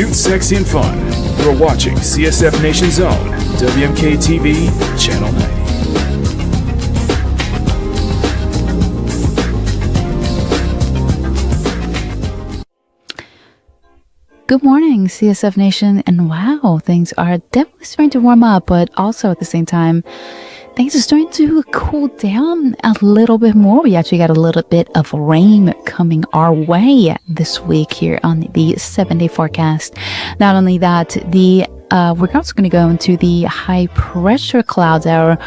cute, sexy, and fun. You're watching CSF Nation's own WMK TV, Channel 90. Good morning, CSF Nation, and wow, things are definitely starting to warm up, but also at the same time, things are starting to cool down a little bit more. We actually got a little bit of rain coming our way this week here on the 7-day forecast. Not only that, we're also going to go into the high pressure clouds hour,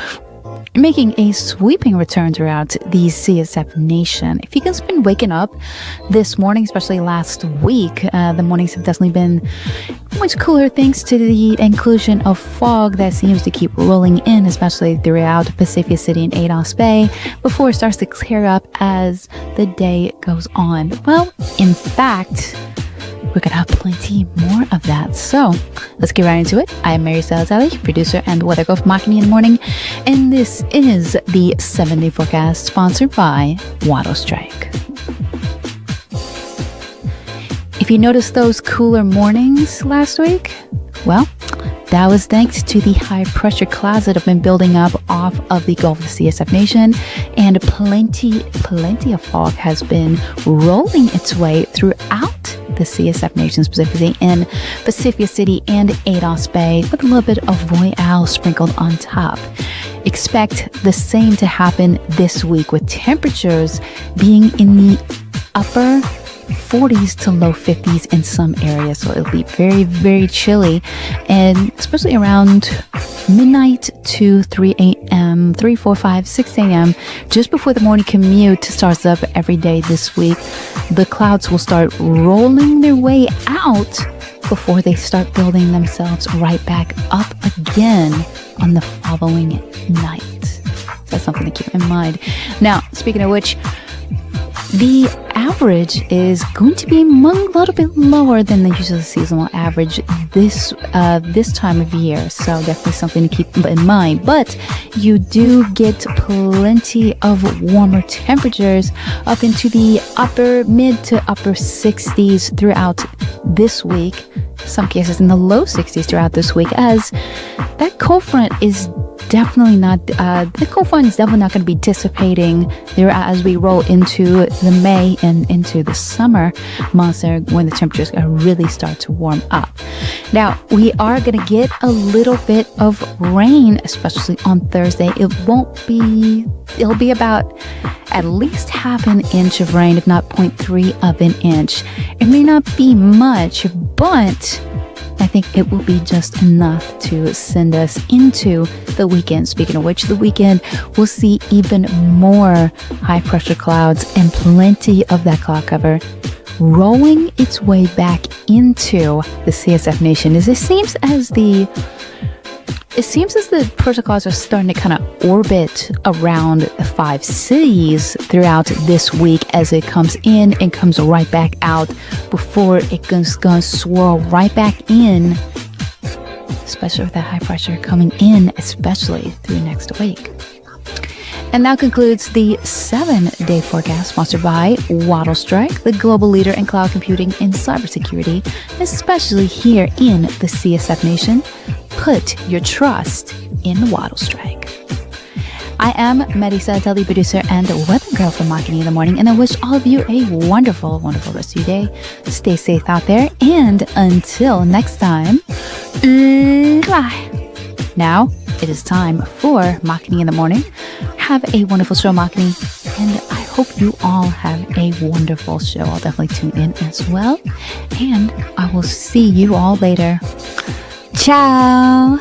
making a sweeping return throughout the CSF Nation. If you guys have been waking up this morning, especially last week, the mornings have definitely been much cooler thanks to the inclusion of fog that seems to keep rolling in, especially throughout Pacific City and Adolphs Bay, before it starts to clear up as the day goes on. Well, in fact, we're gonna have plenty more of that. So let's get right into it. I am Mary Salazali, producer and weather girl for Makini in the morning, and this is the 7-day forecast sponsored by Wattle Strike. If you noticed those cooler mornings last week, well, that was thanks to the high pressure clouds that have been building up off of the Gulf of the CSF Nation, and plenty of fog has been rolling its way throughout the CSF Nation, specifically in Pacific City and Adolphs Bay, with a little bit of Royale sprinkled on top. Expect the same to happen this week, with temperatures being in the upper 40s to low 50s in some areas, so it'll be very, very chilly, and especially around midnight to 3 a.m., 3, 4, 5, 6 a.m., just before the morning commute starts up every day this week. The clouds will start rolling their way out before they start building themselves right back up again on the following night. So that's something to keep in mind. Now, speaking of which, the average is going to be a little bit lower than the usual seasonal average this time of year, so definitely something to keep in mind. But you do get plenty of warmer temperatures up into the mid to upper 60s throughout this week. Some cases in the low 60s throughout this week, as that cold front is definitely not going to be dissipating there as we roll into the May and into the summer months there, when the temperatures really start to warm up. Now, we are going to get a little bit of rain, especially on Thursday. It'll be about at least half an inch of rain, if not 0.3 of an inch. It may not be much, but I think it will be just enough to send us into the weekend. Speaking of which, the weekend will see even more high pressure clouds and plenty of that cloud cover rolling its way back into the CSF Nation. It seems as the pressure clouds are starting to kind of orbit around the 5 cities throughout this week as it comes in and comes right back out before it goes going to swirl right back in, especially with that high pressure coming in, especially through next week. And that concludes the 7-day forecast sponsored by Wattle Strike, the global leader in cloud computing and cybersecurity, especially here in the CSF Nation. Put your trust in Wattle Strike. I am Marisa, the producer and weather girl for Makini in the morning, and I wish all of you a wonderful, wonderful rest of your day. Stay safe out there, and until next time, bye. Now, it is time for Makini in the morning. Have a wonderful show, Makini, and I hope you all have a wonderful show. I'll definitely tune in as well, and I will see you all later. Ciao!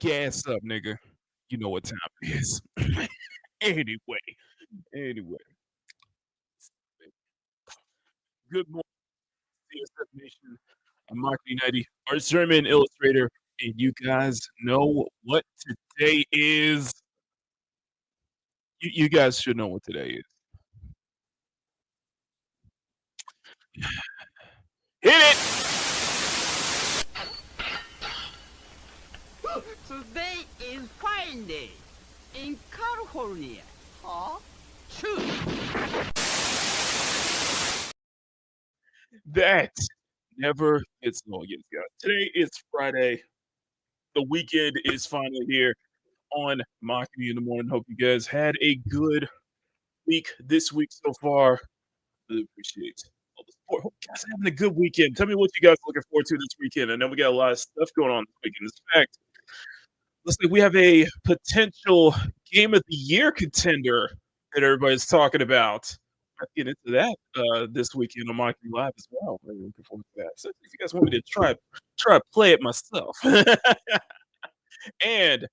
wake your ass up, nigga. You know what time it is. Anyway, good morning, CSF Nation. I'm Makini, our German illustrator, and you guys know what today is. You guys should know what today is. Hit it! Today is fine day in California. Huh? Shoot. That never gets old, yes, guys. Today is Friday. The weekend is finally here on Makini in the morning. Hope you guys had a good week this week so far. Really appreciate all the support. Hope you guys are having a good weekend. Tell me what you guys are looking forward to this weekend. I know we got a lot of stuff going on this weekend. In fact, looks like we have a potential game of the year contender that everybody's talking about. I'll get into that this weekend on Mocking Live as well. Really looking forward to that. So if you guys want me to try to play it myself. and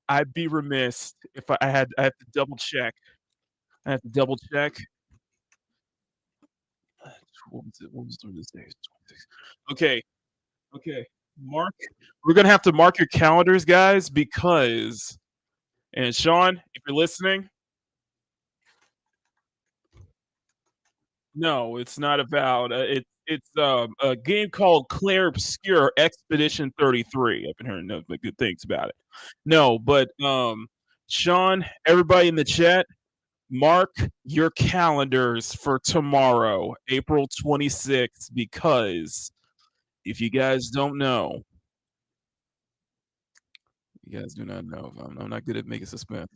I'd be remiss if I have to double check. I have to double check. What was it? What was doing this day? 26. Okay. We're gonna have to mark your calendars, guys, because and Sean, if you're listening, no, it's not about it's a game called Claire Obscure Expedition 33. I've been hearing nothing but good things about it. No, but Sean, everybody in the chat, mark your calendars for tomorrow, April 26th, because if you guys don't know, you guys do not know. I'm not good at making suspense.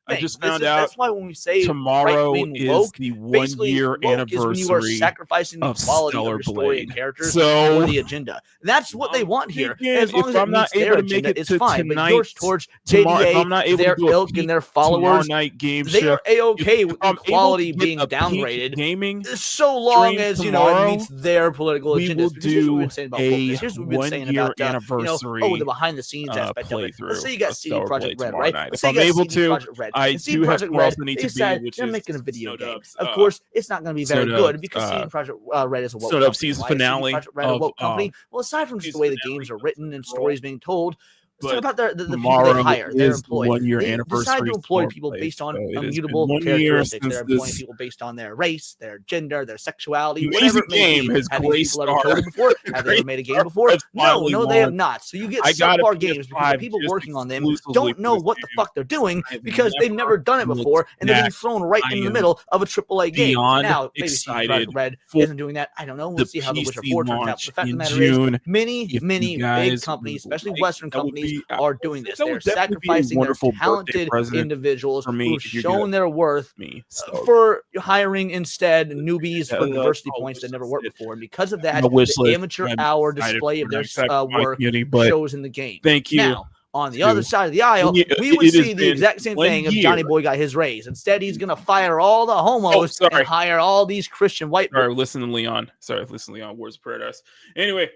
I just found out that's why when we say tomorrow right-wing is woke, the basically 1-year woke is when you are anniversary sacrificing the of quality of Stellar your story and Blade. characters So for the agenda. That's what they want here. thinking As long if as it I'm not meets their able to make agenda, it it's to fine. But tonight, yours towards tomorrow, if JDA, I'm not able to their do a ilk peak and their tomorrow followers, night game they show, are a-okay if with I'm the able to quality get being a peak downgraded, gaming so long stream as, it tomorrow, meets their political we will agendas. Because here's what we've do been saying about a wokeness. Here's what we've been saying 1-year about, the anniversary behind-the-scenes aspect of it. Let's playthrough say you got of CD Stellar Project Blade Red, tomorrow right? night. Let's If say you I'm got able CD to, Project Red. I And CD do have Project somewhere else Red, I need they to be, decide which they're is making a video game. Snowdub's, Of course, it's not going to be very good Snowdub's, because CD Project Red is a woke Snowdub company. season Why is CD finale Project Red a of woke company? Well, aside from just the season way the finale games are of written and Control. stories being told, it's But about the people they tomorrow hire, their is the employ. 1-year They decide anniversary to of employ Stellar people Blade. based on So it has been immutable 1 year characteristics. They're since employing this people based on their race, their gender, their sexuality, amazing whatever it may game be. has Have these graced people ever our coded before? Have they ever made a game before? has No, finally no, they have launched. not. So you get I got a subpar games because the PS5 people just working on them exclusively don't for know this what the game. fuck they're doing I have because they've never done it looked before and they're being back. thrown right I in the am middle of a AAA game. beyond Now, maybe CD excited Projekt Red for isn't doing that. I don't know. We'll the see how The Witcher PC 4 turns out. But launch the fact of in the matter is, June. many If you big guys companies, would especially like, Western that would companies, be are doing this. that They're would definitely be a sacrificing their wonderful birthday talented present individuals for me who've if you get shown their worth me. So for hiring instead newbies for that's diversity all points that wish never list worked it. before. And because of My that, wish the list. amateur I'm hour excited display for of the their next half of my work community, but shows in the game. thank you. Now, on the other side of the aisle, we would It has see the been exact same 1 thing if year. Johnny Boy got his raise. Instead, he's going to fire all the Oh, homos and sorry. hire all these Christian white boys. Sorry, listen to Leon. Sorry, listen to Leon. Words of Paradise. Anyway,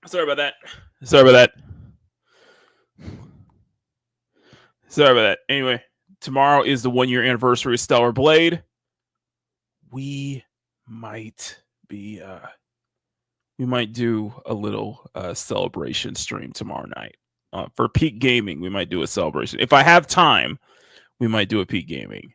sorry about that. Sorry about that. Anyway, tomorrow is the 1-year anniversary of Stellar Blade. We might be we might do a little celebration stream tomorrow night. For Peak Gaming, we might do a celebration. If I have time, we might do a Peak Gaming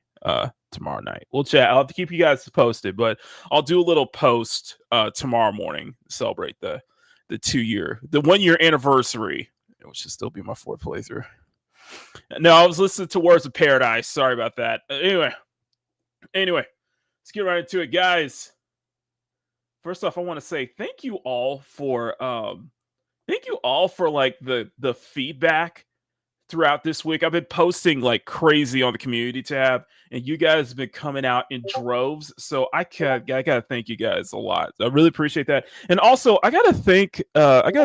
tomorrow night. We'll chat. I'll have to keep you guys posted, but I'll do a little post tomorrow morning to celebrate the 1-year anniversary, which should still be my 4th playthrough. No, I was listening to Words of Paradise. Sorry about that. Anyway, let's get right into it, guys. First off, I want to say thank you all for like the feedback throughout this week. I've been posting like crazy on the community tab, and you guys have been coming out in droves. So I gotta thank you guys a lot. I really appreciate that. And also, I gotta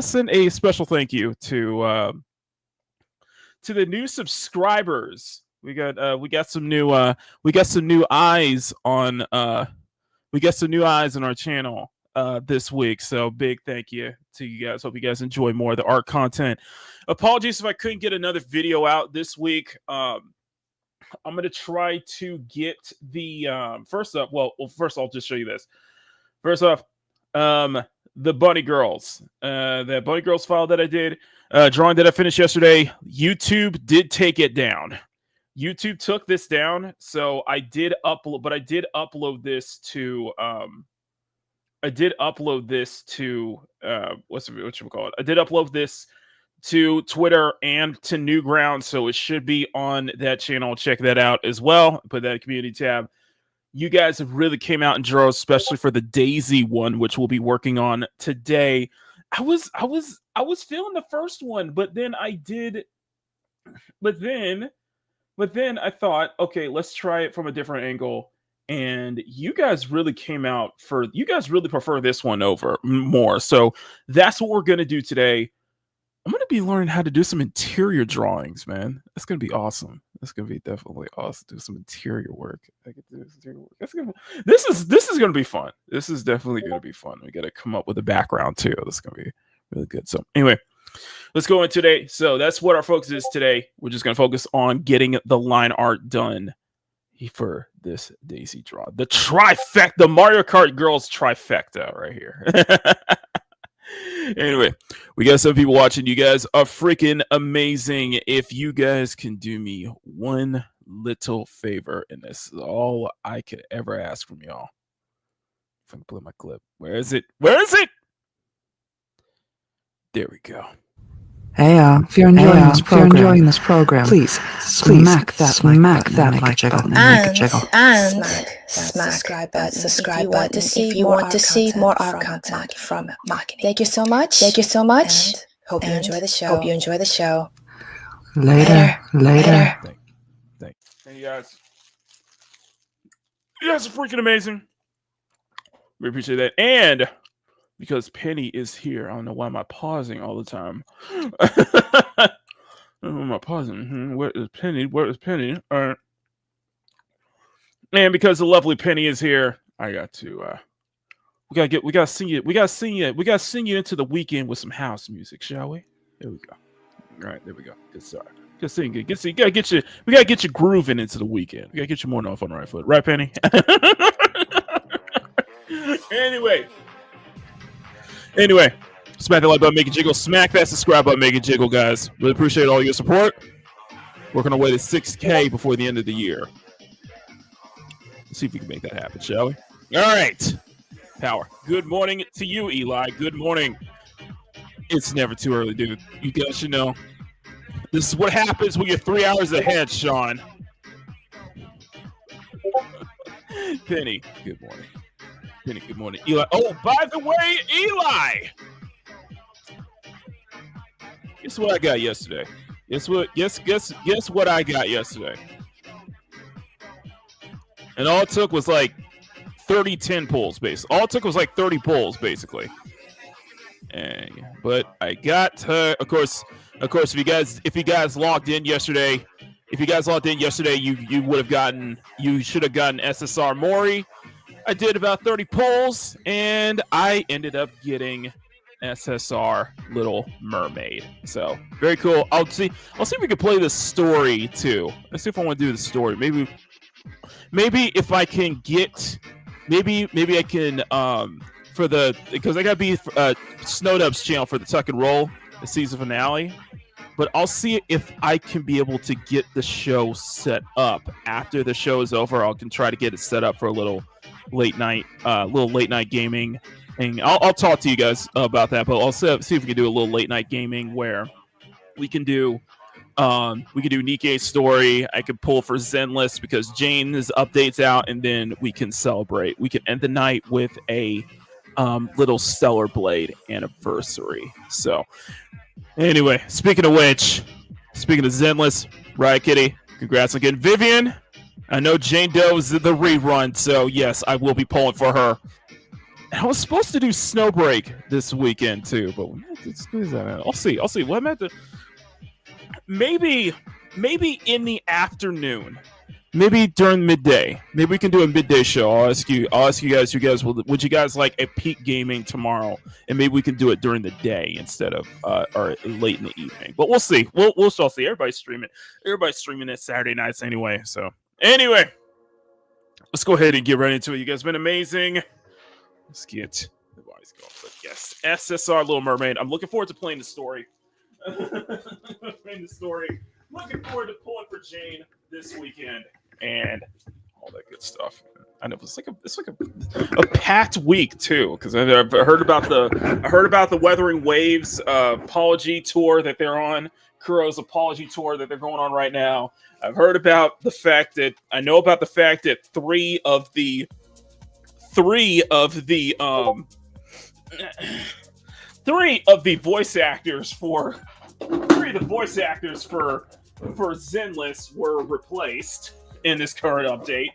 send a special thank you to the new subscribers. We got some new eyes on our channel. this week. So big thank you to you guys. Hope you guys enjoy more of the art content. Apologies if I couldn't get another video out this week. I'm going to try to get the first I'll just show you this. First off, the Bunny Girls. That Bunny Girls file that I did, drawing that I finished yesterday, YouTube did take it down. YouTube took this down, so I did upload, but I did upload this to I did upload this to what you call it? I did upload this to Twitter and to Newgrounds, so it should be on that channel. Check that out as well. Put that in the community tab. You guys have really came out in droves, especially for the Daisy one, which we'll be working on today. I was feeling the first one, but then I thought, okay, let's try it from a different angle. And you guys really prefer this one over more. So that's what we're going to do today. I'm going to be learning how to do some interior drawings, man. That's going to be awesome. That's going to be definitely awesome. Do some interior work. I get to do interior work. This is going to be fun. This is definitely going to be fun. We got to come up with a background too. That's going to be really good. So anyway, let's go in today. So that's what our focus is today. We're just going to focus on getting the line art done for this Daisy draw. The trifecta, the Mario Kart Girls trifecta right here. Anyway, we got some people watching. You guys are freaking amazing. If you guys can do me one little favor, and this is all I could ever ask from y'all. If I can play my clip. Where is it? Where is it? There we go. Hey, if you're enjoying this program, please smack that like jiggle and smack that subscribe button if you want to see more art content from Makini. Thank you so much. And hope you enjoy the show. Later. Thanks. Hey, you guys. You guys are freaking amazing. We appreciate that. And because Penny is here. I don't know why am I pausing all the time. Why am I pausing? Where is Penny? All right. And because the lovely Penny is here, I got to we gotta sing you into the weekend with some house music, shall we? There we go. All right, there we go. Good start. Good singing. We gotta get you grooving into the weekend. We gotta get you more off on the right foot. Right, Penny? Anyway, smack that like button, make it jiggle. Smack that subscribe button, make it jiggle, guys. Really appreciate all your support. Working our way to 6K before the end of the year. Let's see if we can make that happen, shall we? All right. Power. Good morning to you, Eli. Good morning. It's never too early, dude. You guys should know. This is what happens when you're 3 hours ahead, Sean. Penny, good morning. Penny, good morning. Eli. Oh, by the way, Eli. Guess what I got yesterday? Guess what I got yesterday? And all it took was like 10 pulls, basically. All it took was like 30 pulls, basically. But I got of course, if you guys logged in yesterday, you should have gotten SSR Mori. I did about 30 pulls, and I ended up getting SSR Little Mermaid. So very cool. I'll see if we can play the story too. Let's see if I want to do the story. Maybe if I can get, maybe I can because I gotta be Snowdub's channel for the Tuck and Roll, the season finale. But I'll see if I can be able to get the show set up after the show is over. I can try to get it set up for a little late night gaming. And I'll talk to you guys about that. But I'll see if we can do a little late night gaming where we can do Nikke's story. I could pull for Zenless because Jane's updates out, and then we can celebrate. We can end the night with a little Stellar Blade anniversary. So. Anyway, speaking of Zenless, Riot Kitty, congrats on getting Vivian. I know Jane Doe's the rerun, so yes, I will be pulling for her. And I was supposed to do Snowbreak this weekend too, but I'll see. What I'm at maybe in the afternoon. maybe during midday. Maybe we can do a midday show. I'll ask you guys. You guys would you guys like a peak gaming tomorrow? And maybe we can do it during the day instead of or late in the evening. But we'll see. We'll shall see. Everybody's streaming. Everybody's streaming it Saturday nights anyway. So anyway, let's go ahead and get right into it. You guys been amazing. Let's get the boys going. But yes, SSR Little Mermaid. I'm looking forward to playing the story. Playing the story. Looking forward to pulling for Jane this weekend and all that good stuff. I know it's like a packed week too, because I've heard about the Weathering Waves apology tour that they're on, Kuro's apology tour that they're going on right now. I've heard about the fact that three of the voice actors for Zenless were replaced in this current update.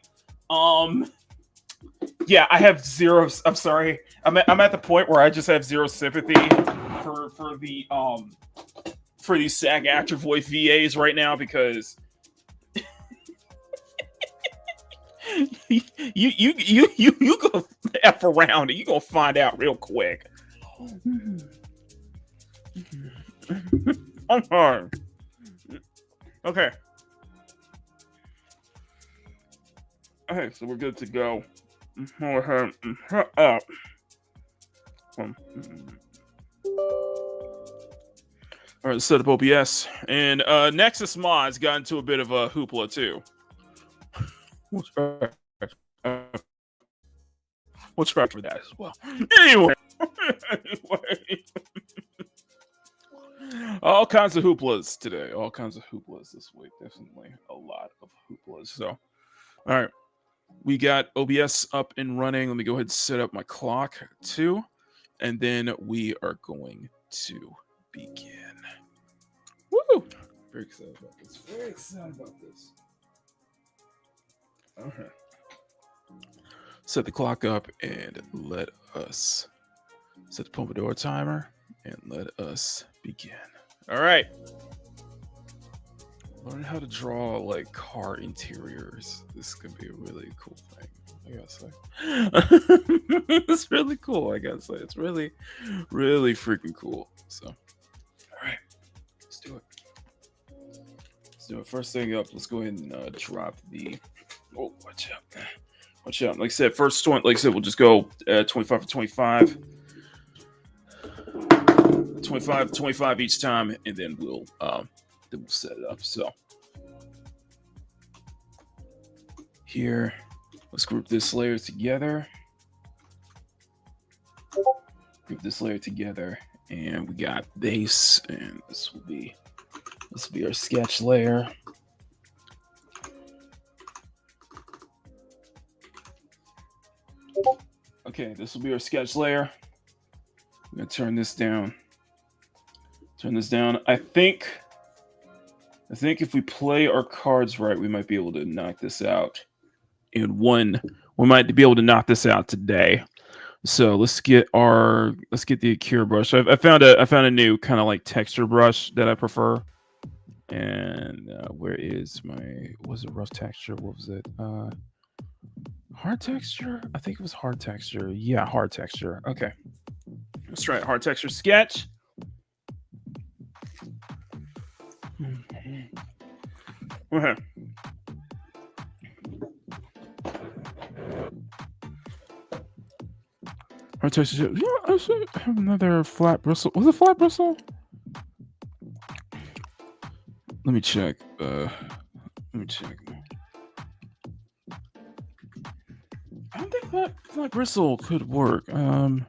Yeah, I have zero. I'm sorry. I'm at the point where I just have zero sympathy for these SAG actor voice VAs right now, because you go F around and you gonna find out real quick. I'm sorry. Okay. Okay, so we're good to go. All right, let's set up OBS. And Nexus Mods got into a bit of a hoopla too. We'll try for that as well. Anyway. All kinds of hooplas today. All kinds of hooplas this week. Definitely a lot of hooplas. So, all right. We got OBS up and running. Let me go ahead and set up my clock too. And then we are going to begin. Woo! Very excited about this. Very excited about this. Okay. Set the clock up and let us set the Pomodoro timer and let us begin. All right. Learn how to draw like car interiors. This could be a really cool thing, I gotta say. It's really cool, I gotta say. It's really, really freaking cool. So, all right, let's do it. Let's do it. First thing up, let's go ahead and drop the. Oh, watch out! Watch out! Like I said, we'll just go 25 for 25. 25 each time, and then we'll set it up. So here, let's group this layer together. And we got base, and this will be our sketch layer. Okay, this will be our sketch layer. I'm gonna turn this down. I think if we play our cards right, we might be able to knock this out in one. We might be able to knock this out today. So let's get the Akira brush. I found a new kind of like texture brush that I prefer. And where is was it rough texture? What was it? Hard texture? I think it was hard texture. Yeah, hard texture. Okay. Let's try it. Hard texture sketch. Okay. Hard texture. Yeah, I should have another flat bristle. Was it flat bristle? Let me check. I don't think flat bristle could work. What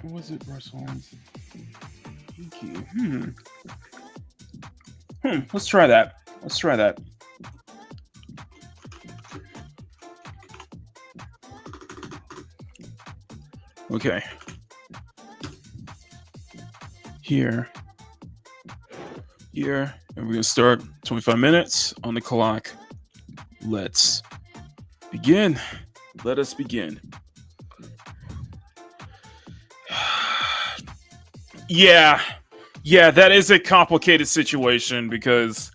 was it? Bristle. Let's try that. Okay. Here, and we're gonna start 25 minutes on the clock. Let's begin. Let us begin. Yeah, that is a complicated situation because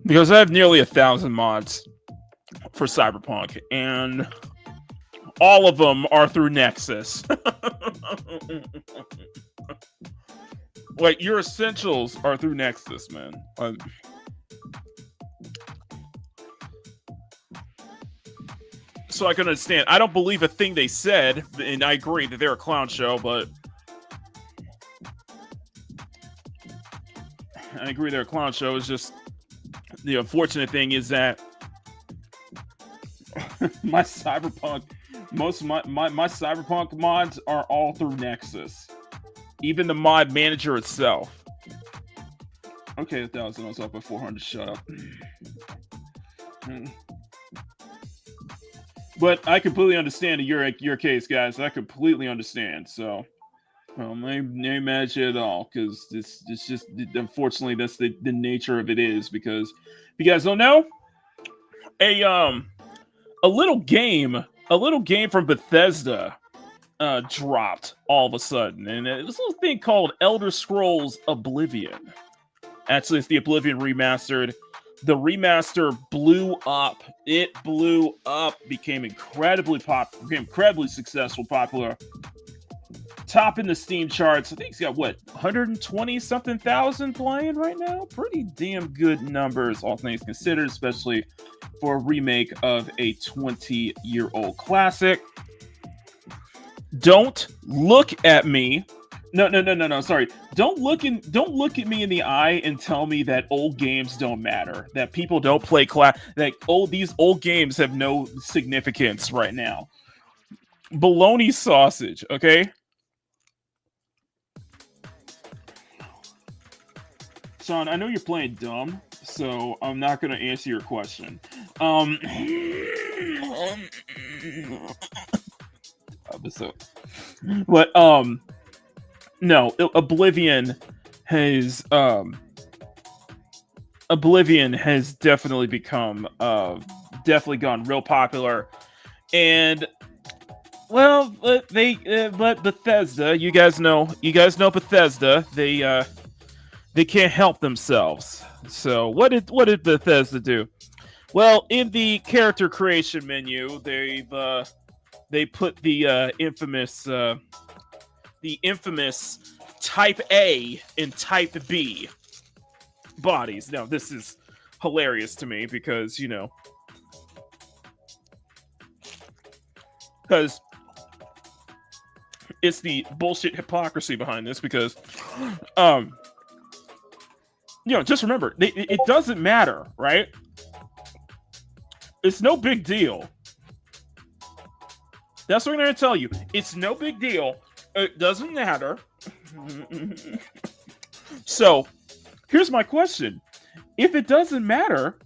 Because I have nearly 1,000 mods for Cyberpunk, and all of them are through Nexus. Like, your essentials are through Nexus, man. So I can understand. I don't believe a thing they said, and I agree that they're a clown show, but I agree they're a clown show. It's just the unfortunate thing is that my Cyberpunk, most of my Cyberpunk mods are all through Nexus. Even the mod manager itself. Okay, 1,000. I was up at 400. Shut up. But I completely understand your case, guys. I completely understand. So, I ain't mad at you at all, because it's just, unfortunately, that's the nature of it is. Because if you guys don't know, a little game from Bethesda dropped all of a sudden, and it was a little thing called Elder Scrolls Oblivion. Actually, it's the Oblivion remastered. The remaster blew up. It blew up. Became incredibly popular. Became incredibly successful. Popular. Top in the Steam charts. I think it's got 120 something thousand playing right now. Pretty damn good numbers, all things considered, especially for a remake of a 20-year-old classic. Don't look at me. No. Sorry. Don't look at me in the eye and tell me that old games don't matter. That people don't play these old games have no significance right now. Bologna sausage, okay? Sean, I know you're playing dumb, so I'm not gonna answer your question. But no, Oblivion has definitely become definitely gone real popular, and well, but Bethesda, you guys know Bethesda, they can't help themselves. So what did Bethesda do? Well, in the character creation menu, they put the infamous Type A and Type B bodies. Now, this is hilarious to me because, because it's the bullshit hypocrisy behind this, because, just remember, it doesn't matter, right? It's no big deal. That's what I'm going to tell you. It's no big deal. It doesn't matter. So, here's my question. If it doesn't matter,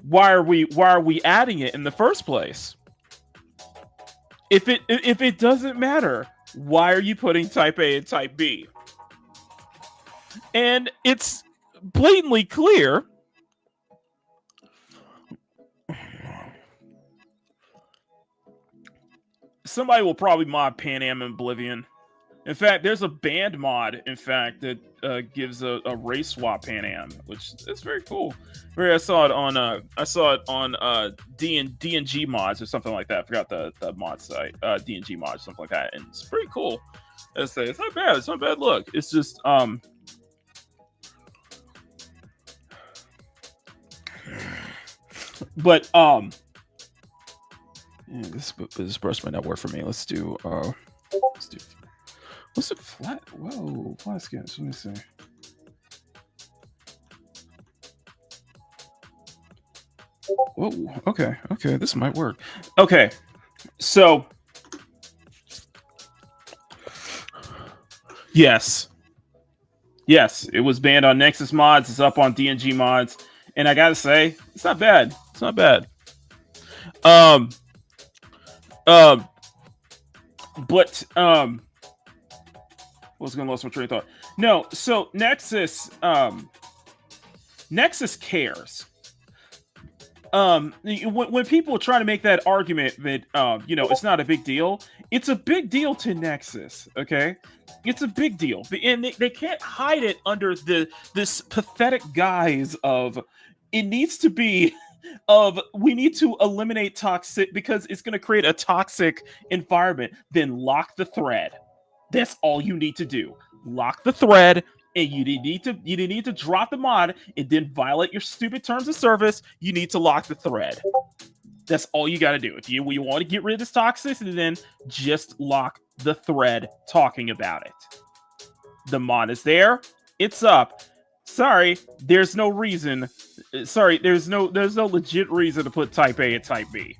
why are we adding it in the first place? If it doesn't matter, why are you putting Type A and Type B? And it's blatantly clear. Somebody will probably mod Pan Am and Oblivion. In fact, there's a band mod, in fact, that gives a race swap Pan Am, which is very cool. I saw it on D&G mods or something like that. I forgot the mod site. D&G mods, something like that. And it's pretty cool. It's not bad. It's not a bad look. It's just but yeah, this brush might not work for me. Let's do what's it flat? Whoa, flat sketch. Let me see. Whoa, okay, this might work. Okay, so yes, it was banned on Nexus mods. It's up on D&G mods, and I gotta say, it's not bad. It's not bad. But I was gonna lose my train of thought. No, so Nexus cares. When people try to make that argument that it's not a big deal, it's a big deal to Nexus. Okay, it's a big deal, and they can't hide it under this pathetic guise of it needs to be we need to eliminate toxic because it's going to create a toxic environment. Then lock the thread. That's all you need to do. Lock the thread, and you need to drop the mod and then violate your stupid terms of service. You need to lock the thread. That's all you got to do. If you want to get rid of this toxicity, then just lock the thread talking about it. The mod is there. It's up. Sorry, there's no reason. Sorry, there's no legit reason to put type A and type B.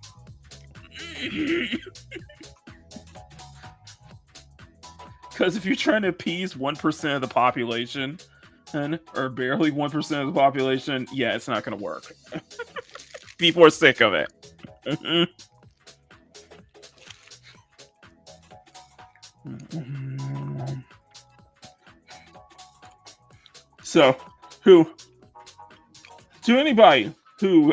Because if you're trying to appease 1% of the population, or barely 1% of the population, yeah, it's not going to work. People are sick of it. So, to anybody who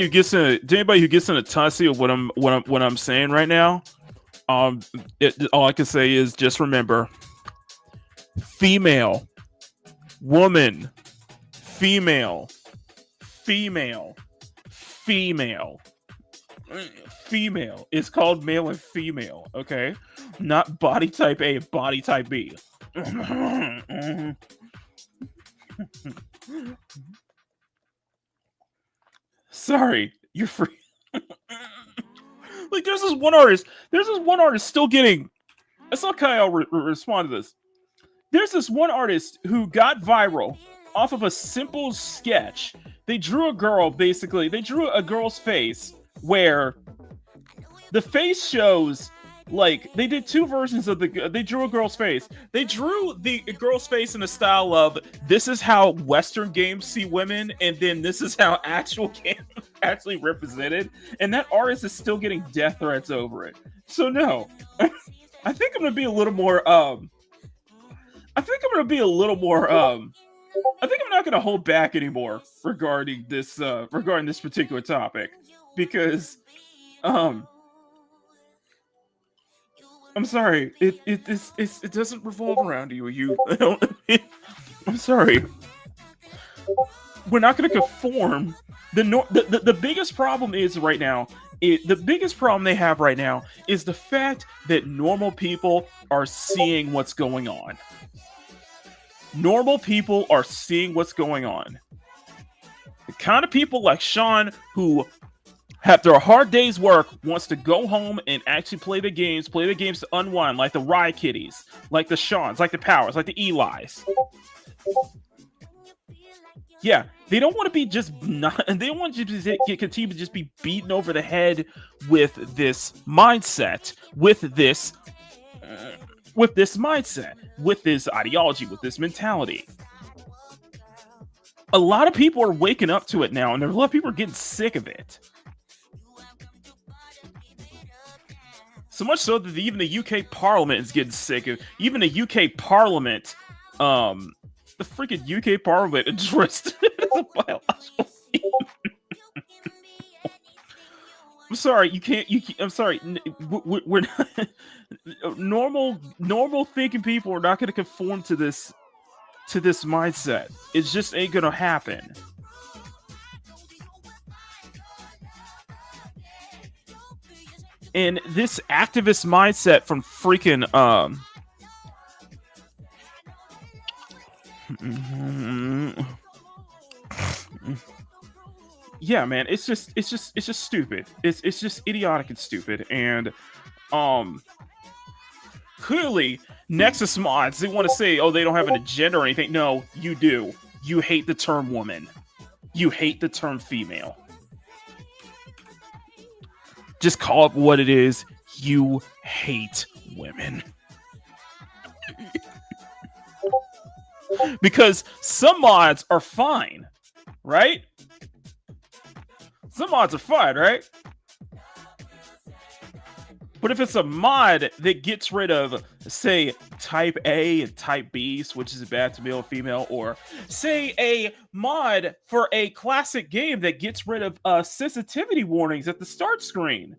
gets in a tussy of what I'm saying right now, all I can say is just remember: female, woman, female. It's called male and female, okay? Not body type A, body type B. Sorry, you're free. Like, there's this one artist still getting. I saw Kyle respond to this. There's this one artist who got viral off of a simple sketch. They drew a girl, basically. They drew a girl's face where the face shows, like, they did two versions of they drew a girl's face. They drew the girl's face in a style of, this is how Western games see women, and then this is how actual games actually represented. And that artist is still getting death threats over it. So no, I think I'm gonna be a little more. I think I'm not going to hold back anymore regarding this particular topic, because I'm sorry, it doesn't revolve around you. I'm sorry. We're not going to conform. The biggest problem is right now. The biggest problem they have right now is the fact that normal people are seeing what's going on. Normal people are seeing what's going on. The kind of people like Sean who, after a hard day's work, wants to go home and actually play the games to unwind, like the Rye Kitties, like the Seans, like the Powers, like the Elis. Yeah, they don't want to be just not, and they don't want to continue to just be beaten over the head with this mindset, with this mindset, with this ideology, with this mentality. A lot of people are waking up to it now, and a lot of people are getting sick of it. So much so that even the UK Parliament is getting sick of. Even the UK Parliament, the freaking UK Parliament addressed the biological female. I'm sorry, you can't. I'm sorry. We're not normal thinking people are not going to conform to this mindset. It just ain't going to happen. And this activist mindset from freaking yeah, man, it's just stupid. It's just idiotic and stupid. And clearly Nexus mods, they want to say, oh, they don't have an agenda or anything. No, you do. You hate the term woman. You hate the term female. Just call it what it is. You hate women. Because some mods are fine, right? Some mods are fine, right? But if it's a mod that gets rid of, say, type A and type B, switches it back to male and female, or say a mod for a classic game that gets rid of sensitivity warnings at the start screen.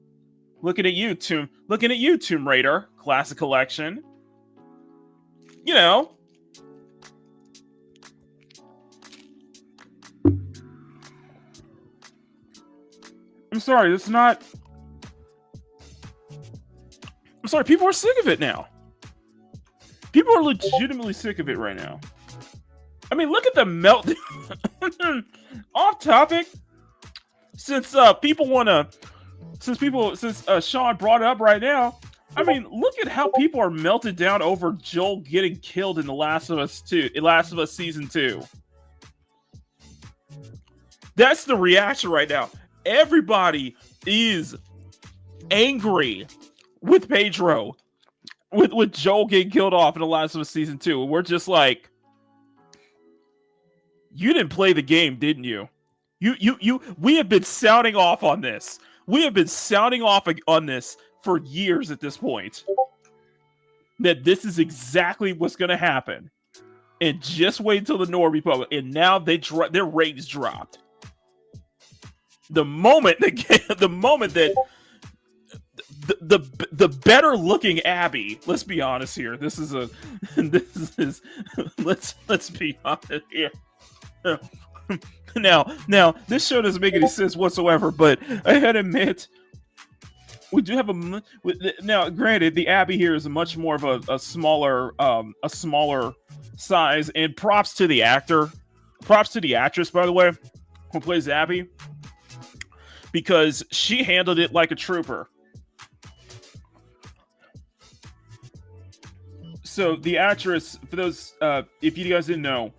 Looking at you, Tomb Raider Classic Collection. You know, I'm sorry, it's not. I'm sorry, people are sick of it now. People are legitimately sick of it right now. I mean, look at the meltdown. Off topic. Since Sean brought it up right now, I mean, look at how people are melted down over Joel getting killed in The Last of Us Season 2. That's the reaction right now. Everybody is angry with Pedro, with Joel getting killed off in The Last of Us Season 2. And we're just like, you didn't play the game, didn't you? We have been sounding off on this. We have been sounding off on this for years at this point. That this is exactly what's going to happen. And just wait until the Nord Republic. And now their ratings dropped. The moment that the better looking Abby, let's be honest here. Let's be honest here. Now, this show doesn't make any sense whatsoever, but I gotta admit, we do have now. Granted, the Abby here is much more of a smaller size, and props to the actor, props to the actress, by the way, who plays Abby, because she handled it like a trooper. So the actress, for those, if you guys didn't know,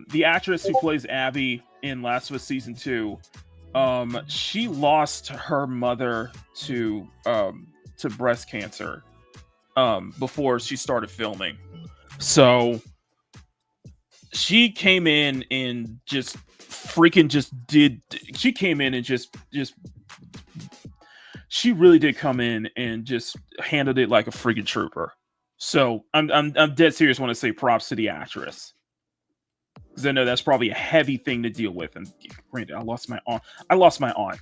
the actress who plays Abby in Last of Us Season 2, she lost her mother to breast cancer before she started filming. So she came in and just she came in and she really did come in and just handled it like a freaking trooper. So I'm dead serious when I say props to the actress, because I know that's probably a heavy thing to deal with. And granted, I lost my aunt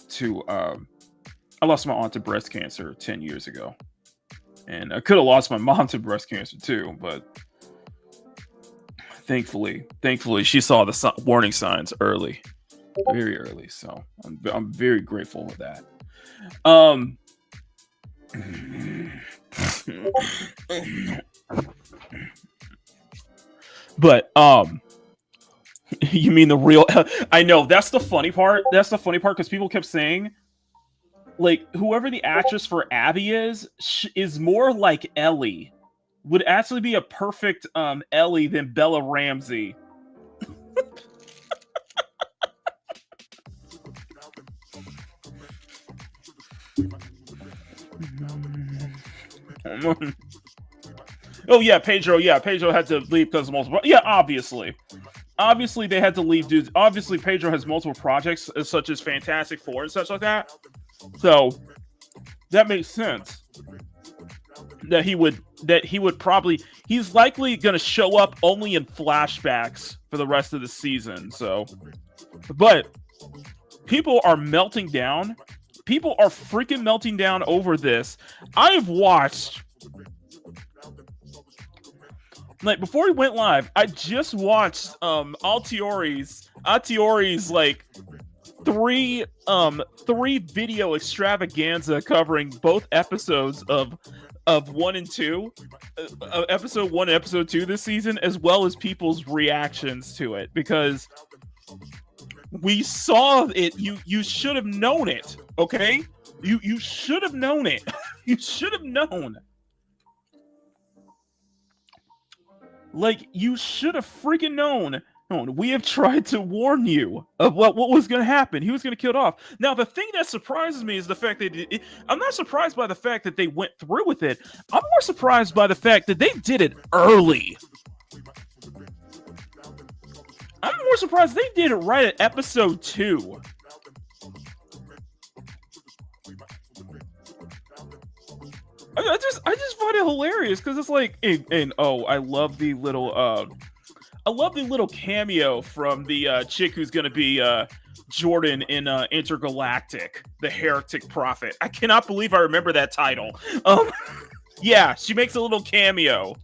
to breast cancer 10 years ago, and I could have lost my mom to breast cancer too, but thankfully she saw the warning signs early, very early. So I'm very grateful for that. But you mean the real? I know that's the funny part. That's the funny part, because people kept saying, like, whoever the actress for Abby is more like Ellie. Would actually be a perfect Ellie than Bella Ramsey. Oh yeah, Pedro. Yeah, Pedro had to leave because of multiple. Yeah, obviously they had to leave, dude. Obviously, Pedro has multiple projects, such as Fantastic Four and such like that. So that makes sense. That he would probably, he's likely going to show up only in flashbacks for the rest of the season. So, but people are melting down. People are freaking melting down over this. I have watched, like, before we went live, I just watched Altiori's like three video extravaganza covering both episodes of 1 and 2, episode 1 and episode 2 this season, as well as people's reactions to it, because we saw it. You should have known it, okay? You should have known it. You should have known. Like, you should have freaking known. We have tried to warn you of what was going to happen. He was going to kill it off. Now, the thing that surprises me is the fact that I'm not surprised by the fact that they went through with it. I'm more surprised by the fact that they did it early. I'm more surprised they did it right at episode 2. I just find it hilarious, because it's like, and I love the little cameo from the chick who's gonna be Jordan in Intergalactic, the Heretic Prophet. I cannot believe I remember that title. Yeah, she makes a little cameo.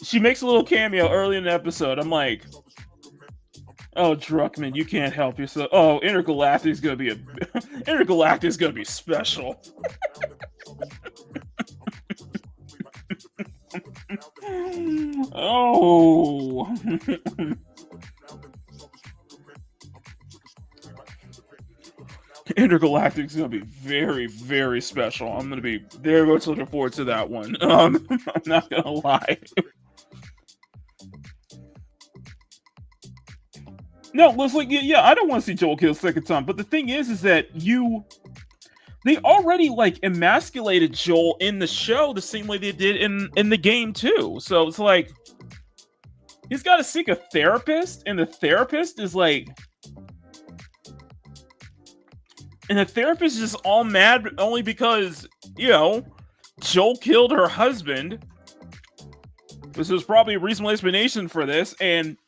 She makes a little cameo early in the episode. I'm like, Oh, Druckmann, you can't help yourself. Oh, Intergalactic's gonna be Intergalactic's gonna be special. Oh. Intergalactic's gonna be very, very special. I'm gonna be very much looking forward to that one. I'm not gonna lie. No, it's like, yeah, I don't want to see Joel kill a second time, but the thing is that they already like emasculated Joel in the show the same way they did in the game too. So it's like he's got to seek a therapist, and the therapist is like. And the therapist is just all mad only because, Joel killed her husband. This is probably a reasonable explanation for this. And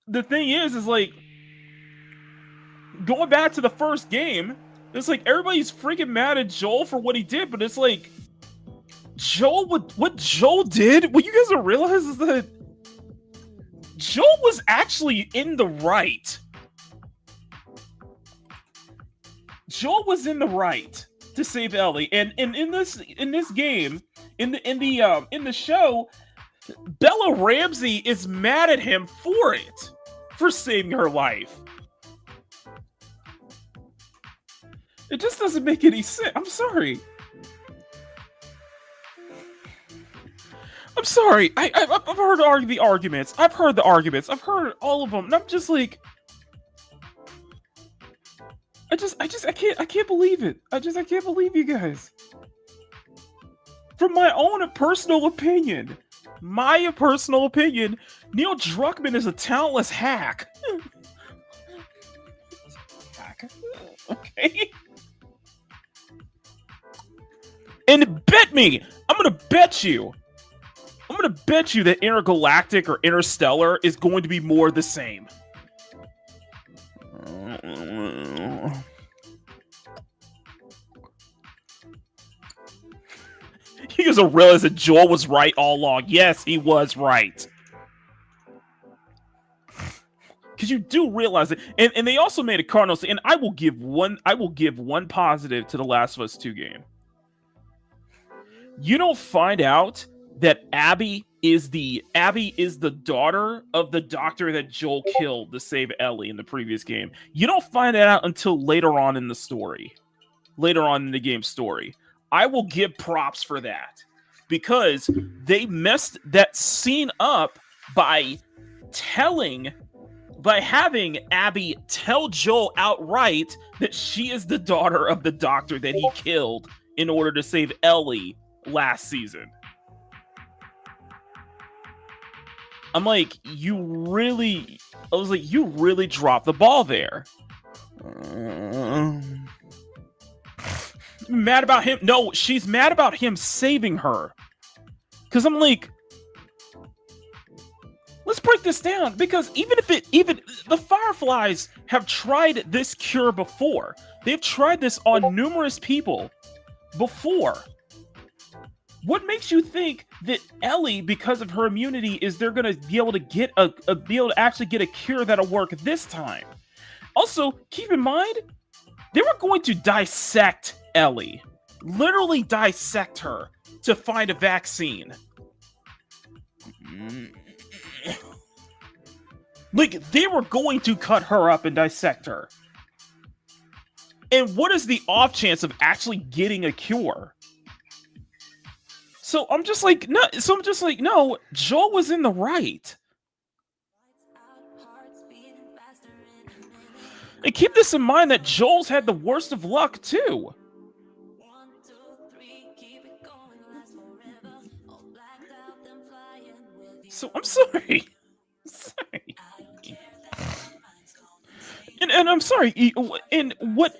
the thing is like, going back to the first game, it's like everybody's freaking mad at Joel for what he did, but it's like, what Joel did, what you guys don't realize is that Joel was actually in the right. Joel was in the right to save Ellie, and in this game, in the show, Bella Ramsey is mad at him for saving her life. It just doesn't make any sense. I'm sorry. I'm sorry. I've heard the arguments. I've heard the arguments. I've heard all of them, and I'm just like, I can't believe it. I can't believe you guys. From my own personal opinion, Neil Druckmann is a talentless hack. Okay. And bet me, I'm gonna bet you that Intergalactic or Interstellar is going to be more the same. You guys will realize that Joel was right all along. Yes, he was right. Because you do realize it. And they also made a Cardinals, and I will give one positive to the Last of Us 2 game. You don't find out that Abby is the daughter of the doctor that Joel killed to save Ellie in the previous game. You don't find that out until later on in the story. Later on in the game story. I will give props for that. Because they messed that scene up by having Abby tell Joel outright that she is the daughter of the doctor that he killed in order to save Ellie last season. I'm like, you really dropped the ball there. Mad about him? No, she's mad about him saving her. Because I'm like, let's break this down. Because even the Fireflies have tried this cure before. They've tried this on numerous people before. What makes you think that Ellie, because of her immunity, they're gonna be able to actually get a cure that'll work this time? Also, keep in mind, they were going to dissect Ellie, literally dissect her to find a vaccine. Like, they were going to cut her up and dissect her. And what is the off chance of actually getting a cure? So I'm just like, no, Joel was in the right. And keep this in mind that Joel's had the worst of luck too. So I'm sorry. And I'm sorry. And what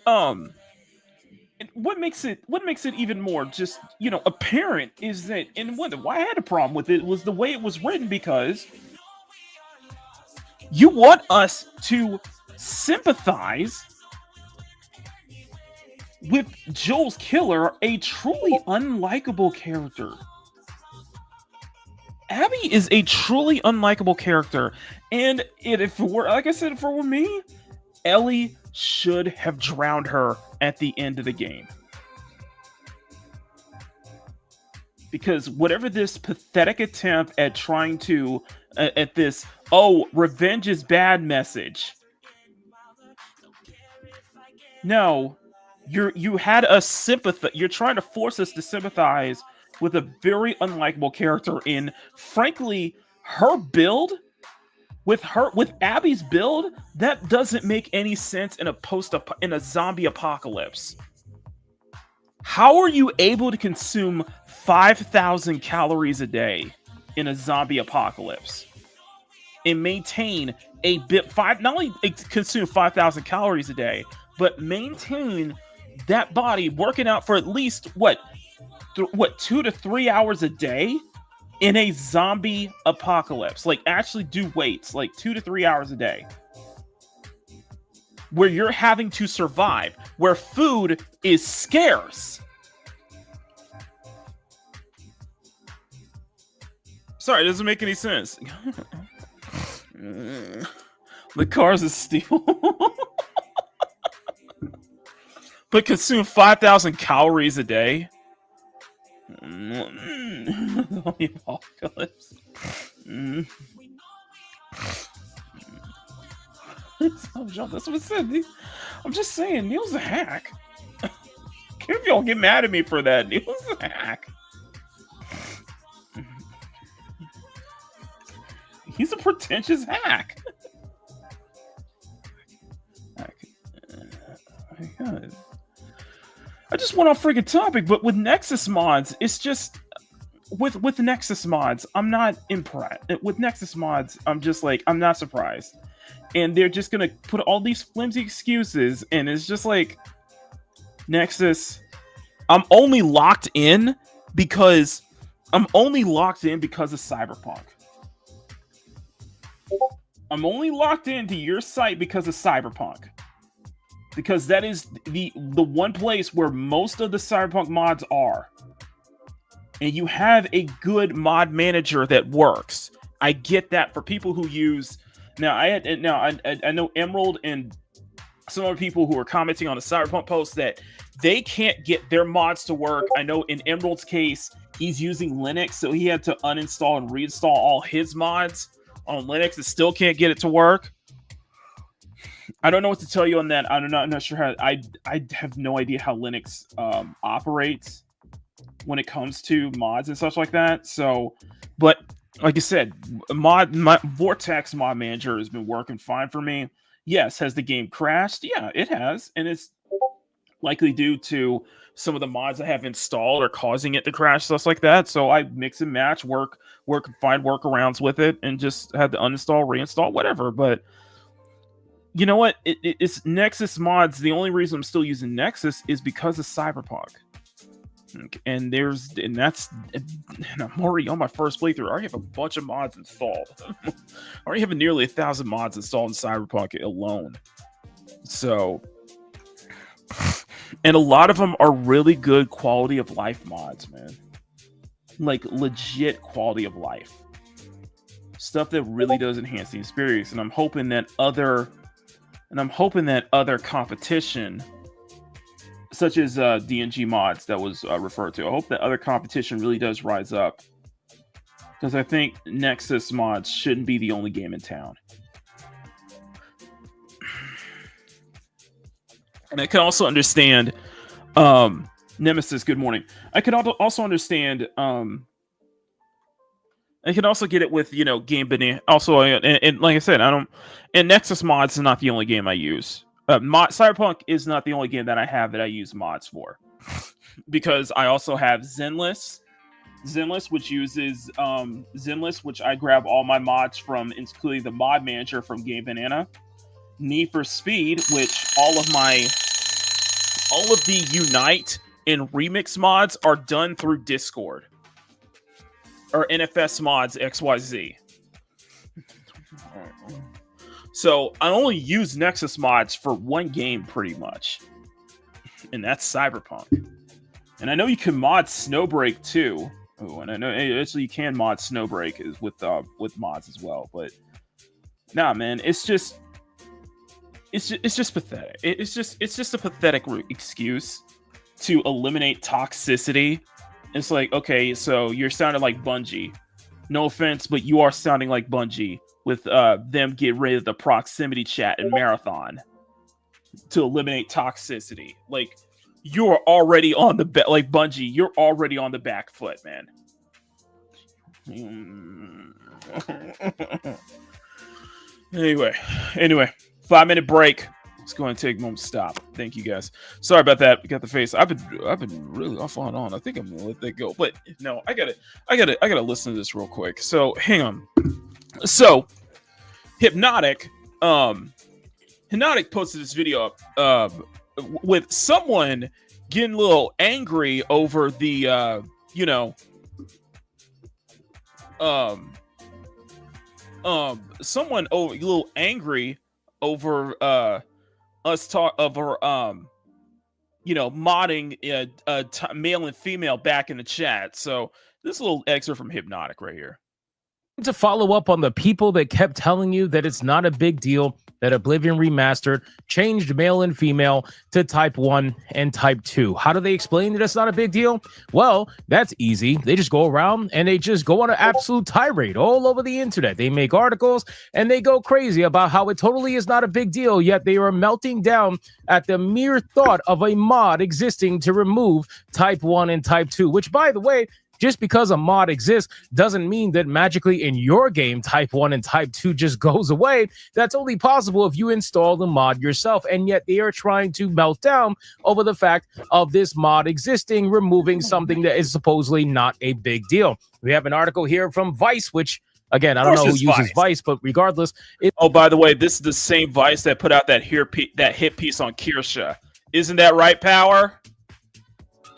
makes it even more just, apparent is that, and why I had a problem with it was the way it was written, because you want us to sympathize with Joel's killer, a truly unlikable character. Abby is a truly unlikable character, and if it were, like I said, if it were me, Ellie should have drowned her at the end of the game. Because whatever this pathetic attempt at trying to at this revenge is bad message. No, you had us sympathize. You're trying to force us to sympathize with a very unlikable character in, frankly, her build. With Abby's build, that doesn't make any sense in a zombie apocalypse. How are you able to consume 5,000 calories a day in a zombie apocalypse and maintain not only consume 5,000 calories a day, but maintain that body working out for at least 2 to 3 hours a day in a zombie apocalypse? Like, actually do weights like 2 to 3 hours a day, where you're having to survive, where food is scarce. Sorry, it doesn't make any sense. The cars of steel. But consume 5,000 calories a day. The apocalypse. That's what it said. I'm just saying, Neil's a hack. If y'all get mad at me for that, Neil's a hack. He's a pretentious hack. I just went off freaking topic, but with Nexus mods, it's just with Nexus mods, I'm not impressed. With Nexus mods, I'm just like, I'm not surprised. And they're just gonna put all these flimsy excuses, and it's just like, Nexus, I'm only locked in because of Cyberpunk. I'm only locked into your site because of Cyberpunk. Because that is the one place where most of the Cyberpunk mods are. And you have a good mod manager that works. I get that for people who use... I know Emerald and some other people who are commenting on the Cyberpunk post that they can't get their mods to work. I know in Emerald's case, he's using Linux, so he had to uninstall and reinstall all his mods on Linux and still can't get it to work. I don't know what to tell you on that. I'm not sure how. I have no idea how Linux operates when it comes to mods and such like that. So, but like I said, my Vortex mod manager has been working fine for me. Yes, has the game crashed? Yeah, it has, and it's likely due to some of the mods I have installed are causing it to crash, stuff like that. So I mix and match, find workarounds with it, and just had to uninstall, reinstall, whatever. But you know what? It's Nexus mods. The only reason I'm still using Nexus is because of Cyberpunk. And I'm already on my first playthrough. I already have a bunch of mods installed. I already have nearly 1,000 mods installed in Cyberpunk alone. So, and a lot of them are really good quality of life mods, man. Like legit quality of life. Stuff that really does enhance the experience. And I'm hoping that other competition, such as DNG mods that was referred to, I hope that other competition really does rise up, because I think Nexus mods shouldn't be the only game in town. And I can also understand Nemesis, good morning. I can also understand I can also get it with, Game Banana. Also, and like I said, and Nexus mods is not the only game I use. Cyberpunk is not the only game that I have that I use mods for, because I also have Zenless, which uses Zenless, which I grab all my mods from, including the mod manager from Game Banana. Need for Speed, which all of the Unite and Remix mods are done through Discord. Or NFS mods XYZ. So I only use Nexus mods for one game pretty much. And that's Cyberpunk. And I know you can mod Snowbreak too. Oh, and I know actually you can mod Snowbreak is with mods as well, but nah, man, it's just pathetic. It's just a pathetic excuse to eliminate toxicity. It's like, okay, so you're sounding like Bungie. No offense, but you are sounding like Bungie with them get rid of the proximity chat in Marathon to eliminate toxicity. Like, you're already on the like Bungie, you're already on the back foot, man. Anyway, 5-minute break. It's going to take a moment to stop. Thank you guys. Sorry about that. We got the face. I've been really off on. I think I'm gonna let that go. But no, I gotta listen to this real quick. So hang on. So Hypnotic posted this video up with someone getting a little angry over the someone a little angry over us modding male and female back in the chat. So this little excerpt from Hypnotic right here. To follow up on the people that kept telling you that it's not a big deal that Oblivion Remastered changed male and female to Type 1 and Type 2. How do they explain that it's not a big deal? Well, that's easy. They just go around and they just go on an absolute tirade all over the internet. They make articles and they go crazy about how it totally is not a big deal, yet they are melting down at the mere thought of a mod existing to remove Type 1 and Type 2, which, by the way, just because a mod exists doesn't mean that magically in your game, Type 1 and Type 2 just goes away. That's only possible if you install the mod yourself. And yet they are trying to melt down over the fact of this mod existing, removing something that is supposedly not a big deal. We have an article here from Vice, which, again, I don't know who uses Vice, but regardless. Oh, by the way, this is the same Vice that put out that hit piece on Kirsha. Isn't that right, Power?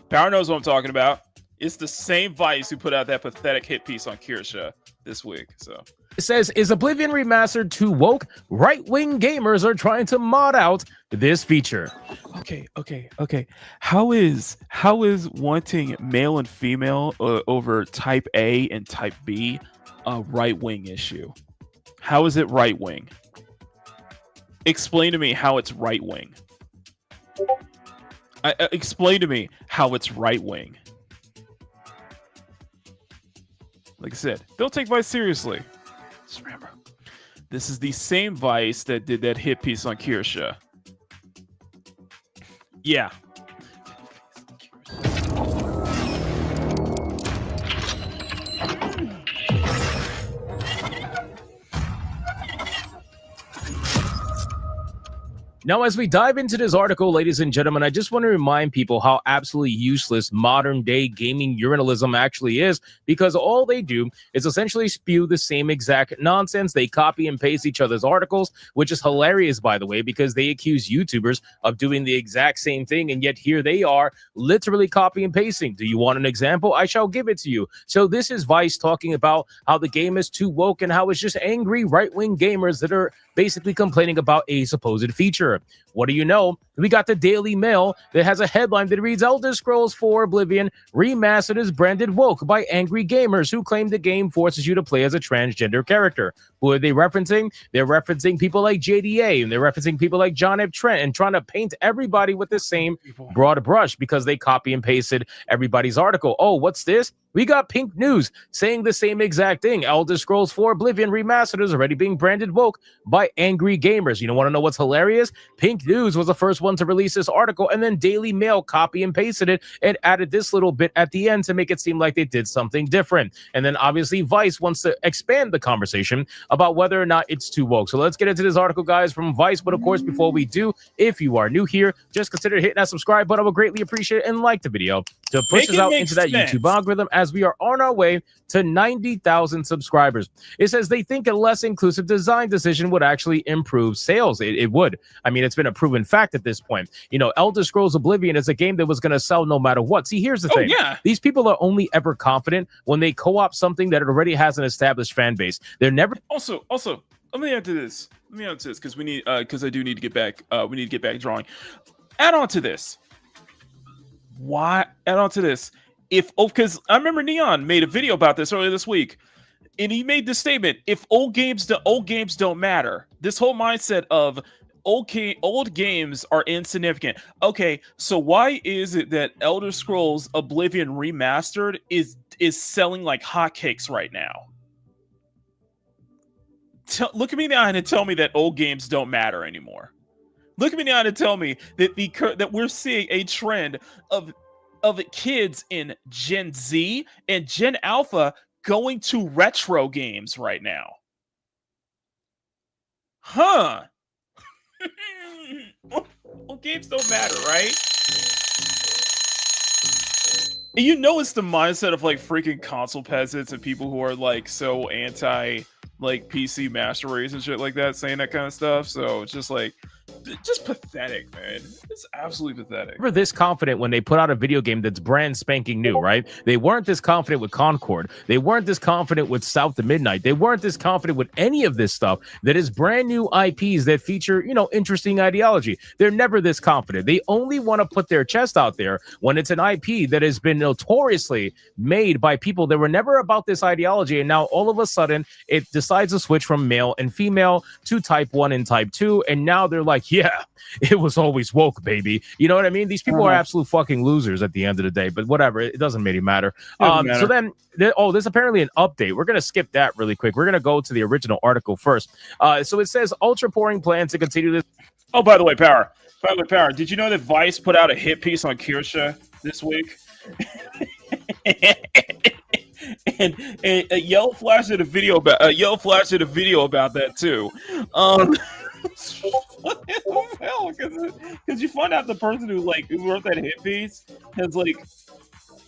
Power knows what I'm talking about. It's the same Vice who put out that pathetic hit piece on Kirsha this week. So it says, is Oblivion Remastered too woke? Right-wing gamers are trying to mod out this feature. Okay. How is wanting male and female over Type A and Type B a right-wing issue? How is it right-wing? Explain to me how it's right-wing. Explain to me how it's right-wing. Like I said, don't take Vice seriously. Just remember, this is the same Vice that did that hit piece on Kirsha. Yeah. Now, as we dive into this article, ladies and gentlemen, I just want to remind people how absolutely useless modern-day gaming urinalism actually is, because all they do is essentially spew the same exact nonsense. They copy and paste each other's articles, which is hilarious, by the way, because they accuse YouTubers of doing the exact same thing, and yet here they are literally copy and pasting. Do you want an example? I shall give it to you. So this is Vice talking about how the game is too woke and how it's just angry right-wing gamers that are basically complaining about a supposed feature. What do you know? We got the Daily Mail that has a headline that reads, Elder Scrolls 4 Oblivion Remastered is branded woke by angry gamers who claim the game forces you to play as a transgender character. Who are they referencing? They're referencing people like JDA, and they're referencing people like John F. Trent, and trying to paint everybody with the same broad brush because they copy and pasted everybody's article. Oh, what's this? We got Pink News saying the same exact thing. Elder Scrolls 4 Oblivion Remastered is already being branded woke by angry gamers. You don't want to know what's hilarious? Pink News was the first one to release this article, and then Daily Mail copy and pasted it and added this little bit at the end to make it seem like they did something different. And then obviously Vice wants to expand the conversation about whether or not it's too woke. So let's get into this article, guys, from Vice. But of course, before we do, if you are new here, just consider hitting that subscribe button. I would greatly appreciate it, and like the video to push us out into that YouTube algorithm as we are on our way to 90,000 subscribers. It says they think a less inclusive design decision would actually improve sales. It would. I mean, it's been a proven fact at this point. You know, Elder Scrolls Oblivion is a game that was going to sell no matter what. See, here's the thing. Yeah. These people are only ever confident when they co-op something that already has an established fan base. They're never... Also, let me add to this. Because we need, because I do need to get back, we need to get back drawing. Add on to this. because I remember Neon made a video about this earlier this week, and he made this statement: if old games don't matter. This whole mindset of old games are insignificant. Okay, so why is it that Elder Scrolls Oblivion Remastered is selling like hotcakes right now? Look at me in the eye and tell me that old games don't matter anymore. Look at me in the eye and tell me that we're seeing a trend of kids in Gen Z and Gen Alpha going to retro games right now. Huh. Well, games don't matter, right? And you know it's the mindset of like freaking console peasants and people who are like so anti like PC master race and shit like that, saying that kind of stuff. So it's just like, just pathetic, man. It's absolutely pathetic. Never this confident when they put out a video game that's brand spanking new, right? They weren't this confident with Concord. They weren't this confident with South to Midnight. They weren't this confident with any of this stuff that is brand new IPs that feature, interesting ideology. They're never this confident. They only want to put their chest out there when it's an IP that has been notoriously made by people that were never about this ideology. And now all of a sudden it decides to switch from male and female to type 1 and type 2. And now they're like, yeah, it was always woke, baby. You know what I mean? These people are absolute fucking losers at the end of the day, but whatever. It doesn't really matter. So then, there's apparently an update. We're going to skip that really quick. We're going to go to the original article first. So it says Ultra Pouring plans to continue this. Oh, by the way, Power. Did you know that Vice put out a hit piece on Kirsha this week? and Yellow flashed a video about that too. What the hell? Because you find out the person who wrote that hit piece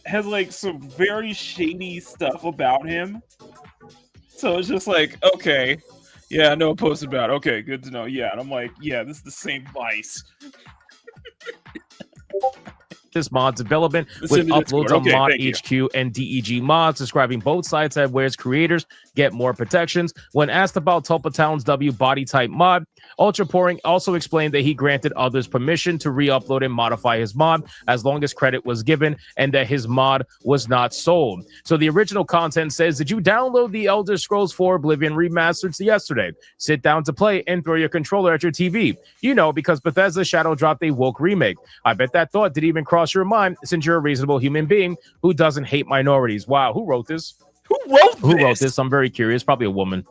has some very shady stuff about him. So it's just like, okay, yeah, I know a post about it. Okay, good to know. Yeah, and I'm like, yeah, this is the same Vice. This mod development with uploads on Mod HQ and DEG mods, describing both sides that where its creators get more protections. When asked about Tulpa Town's W body type mod, Ultra Pouring also explained that he granted others permission to re-upload and modify his mod as long as credit was given and that his mod was not sold. So the original content says, did you download the Elder Scrolls 4 Oblivion Remastered yesterday? Sit down to play and throw your controller at your TV. Because Bethesda Shadow dropped a woke remake. I bet that thought didn't even cross your mind since you're a reasonable human being who doesn't hate minorities. Wow, who wrote this? Who wrote this? I'm very curious. Probably a woman.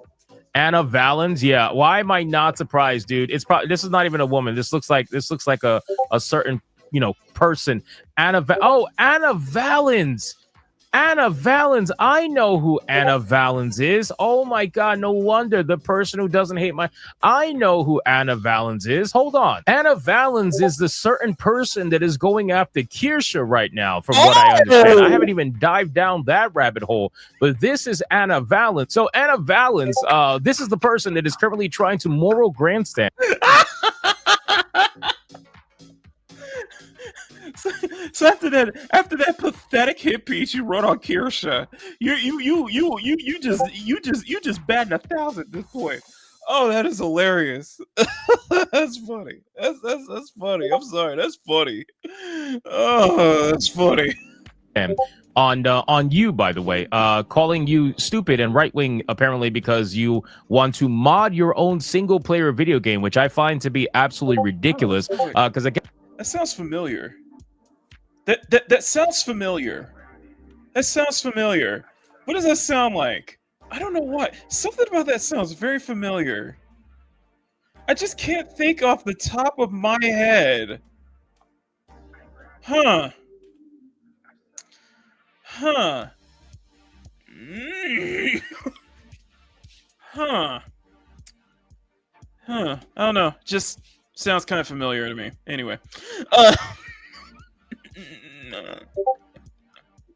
Anna Valens. Yeah. Why am I not surprised, dude? It's probably this is not even a woman. This looks like a certain person. Anna Valens. Anna Valens. I know who Anna Valens is. Oh my God. No wonder the person who doesn't hate I know who Anna Valens is. Hold on. Anna Valens is the certain person that is going after Kirsha right now, from what I understand. I haven't even dived down that rabbit hole, but this is Anna Valens. So Anna Valens, this is the person that is currently trying to moral grandstand. So after that pathetic hit piece you wrote on Kirsha, you just batting 1,000 at this point. Oh, that is hilarious. That's funny. That's funny. I'm sorry. That's funny. Oh, that's funny. And on you, by the way, calling you stupid and right-wing apparently because you want to mod your own single-player video game, which I find to be absolutely ridiculous. Because again, that sounds familiar. That sounds familiar. That sounds familiar. What does that sound like? I don't know what. Something about that sounds very familiar. I just can't think off the top of my head. Huh. Huh. Huh. I don't know. Just sounds kind of familiar to me. Anyway.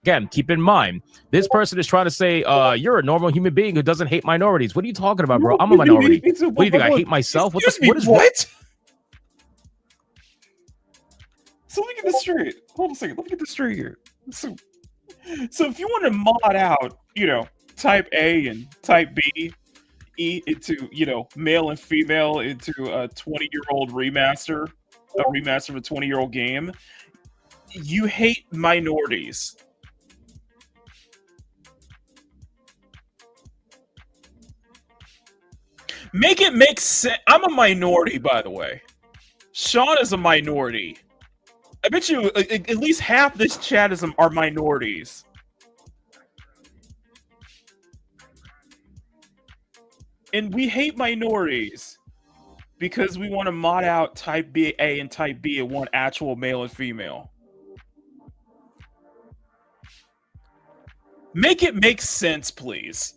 Again, keep in mind, this person is trying to say, you're a normal human being who doesn't hate minorities. What are you talking about, bro? I'm a minority. What do you think? I hate myself? What is what? So let me get this straight. Hold on a second. Let me get this straight here. So if you want to mod out, type A and type B into, male and female into a 20-year-old remaster, a remaster of a 20-year-old game, you hate minorities. Make it make sense. I'm a minority, by the way. Sean is a minority. I bet you at least half this chat are minorities. And we hate minorities because we want to mod out type B A and type B and want actual male and female. Make it make sense, please.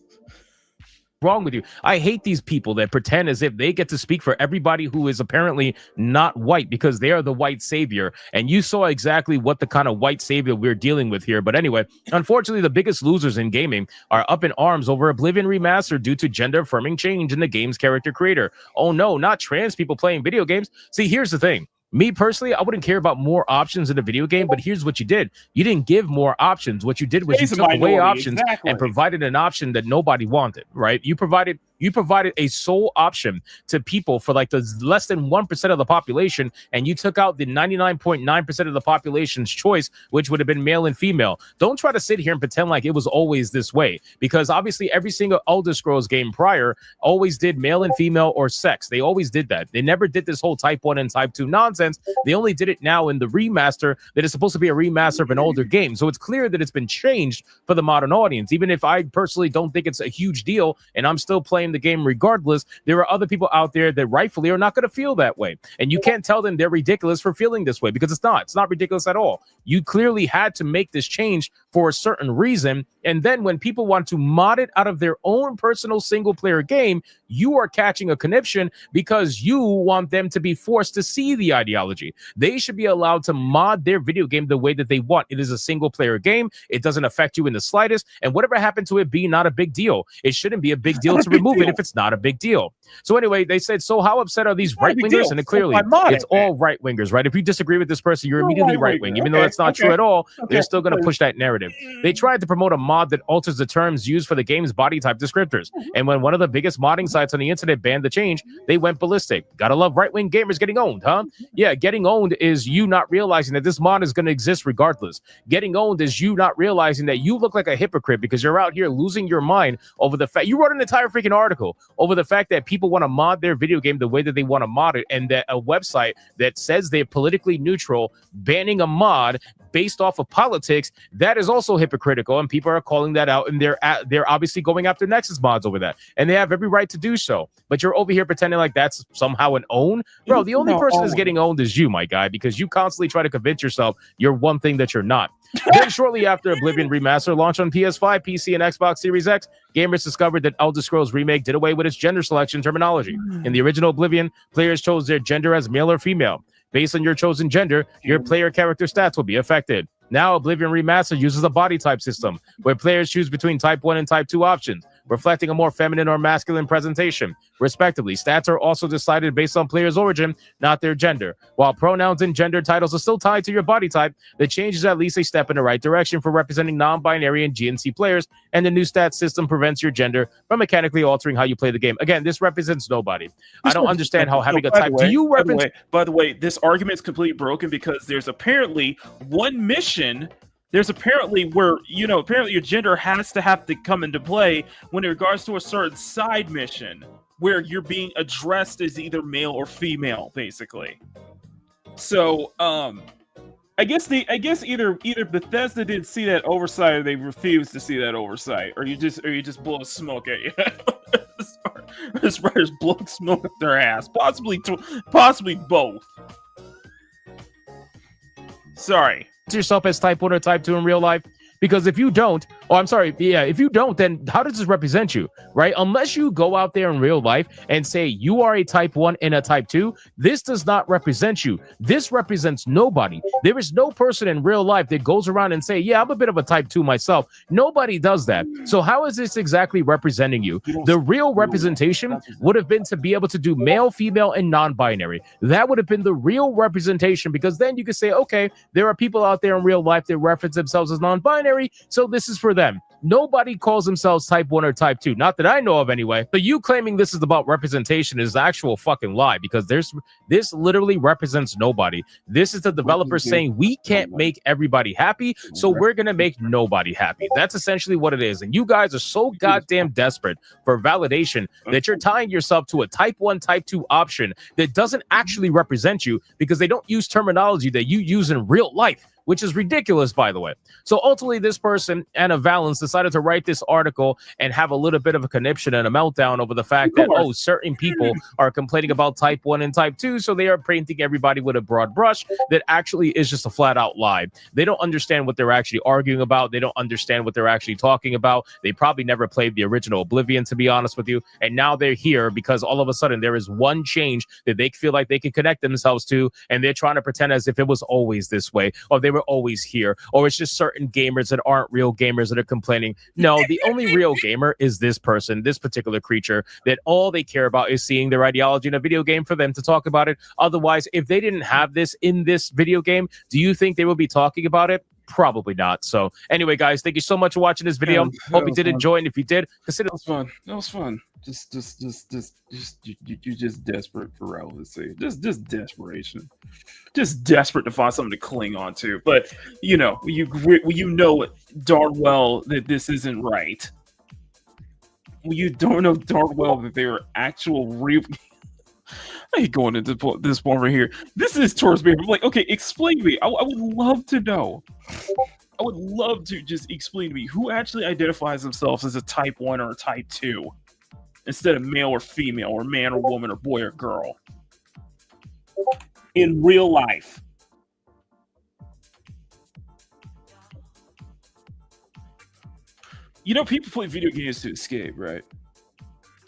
Wrong with you? I hate these people that pretend as if they get to speak for everybody who is apparently not white because they are the white savior. And you saw exactly what the kind of white savior we're dealing with here. But anyway, unfortunately, the biggest losers in gaming are up in arms over Oblivion Remastered due to gender affirming change in the game's character creator. Oh no, not trans people playing video games. See, here's the thing. Me personally, I wouldn't care about more options in a video game, but here's what you did. You didn't give more options. What you did was you took away options and provided an option that nobody wanted, right? You provided a sole option to people for like the less than 1% of the population, and you took out the 99.9% of the population's choice, which would have been male and female. Don't try to sit here and pretend like it was always this way, because obviously every single Elder Scrolls game prior always did male and female or sex. They always did that. They never did this whole type 1 and type 2 nonsense. They only did it now in the remaster that is supposed to be a remaster of an older game. So it's clear that it's been changed for the modern audience. Even if I personally don't think it's a huge deal and I'm still playing the game regardless, there are other people out there that rightfully are not going to feel that way. And you can't tell them they're ridiculous for feeling this way, because it's not ridiculous at all. You clearly had to make this change for a certain reason. And then when people want to mod it out of their own personal single player game, you are catching a conniption because you want them to be forced to see the ideology. They should be allowed to mod their video game the way that they want. It is a single player game. It doesn't affect you in the slightest. And whatever happened to it be not a big deal. It shouldn't be a big deal to remove it if it's not a big deal. So anyway, they said, so how upset are these right-wingers? And clearly, it's all right-wingers, right? If you disagree with this person, you're immediately right-wing. Even though that's not true at all, they're still going to push that narrative. They tried to promote a mod that alters the terms used for the game's body type descriptors. And when one of the biggest modding sites on the internet banned the change, they went ballistic. Gotta love right-wing gamers getting owned, huh? Yeah, getting owned is you not realizing that this mod is going to exist regardless. Getting owned is you not realizing that you look like a hypocrite because you're out here losing your mind over the fact you wrote an entire freaking article over the fact that people want to mod their video game the way that they want to mod it, and that a website that says they're politically neutral banning a mod based off of politics, that is also hypocritical, and people are calling that out, and they're obviously going after Nexus mods over that, and they have every right to do so. But you're over here pretending like that's somehow an own, bro. The only person that's getting owned is you, my guy, because you constantly try to convince yourself you're one thing that you're not. Then shortly after Oblivion Remaster launched on PS5, PC, and Xbox Series X, gamers discovered that Elder Scrolls Remake did away with its gender selection terminology. In the original Oblivion, players chose their gender as male or female. Based on your chosen gender, your player character stats will be affected. Now, Oblivion Remastered uses a body type system, where players choose between type 1 and type 2 options, reflecting a more feminine or masculine presentation. Respectively, stats are also decided based on players' origin, not their gender. While pronouns and gender titles are still tied to your body type, the change is at least a step in the right direction for representing non-binary and GNC players, and the new stats system prevents your gender from mechanically altering how you play the game. Again, this represents nobody. I don't understand how having a type... Do you represent... By the way, this argument is completely broken because there's apparently one mission... There's apparently where, apparently your gender has to come into play when in regards to a certain side mission where you're being addressed as either male or female, basically. So, I guess either Bethesda didn't see that oversight or they refused to see that oversight, or you just blow smoke at you. This writer's blowing smoke up their ass. Possibly both. Sorry. Yourself as type 1 or type 2 in real life, because if you don't, if you don't, then how does this represent you, right? Unless you go out there in real life and say you are a type 1 and a type 2, this does not represent you. This represents nobody. There is no person in real life that goes around and say, yeah, I'm a bit of a type 2 myself. Nobody does that. So how is this exactly representing you? The real representation would have been to be able to do male, female, and non-binary. That would have been the real representation, because then you could say, okay, there are people out there in real life that reference themselves as non-binary, so this is for them. Nobody calls themselves type 1 or type 2. Not that I know of anyway. So you claiming this is about representation is actual fucking lie, because this literally represents nobody. This is the developer saying we can't make everybody happy, so we're going to make nobody happy. That's essentially what it is. And you guys are so goddamn desperate for validation that you're tying yourself to a type 1, type 2 option that doesn't actually represent you, because they don't use terminology that you use in real life, which is ridiculous, by the way. So ultimately, this person, Anna Valens, decided to write this article and have a little bit of a conniption and a meltdown over the fact that, oh, certain people are complaining about type 1 and type 2, so they are painting everybody with a broad brush that actually is just a flat-out lie. They don't understand what they're actually arguing about. They don't understand what they're actually talking about. They probably never played the original Oblivion, to be honest with you, and now they're here because all of a sudden there is one change that they feel like they can connect themselves to, and they're trying to pretend as if it was always this way, or they were always here, or it's just certain gamers that aren't real gamers that are complaining. No, the only real gamer is this person, this particular creature, that all they care about is seeing their ideology in a video game for them to talk about it. Otherwise, if they didn't have this in this video game, do you think they would be talking about it? Probably not. So anyway, guys, thank you so much for watching this video. Hope you did enjoy, and if you did, consider. That was fun. That was fun. You're just desperate for relevancy. Just desperation. Just desperate to find something to cling on to. But you know darn well that this isn't right. You don't know darn well that they are actual real. I hate going into this point right here. This is towards me. I'm like, okay, explain to me. I would love to know. I would love to just explain to me who actually identifies themselves as a type 1 or a type 2 instead of male or female or man or woman or boy or girl in real life. You know, people play video games to escape, right?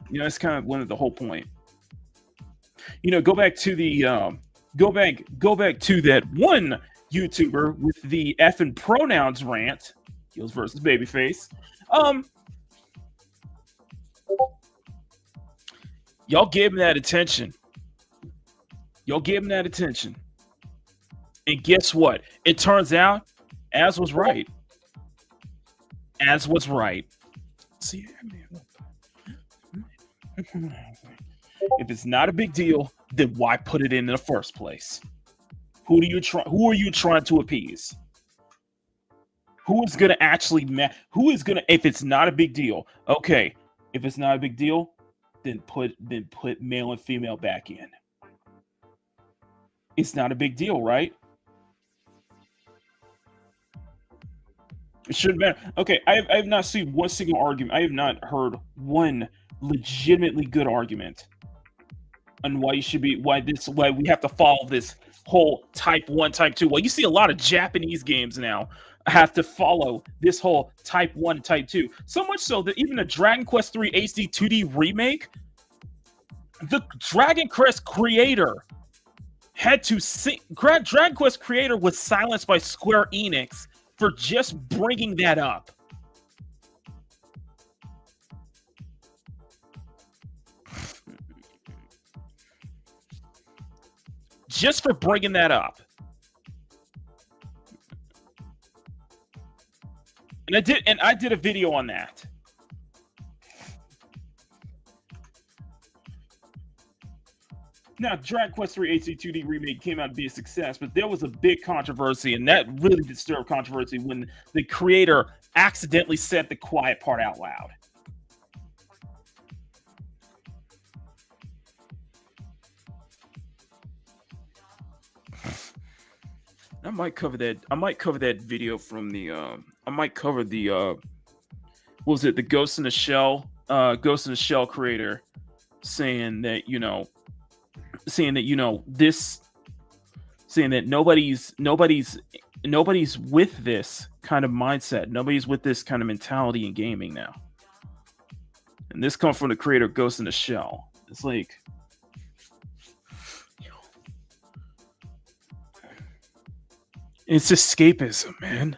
You know, that's kind of one of the whole point. You know, go back to the go back to that one YouTuber with the effing pronouns rant, Heels versus Babyface. Y'all gave him that attention. And guess what? It turns out Az was right. See, if it's not a big deal, then why put it in the first place? Who are you trying to appease? Who is going to actually if it's not a big deal? Okay, if it's not a big deal, then put male and female back in. It's not a big deal, right? It shouldn't matter. Okay, I have not seen one single argument. I have not heard one legitimately good argument on why we have to follow this whole type 1, type 2. Well, you see a lot of Japanese games now have to follow this whole type 1, type 2. So much so that even a Dragon Quest III HD 2D remake, the Dragon Quest creator Dragon Quest creator was silenced by Square Enix for just bringing that up. Just for bringing that up. And I did a video on that. Now, Dragon Quest III HD 2D remake came out to be a success, but there was a big controversy, and that really disturbed controversy when the creator accidentally said the quiet part out loud. I might cover that video from the I might cover the what was it, the Ghost in the Shell creator saying that nobody's with this kind of mindset. Nobody's with this kind of mentality in gaming now. And this comes from the creator of Ghost in the Shell. It's like, it's escapism, man.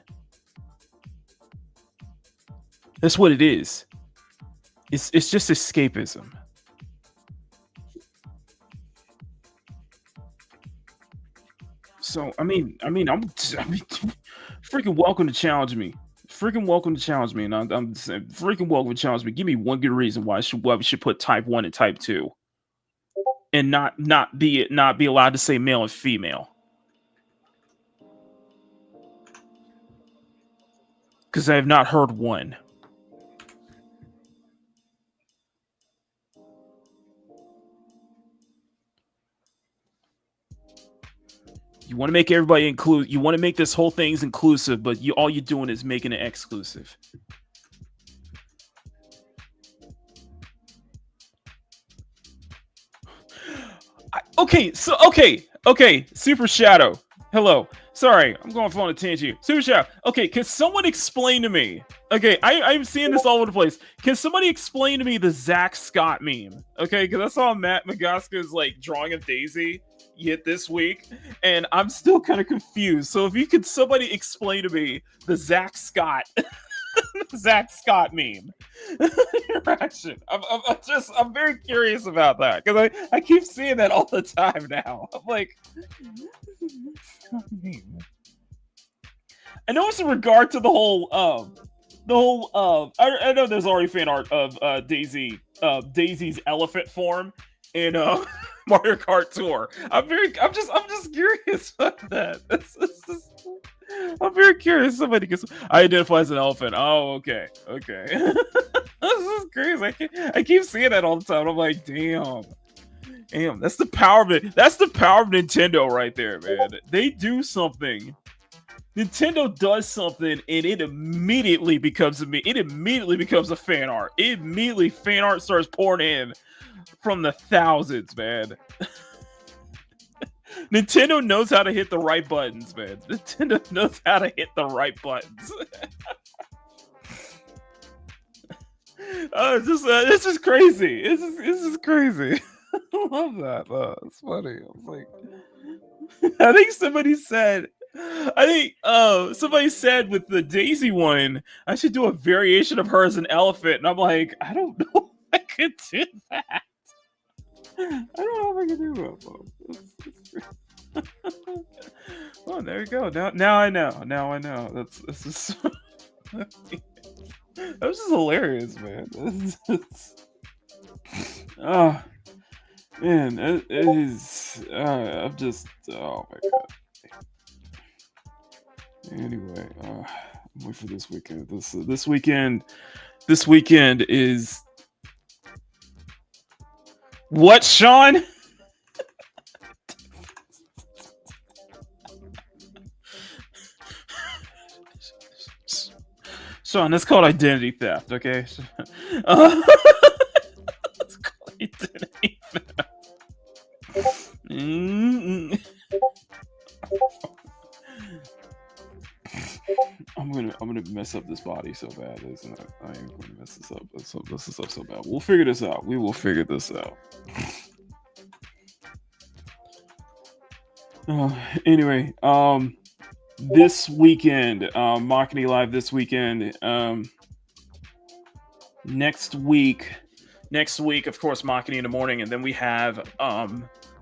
That's what it is. It's just escapism. So I'm freaking welcome to challenge me. freaking welcome to challenge me, and I'm freaking welcome to challenge me. Give me one good reason why we should put type 1 and type 2, and not be allowed to say male and female. Because I have not heard one. You want to make everybody include. You want to make this whole thing's inclusive, but all you're doing is making it exclusive. Okay, Super Shadow. Hello. Sorry, I'm going on a tangent. Super Shadow. Okay, can someone explain to me? Okay, I'm seeing this all over the place. Can somebody explain to me the Zach Scott meme? Okay, because I saw Matt Magaska's like drawing of Daisy yet this week, and I'm still kind of confused. So if you could somebody explain to me the Zach Scott meme interaction. I'm very curious about that because I keep seeing that all the time now. I'm like, I know it's in regard to the whole I know there's already fan art of Daisy's elephant form in Mario Kart Tour. I'm just curious about that. I'm very curious. Somebody gets. I identify as an elephant. Oh, okay. This is crazy. I keep seeing that all the time. I'm like, damn. That's the power of it. That's the power of Nintendo right there, man. They do something. Nintendo does something, and it immediately becomes a fan art. Fan art starts pouring in from the thousands, man. Nintendo knows how to hit the right buttons, man. Nintendo knows how to hit the right buttons. This is crazy. This is crazy. I love that. It's funny. I was like, I think somebody said with the Daisy one, I should do a variation of her as an elephant, and I'm like, I don't know if I could do that. I don't know if I can do that. Oh, there you go. Now I know. That's just that was just hilarious, man. Oh man, it is. I'm just. Oh my god. Anyway, wait for this weekend. This weekend is. What, Sean? Sean, that's called identity theft, okay? It's called identity theft. I'm gonna mess up this body so bad, isn't it? I am gonna mess this up. Mess this up so bad. We'll figure this out. We will figure this out. Anyway, this weekend, Makini Live this weekend. Next week, of course, Makini in the morning, and then we have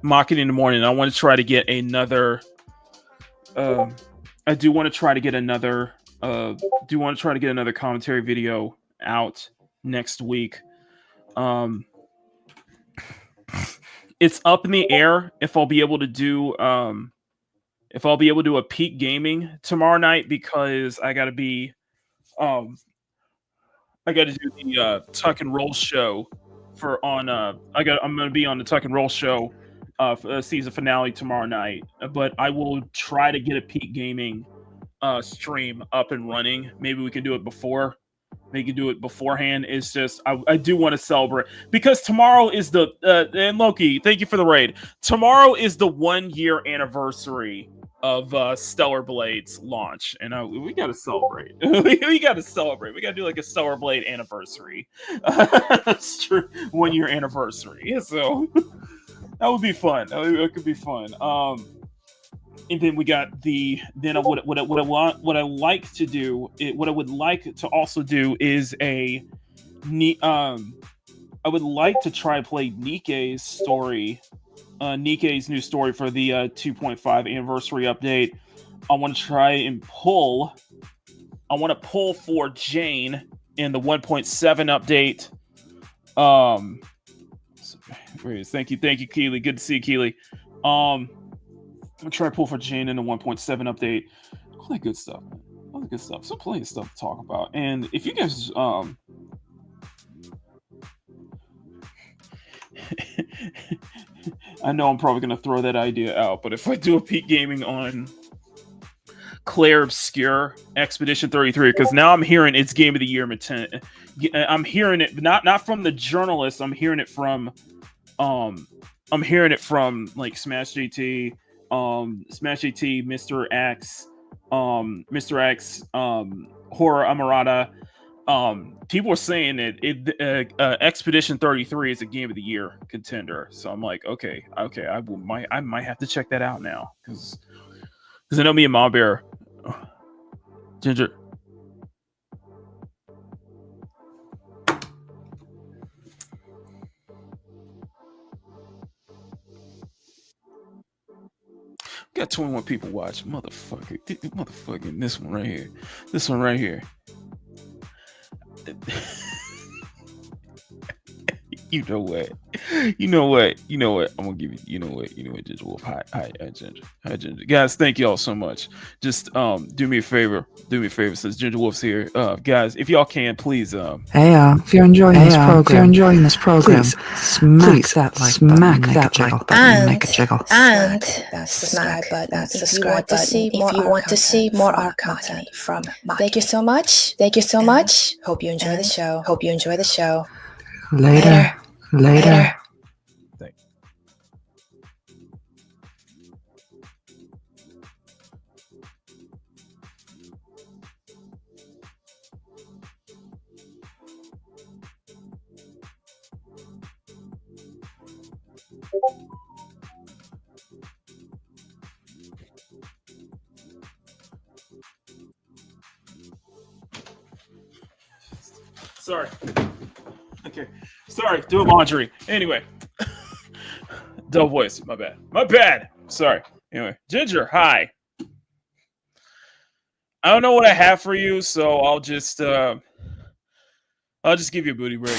Makini in the morning. I want to try to get another. I do want to try to get another. Commentary video out next week. It's up in the air if I'll be able to do a peak gaming tomorrow night, because I got to do the Tuck and Roll show I'm going to be on the Tuck and Roll show for the season finale tomorrow night, but I will try to get a peak gaming stream up and running. Maybe we can do it before. Maybe do it beforehand. It's just I do want to celebrate, because tomorrow is the and Loki, thank you for the raid. Tomorrow is the 1 year anniversary of Stellar Blade's launch, and we gotta celebrate. we gotta celebrate. We gotta do like a Stellar Blade anniversary. That's true, 1 year anniversary. So that would be fun. It could be fun. And then we got what I would like to also do is I would like to try play Nikke's story, Nikke's new story for the 2.5 anniversary update. I want to try and pull I want to pull for Jane in the 1.7 update. Thank you, Keely. Good to see you, Keely. I'm gonna try to pull for Jane in the 1.7 update. All that good stuff, man. All that good stuff. So plenty of stuff to talk about. And if you guys I know I'm probably gonna throw that idea out, but if I do a peak gaming on Claire Obscure Expedition 33, because now I'm hearing it's Game of the Year. I'm hearing it not from the journalists. I'm hearing it from like Smash JT, Mr. X, Horror Amarada. People are saying that Expedition 33 is a Game of the Year contender. So I'm like, okay, I might have to check that out now because I know me and Mom Bear, Ginger. Got 21 people watch. Motherfucking this one right here. This one right here. You know what? I'm gonna give you. You know what, Ginger Wolf. Hi, Ginger. Hi, Ginger. Guys, thank y'all so much. Just do me a favor. Since Ginger Wolf's here, guys, if y'all can, please. Hey, if you're enjoying this program, please smack that like button, make a jiggle. And subscribe button if you want to see more art content from Makini. Thank you so much. Hope you enjoy the show. Later. Thank you. Sorry. Okay. Sorry. Doing laundry. Anyway. Dull voice. My bad. Sorry. Anyway. Ginger, hi. I don't know what I have for you, so I'll just give you a booty break.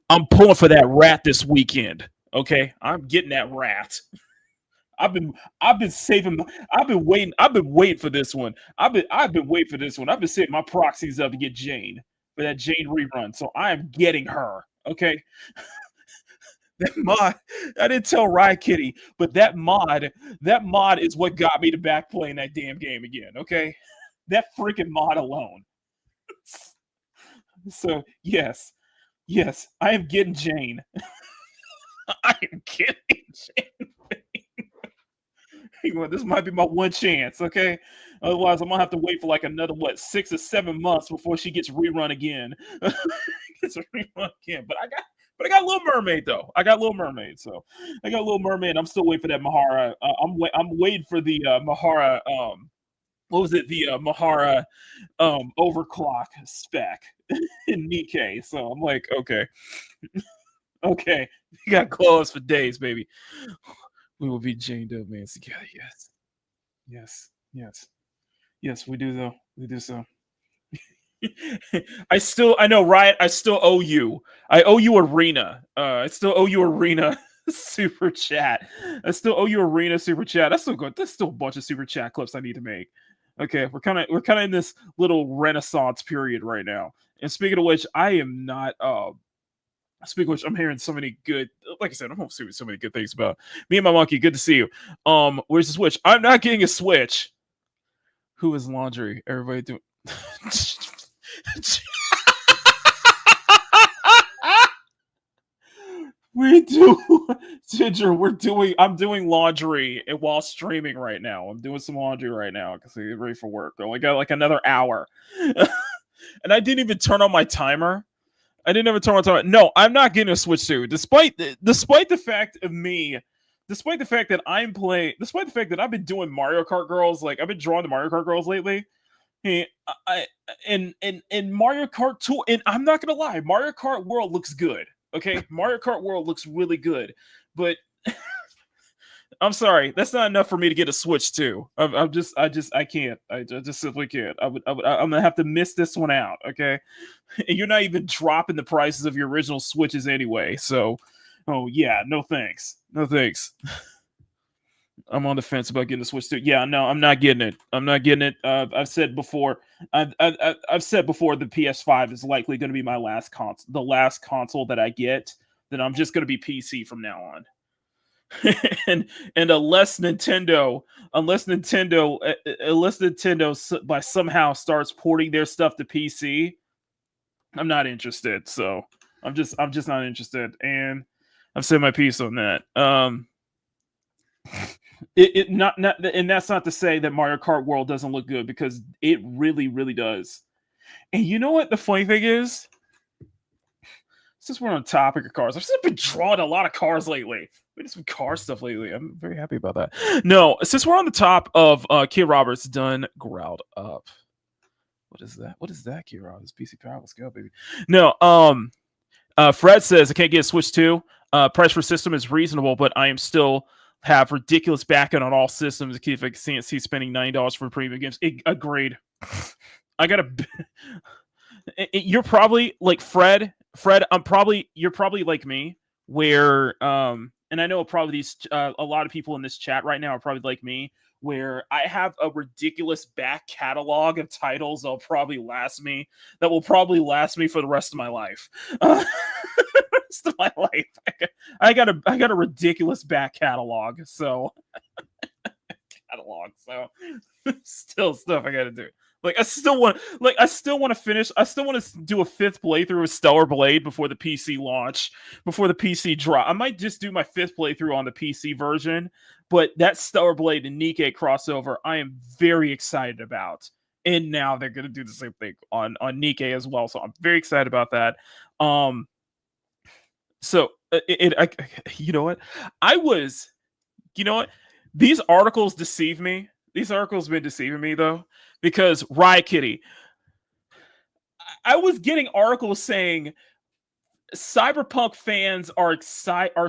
I'm pulling for that rat this weekend. Okay, I'm getting that rat. I've been waiting for this one. I've been waiting for this one. I've been setting my proxies up to get Jane for that Jane rerun. So I am getting her. Okay. That mod, I didn't tell Riot Kitty, but that mod is what got me to back playing that damn game again. Okay, that freaking mod alone. So yes, I am getting Jane. I am getting Jane. This might be my one chance, okay? Otherwise, I'm gonna have to wait for like another 6 or 7 months before she gets rerun again. But I got Little Mermaid though. I got Little Mermaid, so I got Little Mermaid. I'm still waiting for that Mahara. I'm waiting for the Mahara. What was it? The Mahara overclock spec in Nikkei. So I'm like, okay, okay, you got clothes for days, baby. We will be Jane Doe Mans together. Yes, we do though. We do so. I know, Riot. I still owe you. I owe you Arena. I still owe you Arena super chat. I still owe you Arena super chat. That's still good. There's still a bunch of super chat clips I need to make. Okay, we're kind of in this little renaissance period right now. And speaking of which, I am not. Speaking of which, I'm hearing so many good. Like I said, I'm hearing so many good things about me and my monkey. Good to see you. Where's the Switch? I'm not getting a Switch. Who is laundry? Everybody doing. We do, Ginger. I'm doing laundry while streaming right now. I'm doing some laundry right now because I get ready for work. I only got like another hour, and I didn't even turn on my timer. I didn't even turn on my timer. No, I'm not getting a Switch 2, despite the fact that despite the fact that I've been doing Mario Kart Girls. Like I've been drawing the Mario Kart Girls lately. Hey, and Mario Kart 2, and I'm not gonna lie, Mario Kart World looks good. Okay, Mario Kart World looks really good, but I'm sorry, that's not enough for me to get a Switch 2. I can't. I just simply can't. I'm gonna have to miss this one out. Okay, and you're not even dropping the prices of your original Switches anyway. So, oh yeah, no thanks, no thanks. I'm on the fence about getting the Switch 2. Yeah, no, I'm not getting it. I'm not getting it. I've said before. I've said before the PS5 is likely going to be my last console. The last console that I get. Then I'm just going to be PC from now on. and unless Nintendo by somehow starts porting their stuff to PC, I'm not interested. So I'm just not interested. And I've said my piece on that. And that's not to say that Mario Kart World doesn't look good, because it really, really does. And you know what the funny thing is? Since we're on topic of cars, I've just been drawing a lot of cars lately. We did some car stuff lately. I'm very happy about that. No, since we're on the top of Kid Roberts done growled up. What is that? What is that, Kid Roberts? PC Power. Let's go, baby. No, Fred says I can't get a Switch 2. Price per system is reasonable, but I am still have ridiculous backend on all systems. If I can't see spending $90 for premium games. Agreed. I gotta. You're probably like Fred. You're probably like me, where and I know probably these a lot of people in this chat right now are probably like me, where I have a ridiculous back catalog of titles that will probably last me for the rest of my life. Rest of my life. I got a ridiculous back catalog, so still stuff I gotta do. Like I still want to finish. I still want to do a 5th playthrough of Stellar Blade before the PC launch, before the PC drop. I might just do my 5th playthrough on the PC version, but that Stellar Blade and Nikke crossover, I am very excited about. And now they're gonna do the same thing on Nikke as well, so I'm very excited about that. So you know what? These articles deceive me. These articles have been deceiving me though. Because Riot Kitty, I was getting articles saying Cyberpunk fans are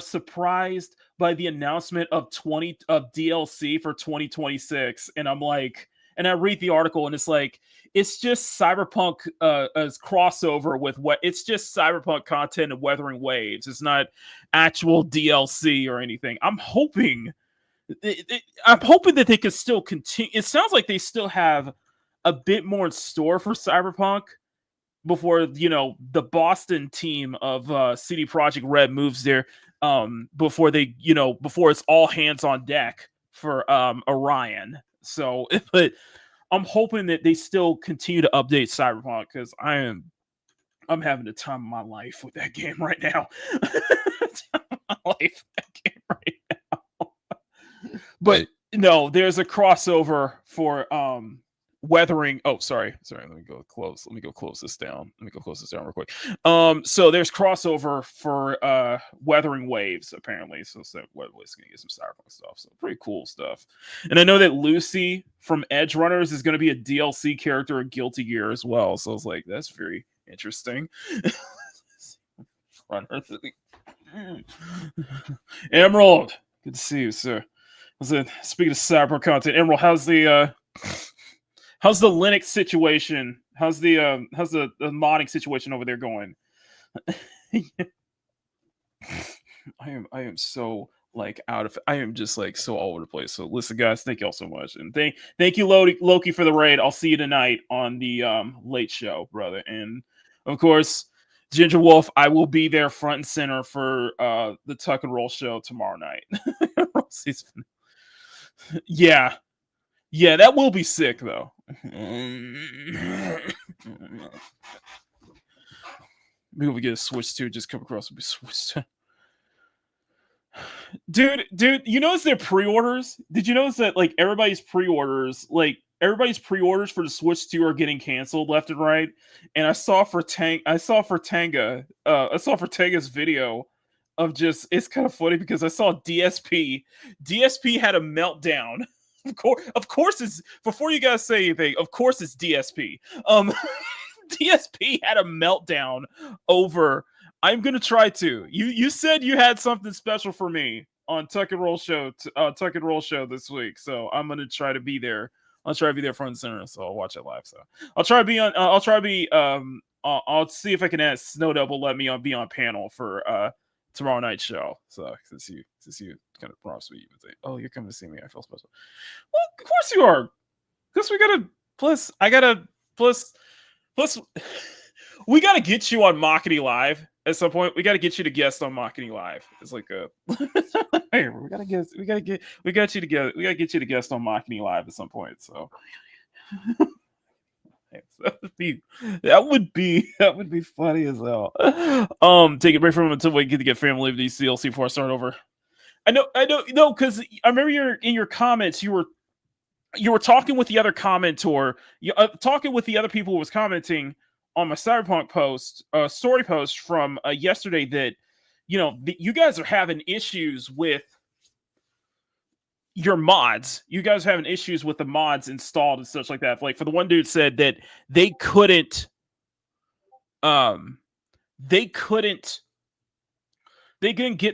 surprised by the announcement of DLC for 2026, and I'm like, and I read the article and it's like, it's just Cyberpunk as crossover with it's just Cyberpunk content and Weathering Waves. It's not actual DLC or anything. I'm hoping that they could still continue. It sounds like they still have a bit more in store for Cyberpunk before, the Boston team of CD Projekt Red moves there, before it's all hands on deck for Orion. So, but I'm hoping that they still continue to update Cyberpunk, because I'm having the time of my life with that game right now. But no, there's a crossover for Weathering. Oh, sorry. Let me go close this down. Real quick. So there's crossover for Weathering Waves, apparently. So Weatherwave's gonna get some Cyberpunk stuff. So pretty cool stuff. And I know that Lucy from Edge Runners is gonna be a DLC character in Guilty Gear as well. So I was like, that's very interesting. Emerald, good to see you, sir. Speaking of Cyberpunk content, Emerald, how's the Linux situation? How's the modding situation over there going? I am so I am just so all over the place. So listen, guys, thank you all so much, and thank you, Loki, for the raid. I'll see you tonight on the late show, brother. And of course, Ginger Wolf, I will be there front and center for the Tuck and Roll show tomorrow night. Yeah, that will be sick though. Maybe we get a Switch 2, just come across and be switched. Dude, you notice their pre-orders? Did you notice that like everybody's pre-orders for the Switch 2 are getting canceled left and right? And I saw for Tanga's video of just, it's kind of funny because I saw DSP. DSP had a meltdown. Of course it's, before you guys say anything, of course it's DSP. DSP had a meltdown over, I'm gonna try to. You said you had something special for me on Tuck and Roll show this week, so I'm gonna try to be there. I'll try to be there front and center, so I'll watch it live. So I'll try to be on. I'll see if I can ask Snowdub will let me be on panel for tomorrow night's show. So since you kind of prompts me, you would say, "Oh, you're coming to see me. I feel special." Well, of course you are. Because we gotta plus. We gotta get you on Makini Live at some point. We gotta get you to guest on Makini Live. It's like a we gotta get you to guest on Makini Live at some point. So that would be funny as hell. Take a break from him until we get to get family of these DLC before I start over. I know, no, because I remember in your comments you were talking with the other commenter, talking with the other people who was commenting on my Cyberpunk post, story post from yesterday, that you guys are having issues with your mods. You guys are having issues with the mods installed and such like that. Like, for the one dude said that they couldn't get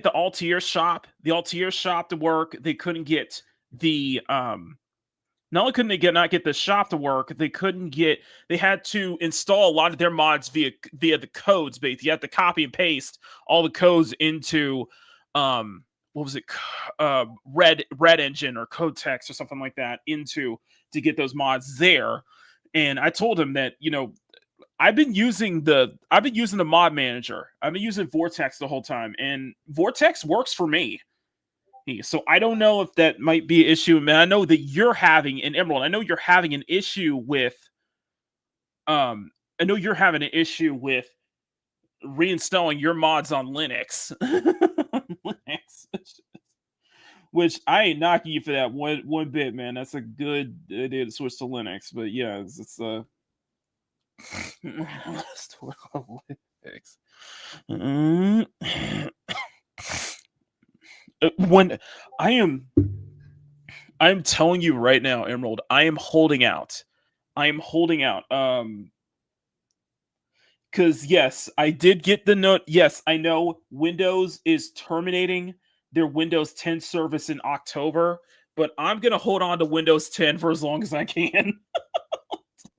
the Altair shop to work. They couldn't get the not only couldn't they not get the shop to work, they had to install a lot of their mods via the codes base. You have to copy and paste all the codes into what was it? Red Engine or Codetext or something like that to get those mods there. And I told him that, I've been using the mod manager. I've been using Vortex the whole time, and Vortex works for me. So I don't know if that might be an issue. Man, I know that you're having an Emerald. I know you're having an issue with reinstalling your mods on Linux. Which I ain't knocking you for that one bit, man. That's a good idea to switch to Linux. But yeah, it's when I'm telling you right now, Emerald, I am holding out. Because yes, I did get the note. Yes, I know Windows is terminating their Windows 10 service in October, but I'm gonna hold on to Windows 10 for as long as I can.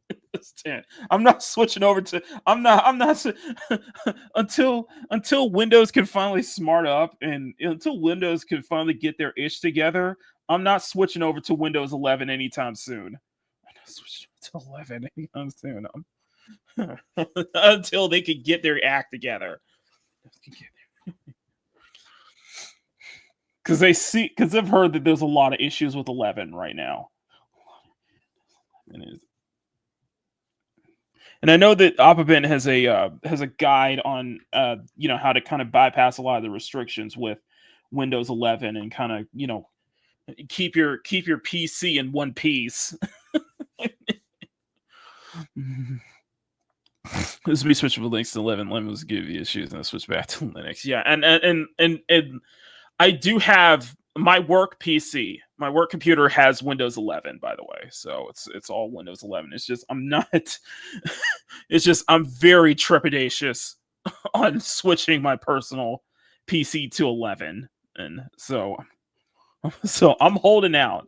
Windows 10. I'm not switching over to. I'm not until Windows can finally smart up, and until Windows can finally get their ish together. I'm not switching over to Windows 11 anytime soon. I'm not switching to 11 anytime soon. Until they can get their act together. Because I've heard that there's a lot of issues with 11 right now. And I know that Opabin has a guide on how to kind of bypass a lot of the restrictions with Windows 11 and kind of keep your PC in one piece. This will be switching from Linux to 11. 11 was give you issues, and I switch back to Linux. Yeah, and I do have my work PC. My work computer has Windows 11, by the way, so it's all Windows 11. It's just I'm very trepidatious on switching my personal PC to 11, and so I'm holding out.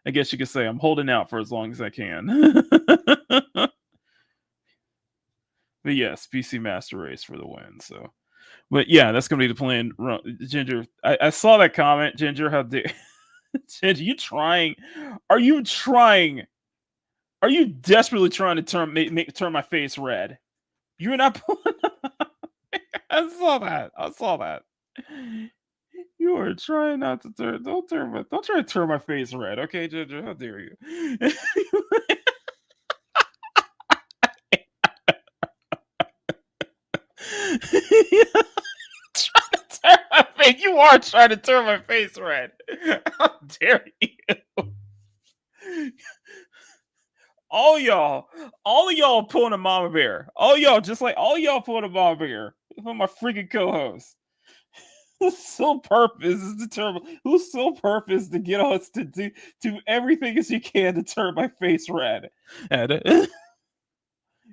I guess you could say I'm holding out for as long as I can. But yes, PC Master Race for the win. So, but yeah, that's gonna be the plan. Ginger, I saw that comment. Ginger, how dare Ginger? You trying? Are you trying? Are you desperately trying to turn my face red? You're not. I saw that. You are trying not to turn. Don't try to turn my face red, okay, Ginger? How dare you? You are trying to turn my face red. How dare you? All of y'all pulling a mama bear. All y'all pulling a mama bear. For my freaking co-host. Whose sole purpose is to get us to do everything as you can to turn my face red. And,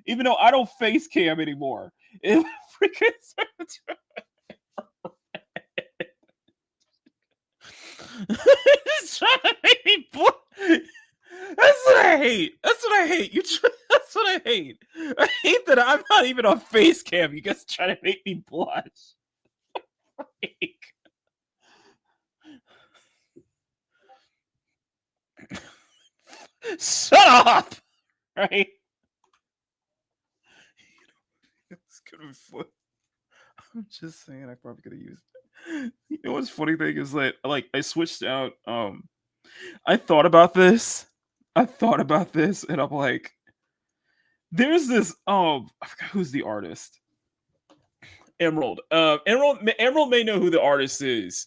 even though I don't face cam anymore. It freaking it's trying to make me That's what I hate. That's what I hate. That's what I hate. I hate that I'm not even on face cam. You guys try to make me blush. Shut up! Right? It's gonna be fun. I'm just saying I probably could have used it. You know what's funny thing is that I switched out I thought about this and I'm like, there's this I forgot who's the artist. Emerald. Emerald may know who the artist is.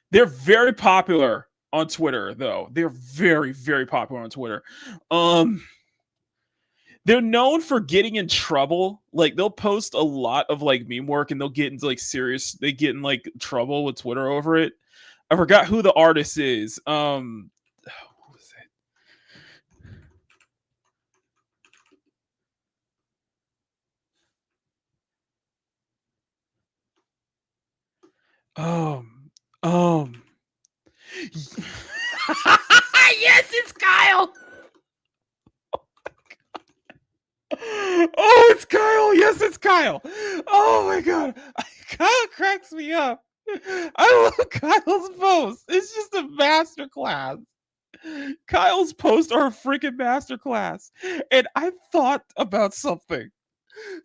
They're very popular on Twitter, though. They're very, very popular on Twitter. They're known for getting in trouble. Like, they'll post a lot of meme work and they'll get into they get in trouble with Twitter over it. I forgot who the artist is. What was it? Yes, it's Kyle. Oh, it's Kyle. Yes, it's Kyle. Oh my god, Kyle cracks me up. I love Kyle's posts. It's just a masterclass. Kyle's posts are a freaking masterclass. And I thought about something. I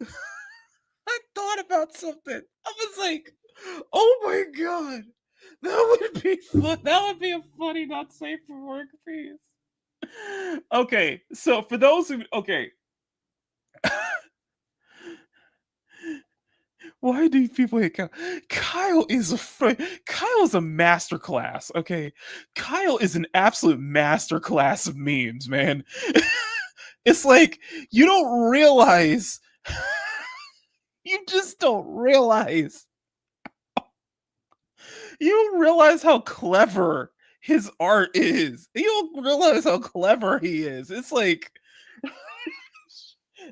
was like, oh my god. That would be fun. That would be a funny not safe for work piece. Okay, so for those who why do people hate Kyle? Kyle's a masterclass, okay? Kyle is an absolute masterclass of memes, man. It's like, you don't realize. You just don't realize. You don't realize how clever his art is. You don't realize how clever he is. It's like,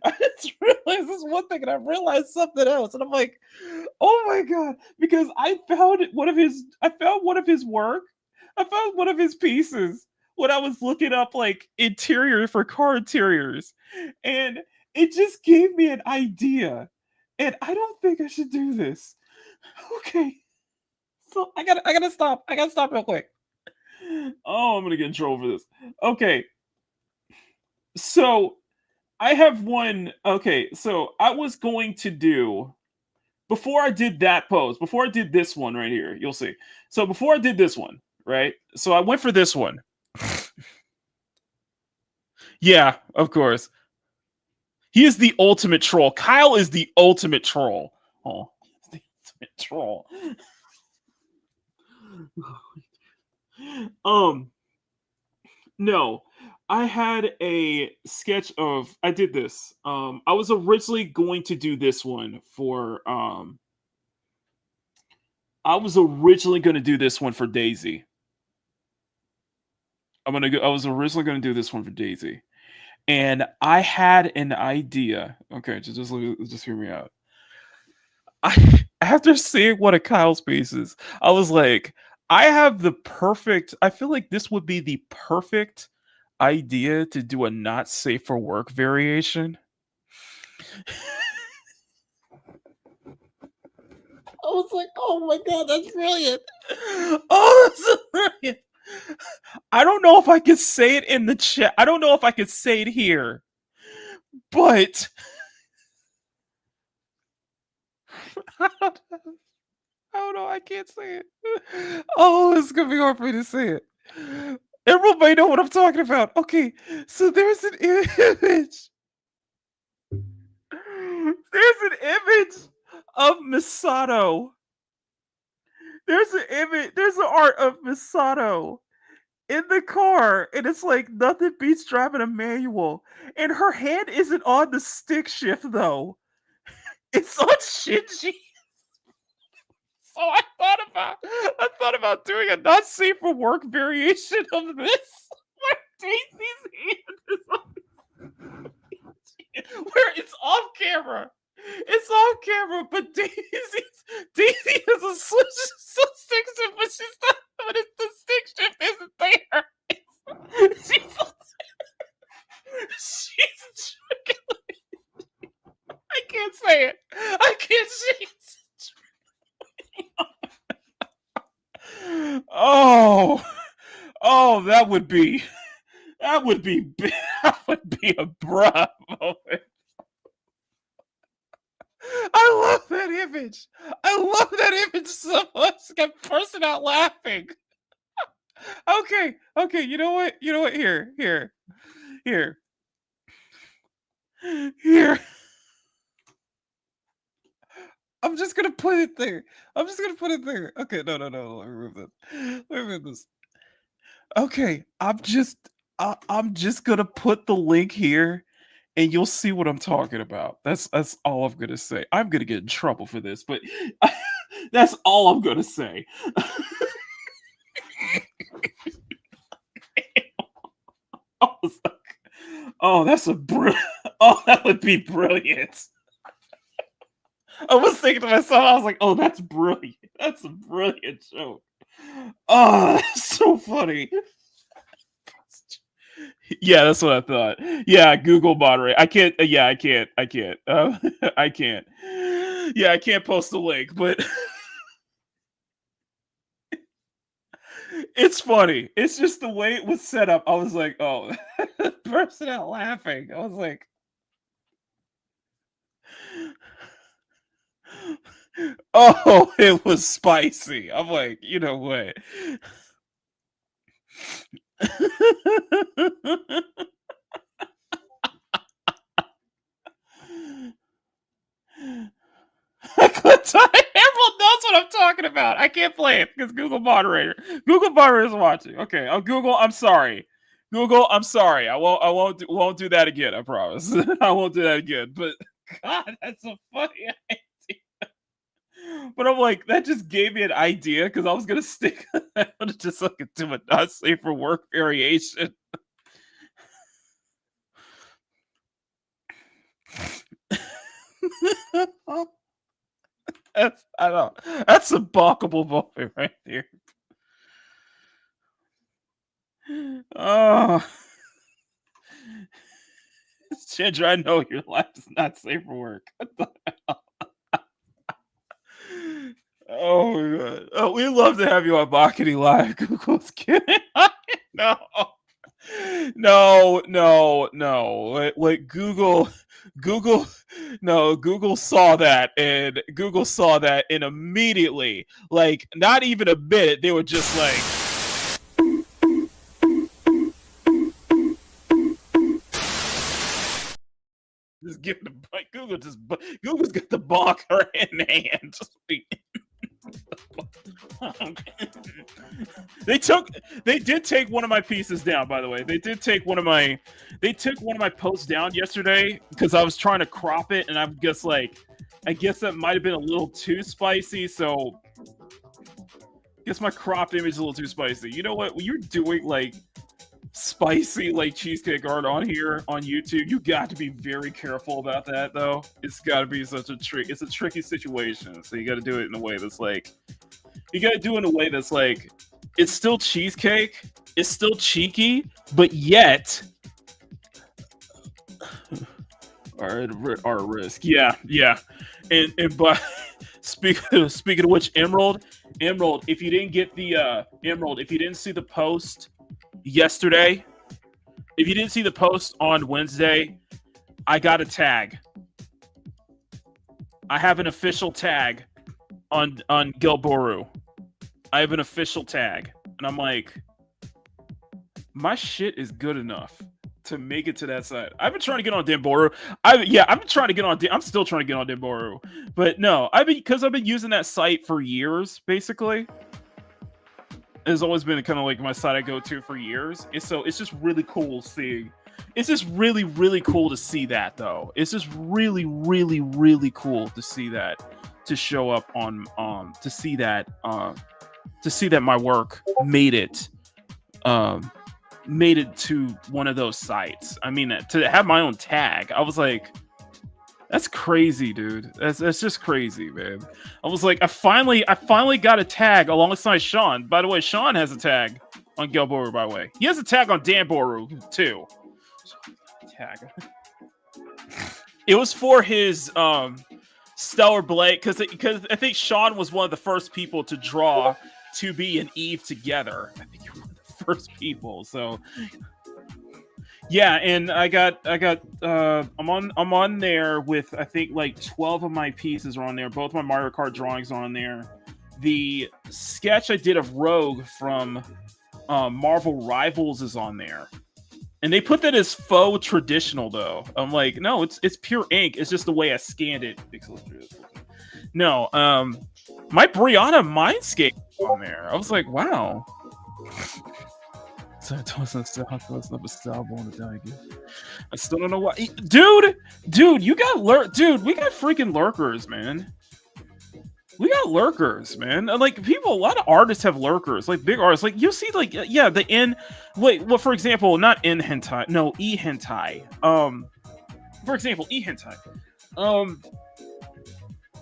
I just realized this one thing and I realized something else. And I'm like, oh my god. Because I found one of his work. I found one of his pieces when I was looking up interior for car interiors. And it just gave me an idea. And I don't think I should do this. Okay. So I gotta stop. I gotta stop real quick. Oh, I'm gonna get in trouble for this. Okay. So I have one. Okay, so I was going to do before I did that pose, before I did this one right here, you'll see. So before I did this one, right? So I went for this one. Yeah, of course. He is the ultimate troll. Kyle is the ultimate troll. Oh, the ultimate troll. No, I had a sketch of. I did this. I was originally going to do this one for. I was originally going to do this one for Daisy. I was originally going to do this one for Daisy, and I had an idea. Okay, just hear me out. After seeing one of Kyle's pieces, I was like, I feel like this would be the perfect idea to do a not safe for work variation. I was like, oh my god, that's brilliant. Oh, that's brilliant. I don't know if I could say it in the chat. I don't know if I could say it here. But I don't know. I can't say it. Oh, it's going to be hard for me to say it. Everybody know what I'm talking about. Okay, so there's an image. There's an image of Misato There's an image. There's an art of Misato in the car, and it's like nothing beats driving a manual. And her hand isn't on the stick shift though; it's on Shinji. So I thought about doing a not safe for work variation of this, where Daisy's hand is on, where it's off camera. It's off camera, but Daisy has a stick shift, but she's not. But it's the stick shift isn't there. She's I can't say it. I can't say it. Oh, that would be that would be a bruh moment. I love that image. I love that image so much. Got person out laughing. Okay. You know what? Here. I'm just gonna put it there. Okay, no. Let me remove this. Okay, I'm just gonna put the link here, and you'll see what I'm talking about. That's all I'm gonna say. I'm gonna get in trouble for this, but that's all I'm gonna say. Oh, that's a oh, that would be brilliant. I was thinking to myself, I was like, oh, that's brilliant. That's a brilliant joke. Oh, that's so funny. Yeah, that's what I thought. Yeah, Google moderate. I can't. Yeah, I can't. I can't. Yeah, I can't post the link, but it's funny. It's just the way it was set up. I was like, oh, person out laughing. I was like, oh, it was spicy. I'm like, you know what? Emerald knows what I'm talking about. I can't play it because Google moderator is watching. Okay, Google, I'm sorry. Google, I'm sorry. I won't do that again. I promise. I won't do that again. But God, that's so funny. But I'm like, that just gave me an idea because I was gonna stick just like do a not safe for work variation. That's a balkable moment right there. Oh, Chandra, I know your life is not safe for work. Oh my god! Oh, we love to have you on Makini Live. Google's kidding. No. Like Google. No, Google saw that and immediately, like, not even a minute, they were just like. Just give the Google's got the bonker in hand. They did take one of my pieces down, by the way. They took one of my posts down yesterday because I was trying to crop it, and I guess that might have been a little too spicy, so I guess my cropped image is a little too spicy. You know what? When you're doing like spicy like cheesecake art on here on YouTube, you got to be very careful about that though. It's got to be it's a tricky situation, so you got to do it in a way that's like it's still cheesecake, it's still cheeky, but yet our risk. Yeah. And but speaking of which, Emerald, if you didn't get the if you didn't see the post yesterday, if you didn't see the post on Wednesday, I got a tag. I have an official tag on Gilboru. I have an official tag, and I'm like, my shit is good enough to make it to that side. I've been trying to get on Denboru. I've been trying to get on. I'm still trying to get on Denboru, but no, I've been using that site for years. Basically, it's always been kind of like my site I go to for years. So it's just really cool seeing. It's just really, really cool to see that, though. It's just really, really, really cool to see that, to show up on, to see that my work made it to one of those sites. I mean, to have my own tag, I was like, that's crazy, dude. That's just crazy, man. I was like, I finally got a tag alongside Sean. By the way, Sean has a tag on Gelboru, by the way. He has a tag on Danboru, too. Tag. It was for his Stellar Blade, because I think Sean was one of the first people to draw 2B and Eve together. I think you're one of the first people. So yeah, and I'm on there with, I think, like 12 of my pieces are on there. Both my Mario Kart drawings are on there. The sketch I did of Rogue from Marvel Rivals is on there. And they put that as faux traditional, though. I'm like, no, it's pure ink. It's just the way I scanned it. No, my Brianna Mindscape on there. I was like, wow. I still don't know why. Dude, we got freaking lurkers, man. We got lurkers, man. Like, a lot of artists have lurkers, like big artists. Like, you see, like, yeah, well, for example, not in hentai, no, e-hentai. For example, e-hentai.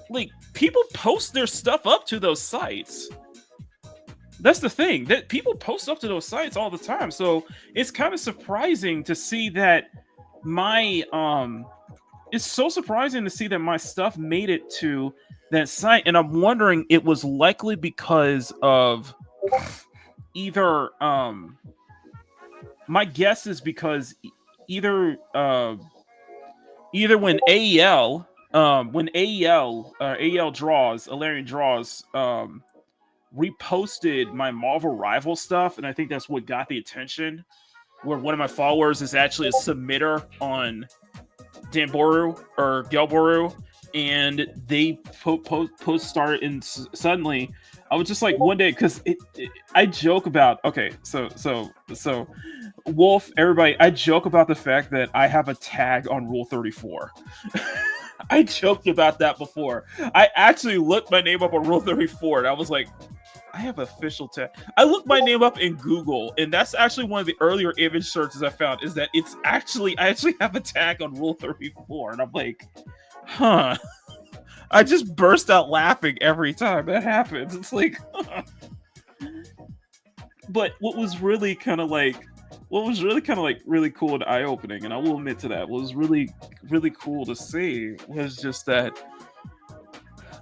Like, people post their stuff up to those sites. That's the thing, that people post up to those sites all the time. So it's kind of surprising to see that it's so surprising to see that my stuff made it to that site, and I'm wondering, it was likely because of either my guess is because either when AEL draws, Alarian draws, reposted my Marvel Rival stuff, and I think that's what got the attention, where one of my followers is actually a submitter on Danboru or Gelboru, and they post started, and suddenly I was just like, one day, because I joke about, okay, so Wolf, everybody, I joke about the fact that I have a tag on Rule 34. I joked about that before. I actually looked my name up on Rule 34, and I was like, I have an official tag. I looked my name up in Google, and that's actually one of the earlier image searches I found, is that I actually have a tag on Rule 34, and I'm like, huh. I just burst out laughing every time that happens. It's like, huh. But what was really kind of like really cool and eye-opening, and I will admit to that, what was really, really cool to see was just that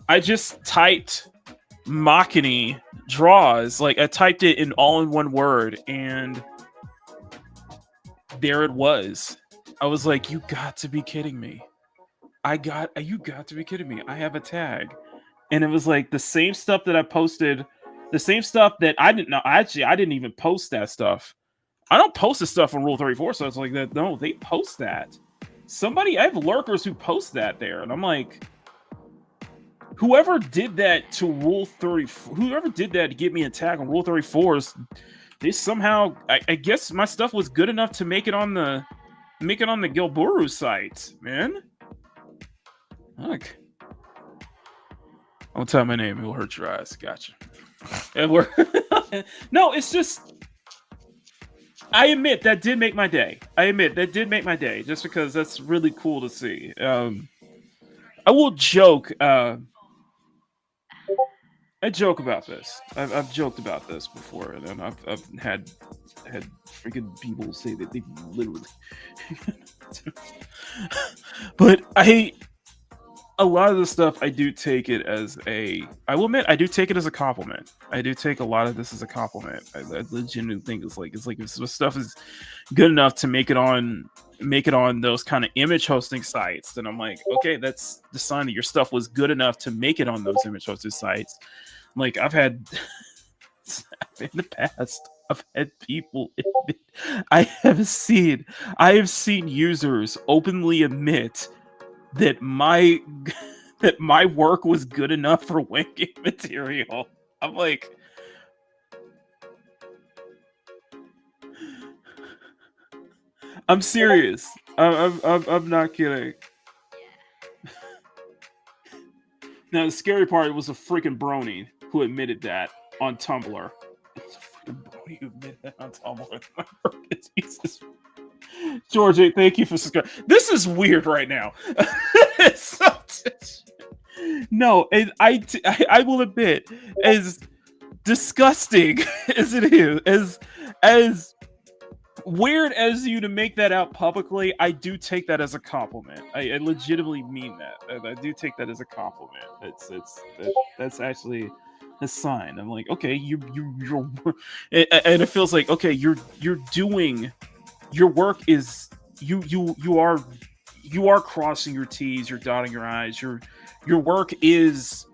I just typed Makini draws, like I typed it in all in one word, and there it was. I was like, you got to be kidding me. You got to be kidding me. I have a tag. And it was like the same stuff that I posted, the same stuff that I didn't know. Actually, I didn't even post that stuff. I don't post this stuff on Rule 34, so it's like that. No, they post that. I have lurkers who post that there, and I'm like, whoever did that to Rule 30, whoever did that to get me a tag on Rule 34, they somehow, I guess my stuff was good enough to make it on the Gelboru site, man. Look, I'll tell my name. It will hurt your eyes. Gotcha. And no, it's just. I admit that did make my day. Just because that's really cool to see. I will joke. I joke about this. I've joked about this before, and then I've had freaking people say that they literally. But a lot of the stuff, I do take it as I will admit, I do take it as a compliment. I do take a lot of this as a compliment. I legitimately think it's like if this stuff is good enough to make it on those kind of image hosting sites, then I'm like, okay, that's the sign that your stuff was good enough to make it on those image hosting sites. Like I've had in the past, I've had people admit, I have seen users openly admit that my work was good enough for winking material. I'm like, I'm serious. I'm not kidding. Now the scary part was a freaking brony who admitted that on Tumblr. It's a freaking brony who admitted that on Tumblr. Jesus. George, thank you for subscribing. This is weird right now. No, I will admit, as disgusting as it is, as weird as you to make that out publicly, I do take that as a compliment. I legitimately mean that. I do take that as a compliment. That's actually a sign. I'm like, okay, you're and it feels like, okay, you're doing your work is you are crossing your T's, you're dotting your I's, your work is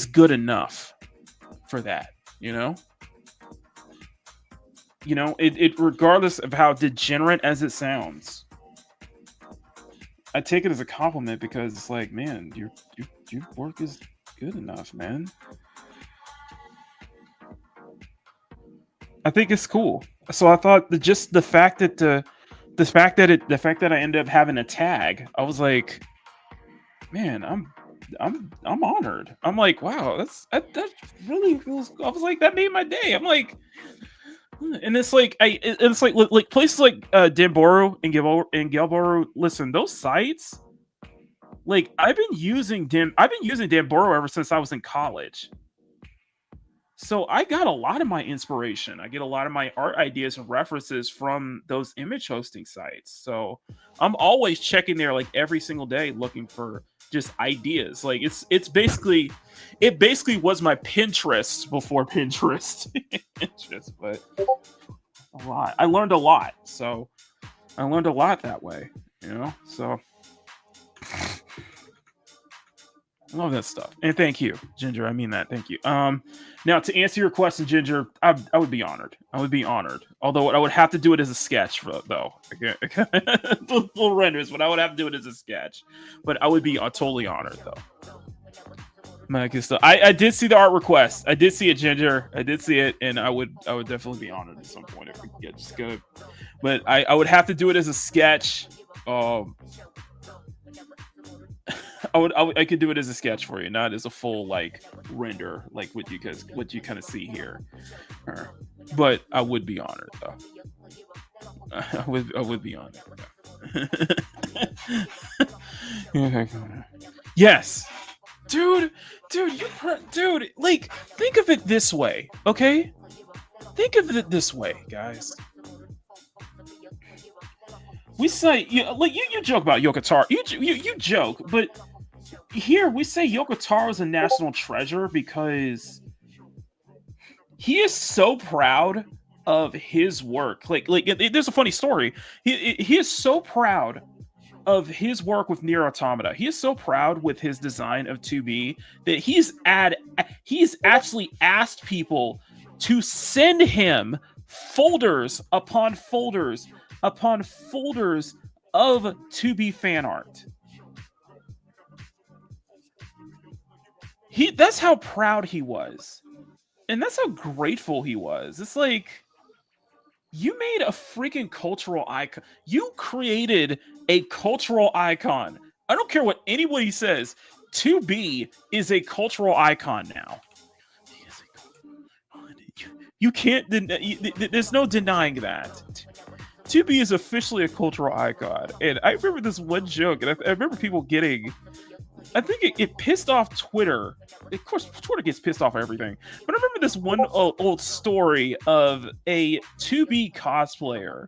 good enough for that, you know, it regardless of how degenerate as it sounds, I take it as a compliment because it's like, man, your work is good enough, man. I think it's cool. So I thought just the fact that I ended up having a tag, I was like, man, I'm honored. I'm like, wow, that really feels. I was like, that made my day. I'm like, and it's like it's like places like Danboro and Galboro. Listen, those sites, like I've been using Danboro ever since I was in college. So I got a lot of my inspiration. I get a lot of my art ideas and references from those image hosting sites. So I'm always checking there like every single day looking for just ideas. Like it basically was my Pinterest before Pinterest. Pinterest, but a lot. I learned a lot. So I learned a lot that way, So I love that stuff. And thank you, Ginger. I mean that. Thank you. Now to answer your question, Ginger, I would be honored. I would be honored. Although I would have to do it as a sketch, though. Full renders, but I would have to do it as a sketch. But I would be totally honored, though. I did see the art request. I did see it, Ginger. I did see it, and I would definitely be honored at some point if we could get just good. But I would have to do it as a sketch. I could do it as a sketch for you, not as a full like render, like what you kind of see here. But I would be honored, though. I would be honored. Yes, dude. Like, think of it this way, okay? Think of it this way, guys. We say you joke about Yoko Taro. You joke, but here we say Yoko Taro is a national treasure because he is so proud of his work. Like there's a funny story. He is so proud of his work with Nier Automata. He is so proud with his design of 2B that he's actually asked people to send him folders upon folders upon folders of 2B fan art. That's how proud he was. And that's how grateful he was. It's like, you made a freaking cultural icon. You created a cultural icon. I don't care what anybody says. 2B is a cultural icon now. You can't. There's no denying that. 2B is officially a cultural icon. And I remember this one joke, and I remember people getting. I think it pissed off Twitter. Of course, Twitter gets pissed off at everything. But I remember this one old story of a 2B cosplayer.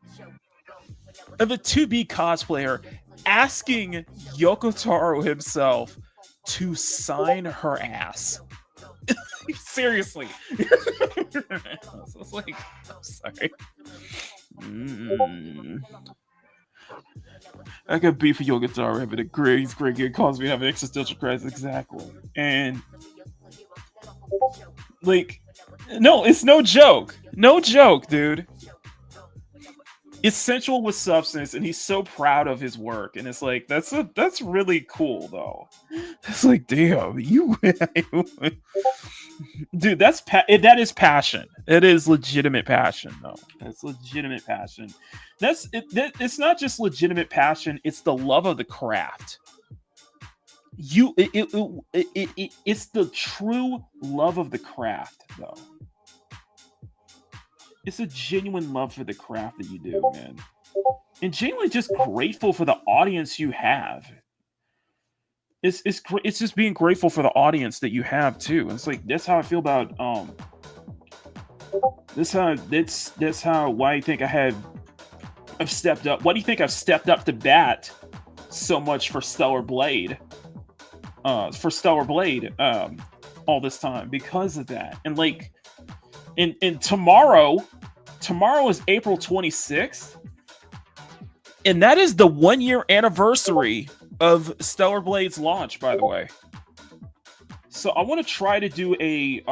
Asking Yoko Taro himself to sign her ass. Seriously. So it's like, I'm sorry. I got beef for Yoko Taro, but he's great. It calls me having existential crisis. Exactly. And Like, no, it's no joke. No joke, dude. It's sensual with substance, and he's so proud of his work. And it's like that's really cool, though. It's like, damn, you, dude. That is passion. It is legitimate passion, though. That's legitimate passion. It's not just legitimate passion. It's the love of the craft. It's the true love of the craft, though. It's a genuine love for the craft that you do, man. And genuinely just grateful for the audience you have. It's just being grateful for the audience that you have too. It's like that's how I feel about that's how why I think I've stepped up. Why do you think I've stepped up to bat so much for Stellar Blade? All this time because of that. And like and tomorrow is April 26th, and that is the 1-year anniversary of Stellar Blade's launch, by the way. So I want to try to do a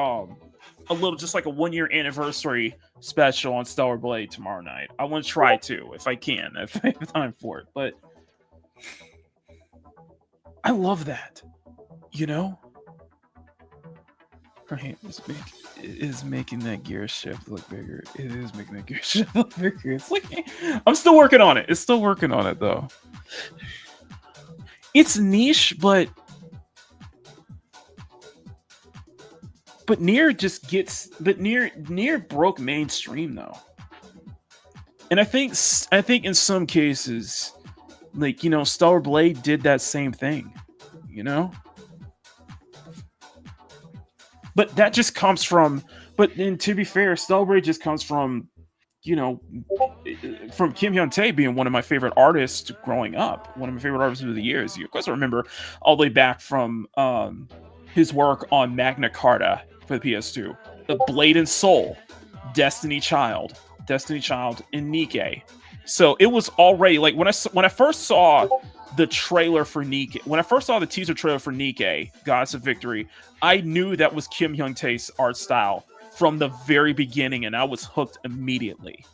little, just like a 1-year anniversary special on Stellar Blade tomorrow night. I want to try to, if I can, if I have time for it. But I love that, you know. Right, it is making that gear shift look bigger. It is making that gear shift look bigger. It's like I'm still working on it. It's still working on it, though. It's niche, but Nier just gets. But Nier broke mainstream, though. And I think in some cases, like, you know, Stellar Blade did that same thing, you know. But that just comes from, and to be fair, Stellar Blade just comes from, you know, from Kim Hyun-tae being one of my favorite artists growing up, one of my favorite artists of the years. You of course remember all the way back from his work on Magna Carta for the PS2, the Blade and Soul, Destiny Child, and Nikke. So it was already like when I first saw the trailer for Nikke, when I first saw the teaser trailer for Nikke, Goddess of Victory, I knew that was Kim Hyun-tae's art style from the very beginning, and I was hooked immediately.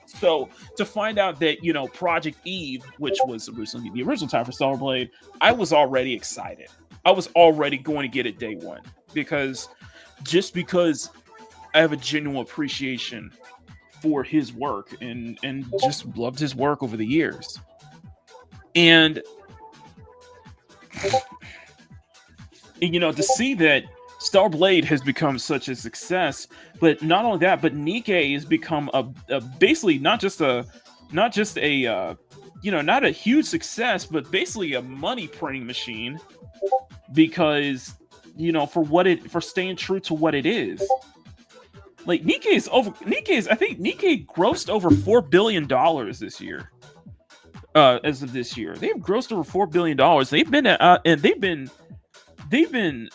So to find out that, you know, Project Eve, which was originally the original title for Stellar Blade, I was already excited. I was already going to get it day one because I have a genuine appreciation for his work and just loved his work over the years. And you know, to see that Stellar Blade has become such a success, but not only that, but Nikke has become a basically not a huge success, but basically a money printing machine because, you know, for staying true to what it is. Like I think Nikke grossed over $4 billion this year. As of this year, they've grossed over $4 billion. They've been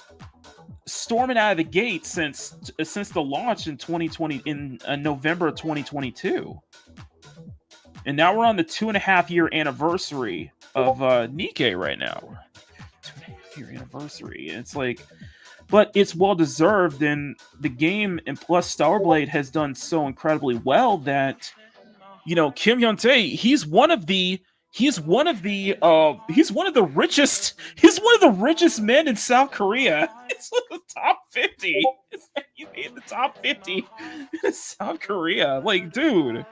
storming out of the gate since the launch in 2020 in November of 2022, and now we're on the 2.5-year anniversary of Nikke right now. 2.5-year anniversary, and it's like, but it's well deserved. And the game, and plus Stellar Blade has done so incredibly well that, you know, Kim Hyun-tae, he's one of the richest men in South Korea. It's like the top 50. It's like he's in the top 50 in South Korea. Like, dude,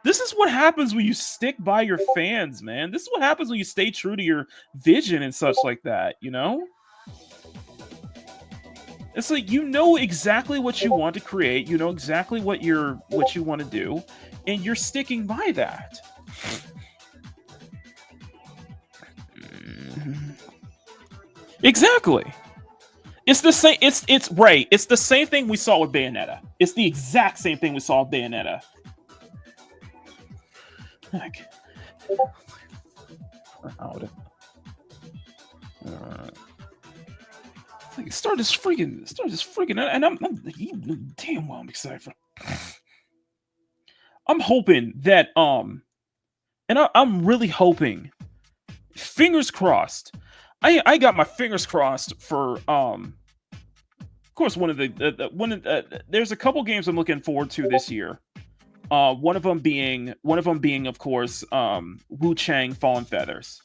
this is what happens when you stick by your fans, man. This is what happens when you stay true to your vision and such like that, you know? It's like, you know exactly what you want to create, you know exactly what you want to do, and you're sticking by that. Exactly. It's the same. It's right. It's the same thing we saw with Bayonetta. It's the exact same thing we saw with Bayonetta. Heck. Start this freaking, and I'm damn well I'm excited for. I'm hoping that and I'm really hoping. Fingers crossed. I got my fingers crossed for course, there's a couple games I'm looking forward to this year. One of them being, of course, Wu Chang Fallen Feathers.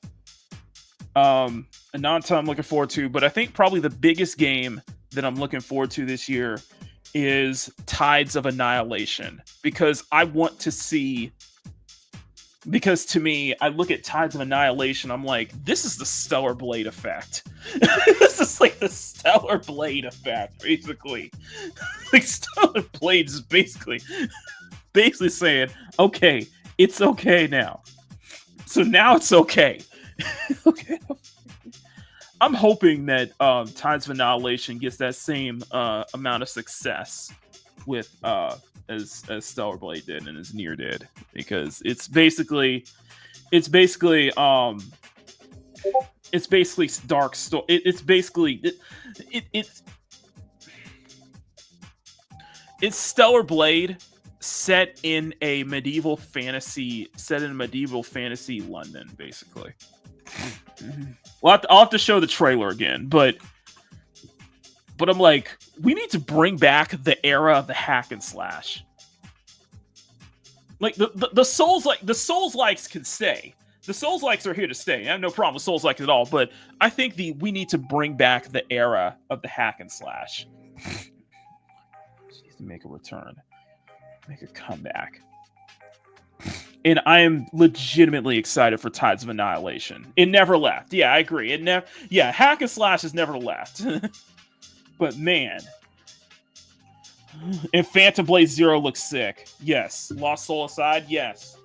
Another time I'm looking forward to, but I think probably the biggest game that I'm looking forward to this year is Tides of Annihilation, because I want to see. Because to me, I look at Tides of Annihilation, I'm like, this is the Stellar Blade effect. This is like the Stellar Blade effect, basically. Like Stellar Blade is basically saying, okay, it's okay now. So now it's okay. Okay. I'm hoping that Tides of Annihilation gets that same amount of success with as Stellar Blade did and as Nier did, because it's basically dark story. It's Stellar Blade set in a medieval fantasy London, basically. Well, I'll have to show the trailer again, but I'm like, we need to bring back the era of the hack and slash. Like the Souls-likes can stay. The Souls-likes are here to stay. I have no problem with Souls-likes at all, but I think we need to bring back the era of the hack and slash. Just to make a return, make a comeback. And I am legitimately excited for Tides of Annihilation. It never left. Yeah, I agree. Hack and slash has never left. But man, and Phantom Blade Zero looks sick. Yes. Lost Soul aside, yes.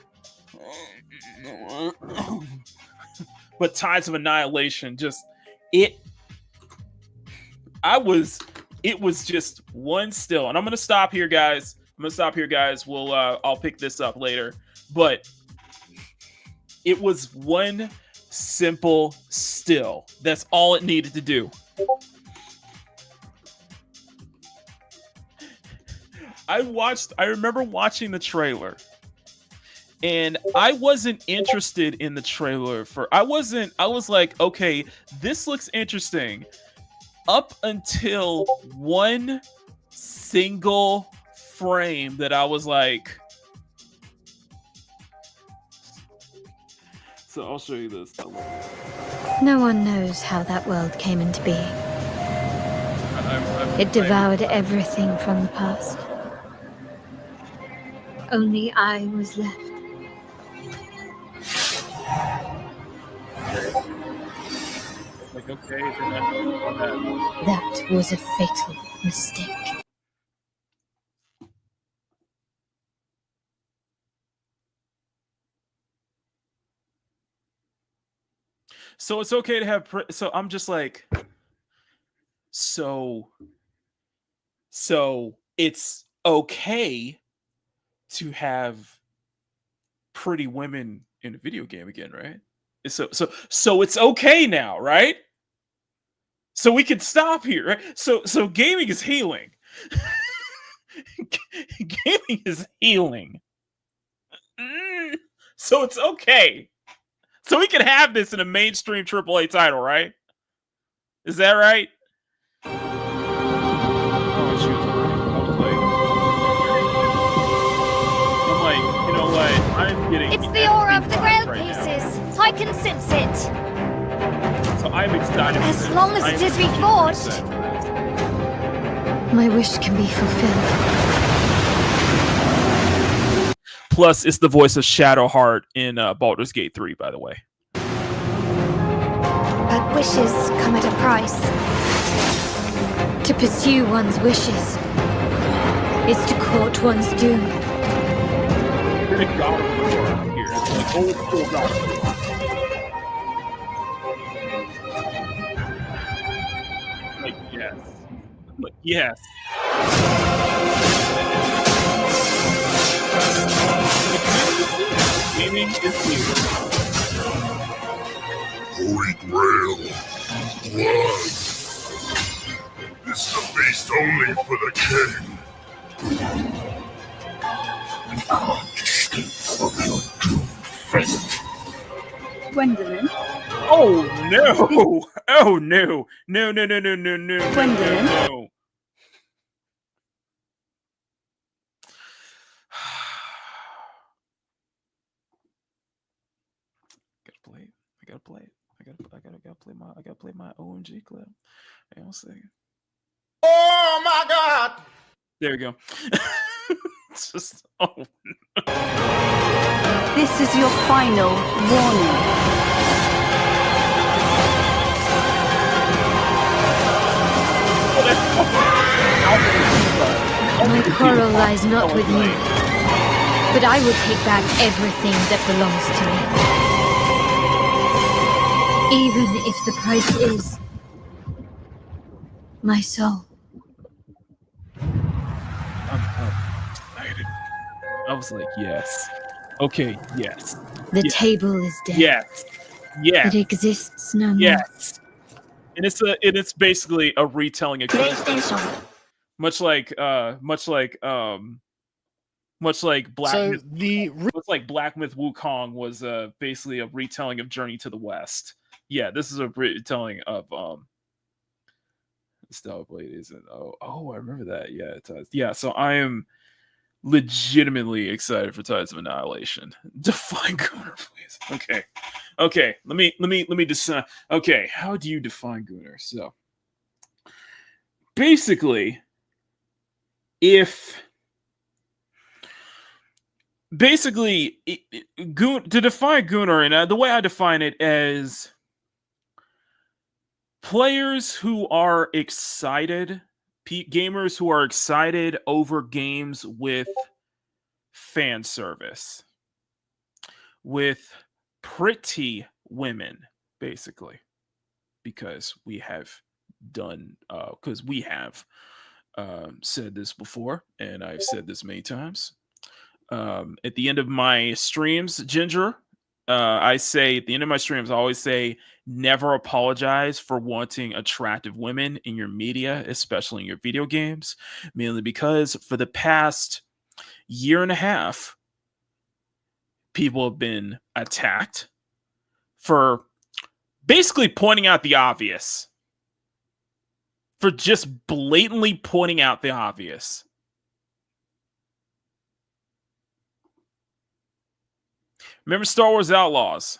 But Tides of Annihilation, it was just one still. And I'm gonna stop here, guys. We'll I'll pick this up later. But it was one simple still. That's all it needed to do. I remember watching the trailer, and I wasn't interested in the trailer I was like, okay, this looks interesting, up until one single frame that I was like, so I'll show you this. No one knows how that world came into being. It devoured everything from the past. Only I was left. Like, okay, that was a fatal mistake. So it's okay to have. So I'm just like, so it's okay to have pretty women in a video game again, right? So it's okay now, right? So we can stop here, right? So gaming is healing. Gaming is healing. So it's okay. So we can have this in a mainstream AAA title, right? Is that right? It's the aura of the grail pieces. I can sense it. So I'm excited. As long as it is reforged. My wish can be fulfilled. Plus, it's the voice of Shadowheart in Baldur's Gate 3, by the way. But wishes come at a price. To pursue one's wishes is to court one's doom. You're the God of War here. It's like old school God of War. Like, yes. Like, yes. Gaming is here. Holy Grail. Blood. This is a feast only for the king. Gwendolyn? Oh no! Oh no! No! Gwendolyn? No! play it. I gotta play my OMG clip. Hang on a second. Oh my God! There we go. It's just This is your final warning. My quarrel lies not with you, but I will take back everything that belongs to me. Even if the price is my soul. I was like, yes. Okay, yes. The yes. table is dead. Yes. Yes. It exists no more. Yes. And it's basically a retelling of much like Black Myth Wukong was basically a retelling of Journey to the West. Yeah, this is a retelling of Stellar Blade isn't. Oh, I remember that. Yeah, it does. Yeah, so I am legitimately excited for Tides of Annihilation. Define Gunner, please. Okay. Let me decide. Okay, how do you define Gunner? So basically, to define Gunner, and the way I define it as players who are excited, gamers who are excited over games with fan service, with pretty women, basically, because we have said this before, and I've said this many times. At the end of my streams, Ginger, I say at the end of my streams, I always say, never apologize for wanting attractive women in your media, especially in your video games, mainly because for the past year and a half, people have been attacked for basically pointing out the obvious. For just blatantly pointing out the obvious. Remember Star Wars Outlaws?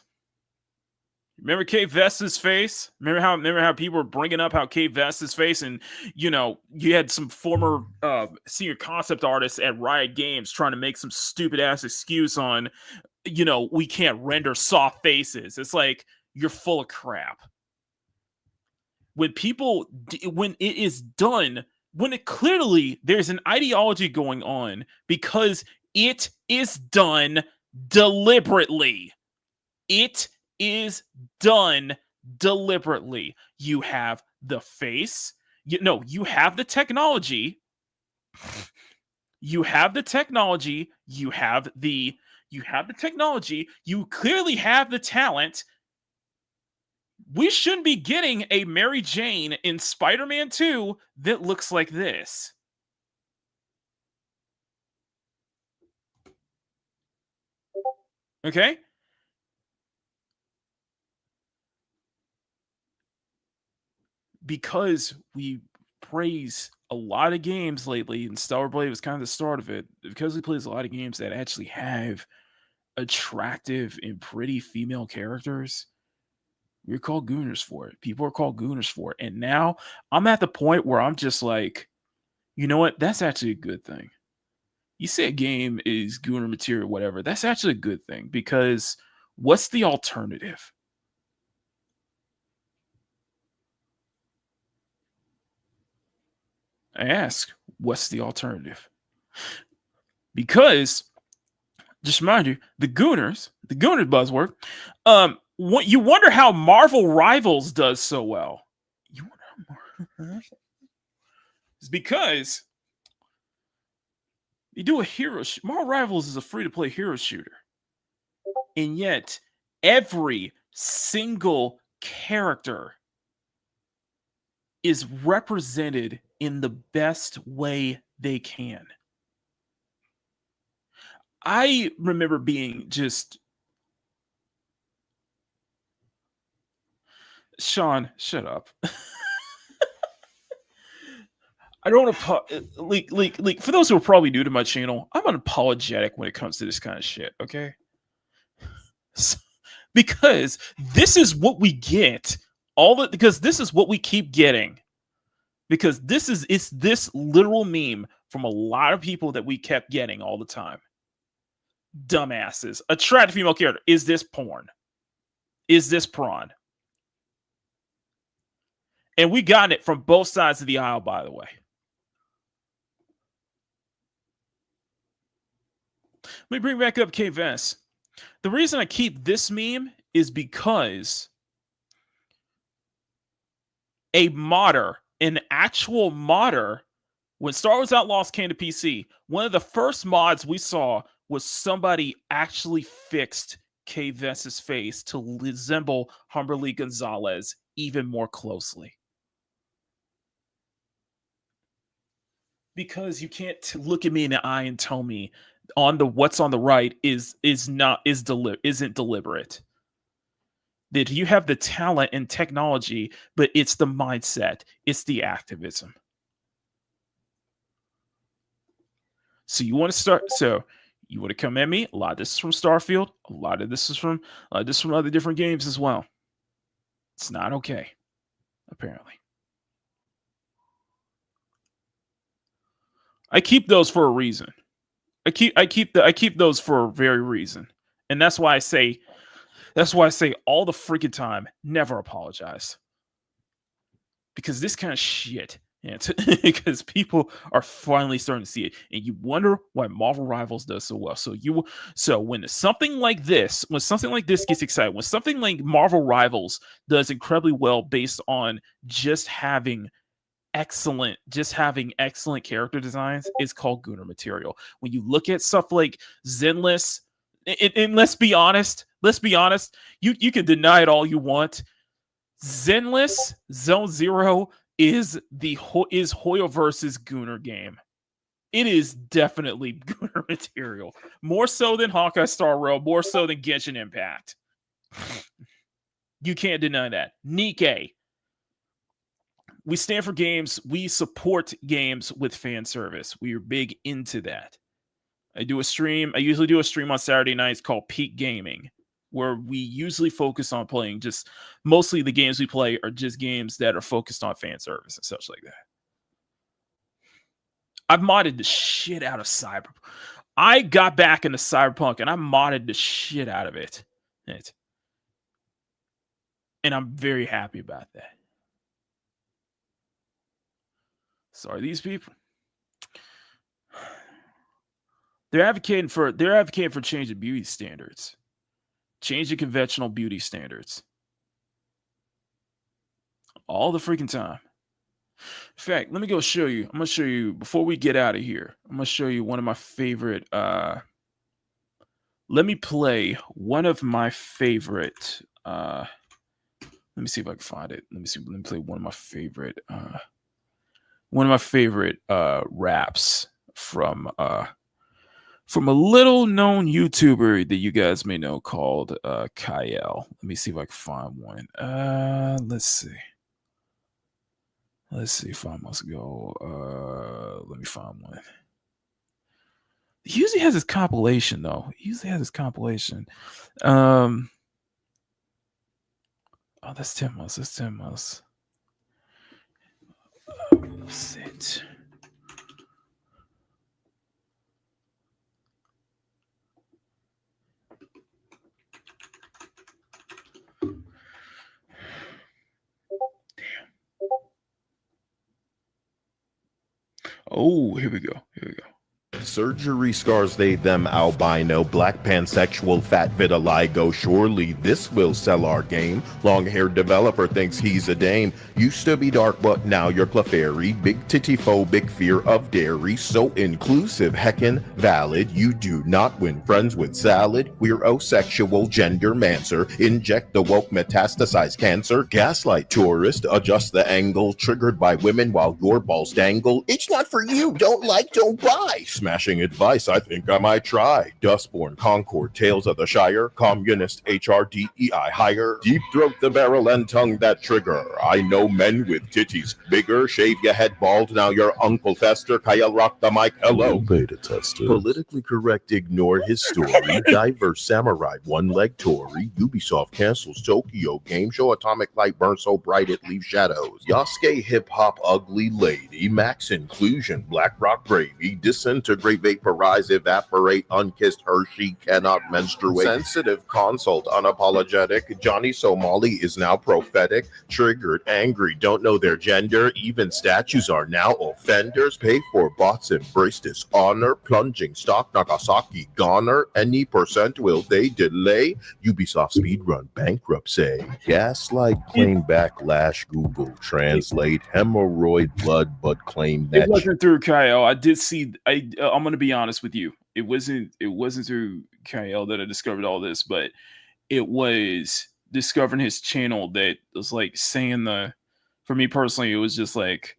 Remember Kate Vesta's face? Remember how people were bringing up how Kate Vesta's face, and you had some former senior concept artists at Riot Games trying to make some stupid ass excuse on, we can't render soft faces. It's like, you're full of crap. When it is done, when it clearly there's an ideology going on because it is done deliberately. It is done deliberately. You have the face. You have the technology. You have the technology. You have the technology. You clearly have the talent. We shouldn't be getting a Mary Jane in Spider-Man 2 that looks like this. Okay? Because we praise a lot of games lately, and Stellar Blade was kind of the start of it, because we plays a lot of games that actually have attractive and pretty female characters, we're called gooners for it. People are called gooners for it. And now I'm at the point where I'm just like, you know what? That's actually a good thing. You say a game is gooner material, whatever. That's actually a good thing, because what's the alternative? I ask, what's the alternative? Because, just remind you, the Gooners buzzword, you wonder how Marvel Rivals does so well. You wonder how it's because you do a hero. Marvel Rivals is a free-to-play hero shooter, and yet every single character is represented in the best way they can. I remember being just... Sean, shut up. I don't like for those who are probably new to my channel, I'm unapologetic when it comes to this kind of shit, okay? because this is what we get. Because this is what we keep getting. Because it's this literal meme from a lot of people that we kept getting all the time. Dumbasses. Attractive female character. Is this porn? Is this prawn? And we got it from both sides of the aisle, by the way. Let me bring back up K Vance. The reason I keep this meme is because an actual modder, when Star Wars Outlaws came to PC, one of the first mods we saw was somebody actually fixed K Vance's face to resemble Humberly Gonzalez even more closely. Because you can't look at me in the eye and tell me what's on the right isn't deliberate. That you have the talent and technology, but it's the mindset, it's the activism. So you want to come at me? A lot of this is from Starfield, a lot of this is from other different games as well. It's not okay, apparently. I keep those for a reason. I keep those for a very reason. And that's why I say all the freaking time, never apologize. Because this kind of shit, because people are finally starting to see it, and you wonder why Marvel Rivals does so well. So when something like this gets excited, when something like Marvel Rivals does incredibly well based on just having excellent character designs, is called Gooner material. When you look at stuff like Zenless, and let's be honest, you can deny it all you want. Zenless Zone Zero is Hoyoverse's Gooner game. It is definitely Gooner material. More so than Hawkeye Star Rail, more so than Genshin Impact. You can't deny that. Nikkei. We stand for games. We support games with fan service. We are big into that. I usually do a stream on Saturday nights called Peak Gaming, where we usually focus on playing mostly the games we play are just games that are focused on fan service and such like that. I've modded the shit out of Cyberpunk. I got back into Cyberpunk and I modded the shit out of it. And I'm very happy about that. Sorry, these people. They're advocating for changing beauty standards. Changing conventional beauty standards. All the freaking time. In fact, let me go show you. I'm going to show you, before we get out of here, I'm going to show you one of my favorite. Let me play one of my favorite. Let me see if I can find it. Let me play one of my favorite. One of my favorite raps from a little known YouTuber that you guys may know called Kyle. Let me see if I can find one. Let's see. Let's see if I must go. Let me find one. He usually has his compilation though. Oh, that's 10 months. That's it. Oh, here we go. Surgery scars they them albino, black pansexual, fat vitiligo. Surely this will sell our game. Long-haired developer thinks he's a dame. Used to be dark, but now you're Clefairy. Big titty phobic, fear of dairy. So inclusive, heckin' valid. You do not win friends with salad. We're osexual, gender mancer. Inject the woke, metastasize cancer. Gaslight tourist, adjust the angle. Triggered by women while your balls dangle. It's not for you. Don't buy. smashing advice I think I might try. Dustborn, Concord, Tales of the Shire, Communist, HRDEI, higher. Deep throat the barrel and tongue that trigger. I know men with titties bigger. Shave your head bald, now your Uncle Fester. Kyle rock the mic, hello. Beta tester. Politically correct, ignore his story. Diverse samurai, one-leg Tory. Ubisoft cancels Tokyo Game Show. Atomic light burns so bright it leaves shadows. Yasuke hip-hop ugly lady. Max inclusion, Black Rock gravy. Disintegrate, vaporize, evaporate. Unkissed Hershey cannot menstruate. Sensitive consult, unapologetic. Johnny Somali is now prophetic. Triggered, angry, don't know their gender. Even statues are now offenders. Pay for bots, embrace dishonor. Plunging stock, Nagasaki goner. Any percent will they delay? Ubisoft speedrun bankruptcy. Gaslight claim backlash. Google translate hemorrhoid blood, but claim that it wasn't through Kyle. I did see. I'm going to be honest with you. It wasn't through Kyle that I discovered all this, but it was discovering his channel that was like saying for me personally, it was just like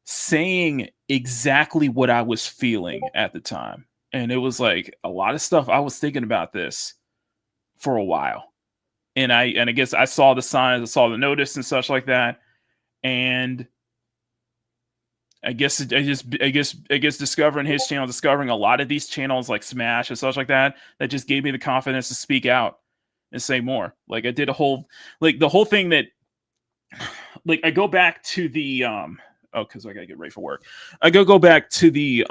saying exactly what I was feeling at the time. And it was like a lot of stuff. I was thinking about this for a while. And I guess I saw the signs, I saw the notice and such like that. And I guess discovering his channel, discovering a lot of these channels like Smash and such like that just gave me the confidence to speak out and say more. Like I did the whole thing that, like, I go back to the because I gotta get ready for work. I go back to the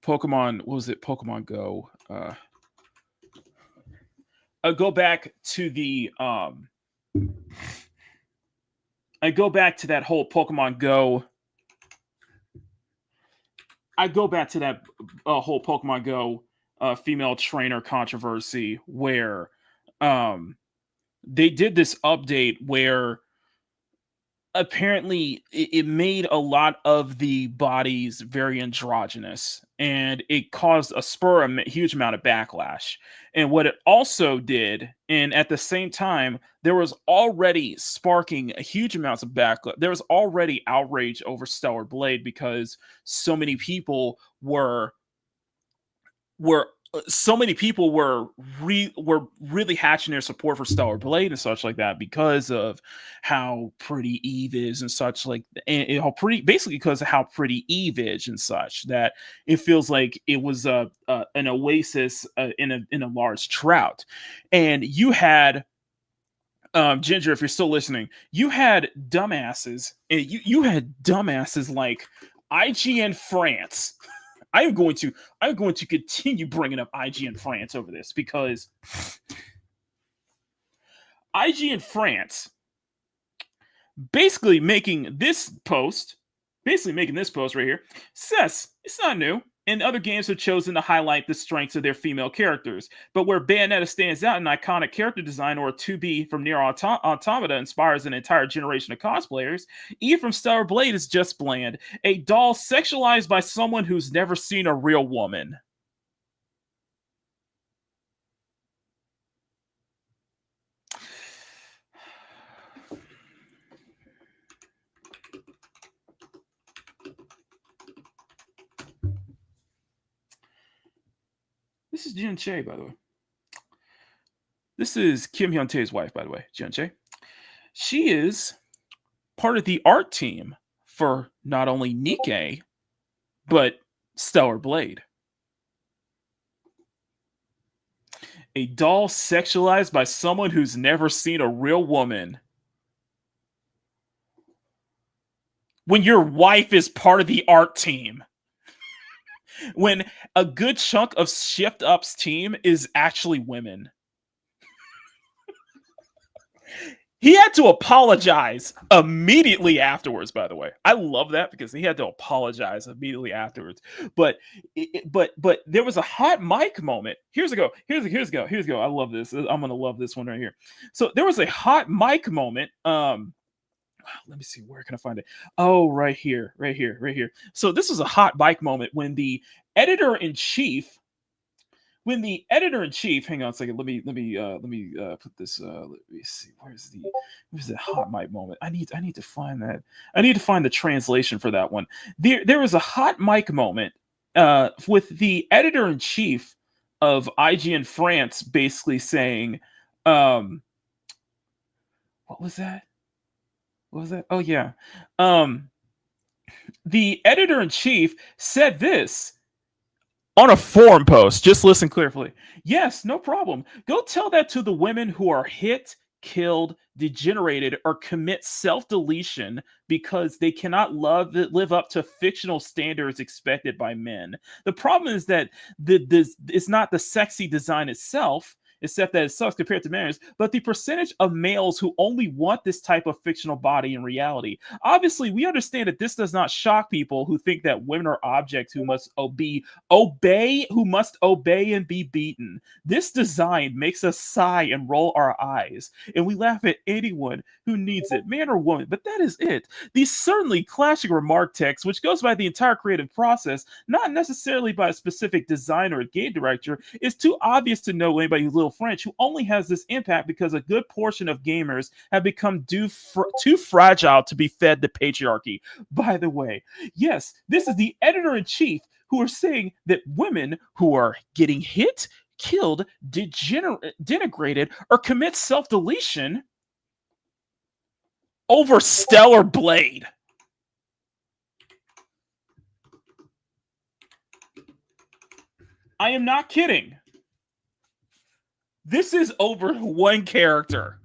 Pokemon. What was it? Pokemon Go. I go back to the I go back to that whole Pokemon Go. I go back to that whole Pokemon Go female trainer controversy where they did this update where apparently it made a lot of the bodies very androgynous, and it caused a huge amount of backlash. And what it also did, and at the same time, there was already sparking a huge amounts of backlash. There was already outrage over Stellar Blade because so many people were really hatching their support for Stellar Blade and such like that because of how pretty Eve is and such, like, and how pretty, basically because of how pretty Eve is and such, that it feels like it was an oasis in a large drought. And you had Ginger, if you're still listening, you had dumbasses, and you had dumbasses like IGN France. I'm going to continue bringing up IGN France over this because IGN France basically making this post right here says it's not new, and other games have chosen to highlight the strengths of their female characters. But where Bayonetta stands out in iconic character design, or 2B from Nier Automata inspires an entire generation of cosplayers, Eve from Stellar Blade is just bland. A doll sexualized by someone who's never seen a real woman. This is Jin Che, by the way. This is Kim Hyun Tae's wife, by the way, Jin Che. She is part of the art team for not only Nikke, but Stellar Blade. A doll sexualized by someone who's never seen a real woman. When your wife is part of the art team. When a good chunk of Shift Up's team is actually women. He had to apologize immediately afterwards, by the way. I love that because he had to apologize immediately afterwards. But there was a hot mic moment. Here's a go. I love this. I'm going to love this one right here. So there was a hot mic moment. Let me see, where can I find it? Oh, right here. So this was a hot mic moment when the editor-in-chief when the editor-in-chief, hang on a second, let me put this, let me see, where's the hot mic moment? I need to find that. I need to find the translation for that one. There was a hot mic moment with the editor-in-chief of IGN France basically saying, what was that? What was that? Oh yeah. The editor-in-chief said this on a forum post. Just listen carefully. Yes, no problem. Go tell that to the women who are hit, killed, degenerated, or commit self-deletion because they cannot live up to fictional standards expected by men. The problem is that it's not the sexy design itself, except that it sucks compared to males, but the percentage of males who only want this type of fictional body in reality. Obviously, we understand that this does not shock people who think that women are objects who must obey and be beaten. This design makes us sigh and roll our eyes, and we laugh at anyone who needs it, man or woman, but that is it. The certainly classic remark text, which goes by the entire creative process, not necessarily by a specific designer or game director, is too obvious to know anybody who's little French, who only has this impact because a good portion of gamers have become too fragile to be fed the patriarchy. By the way, yes, this is the editor-in-chief who are saying that women who are getting hit, killed, denigrated, or commit self-deletion over Stellar Blade. I am not kidding. This is over one character.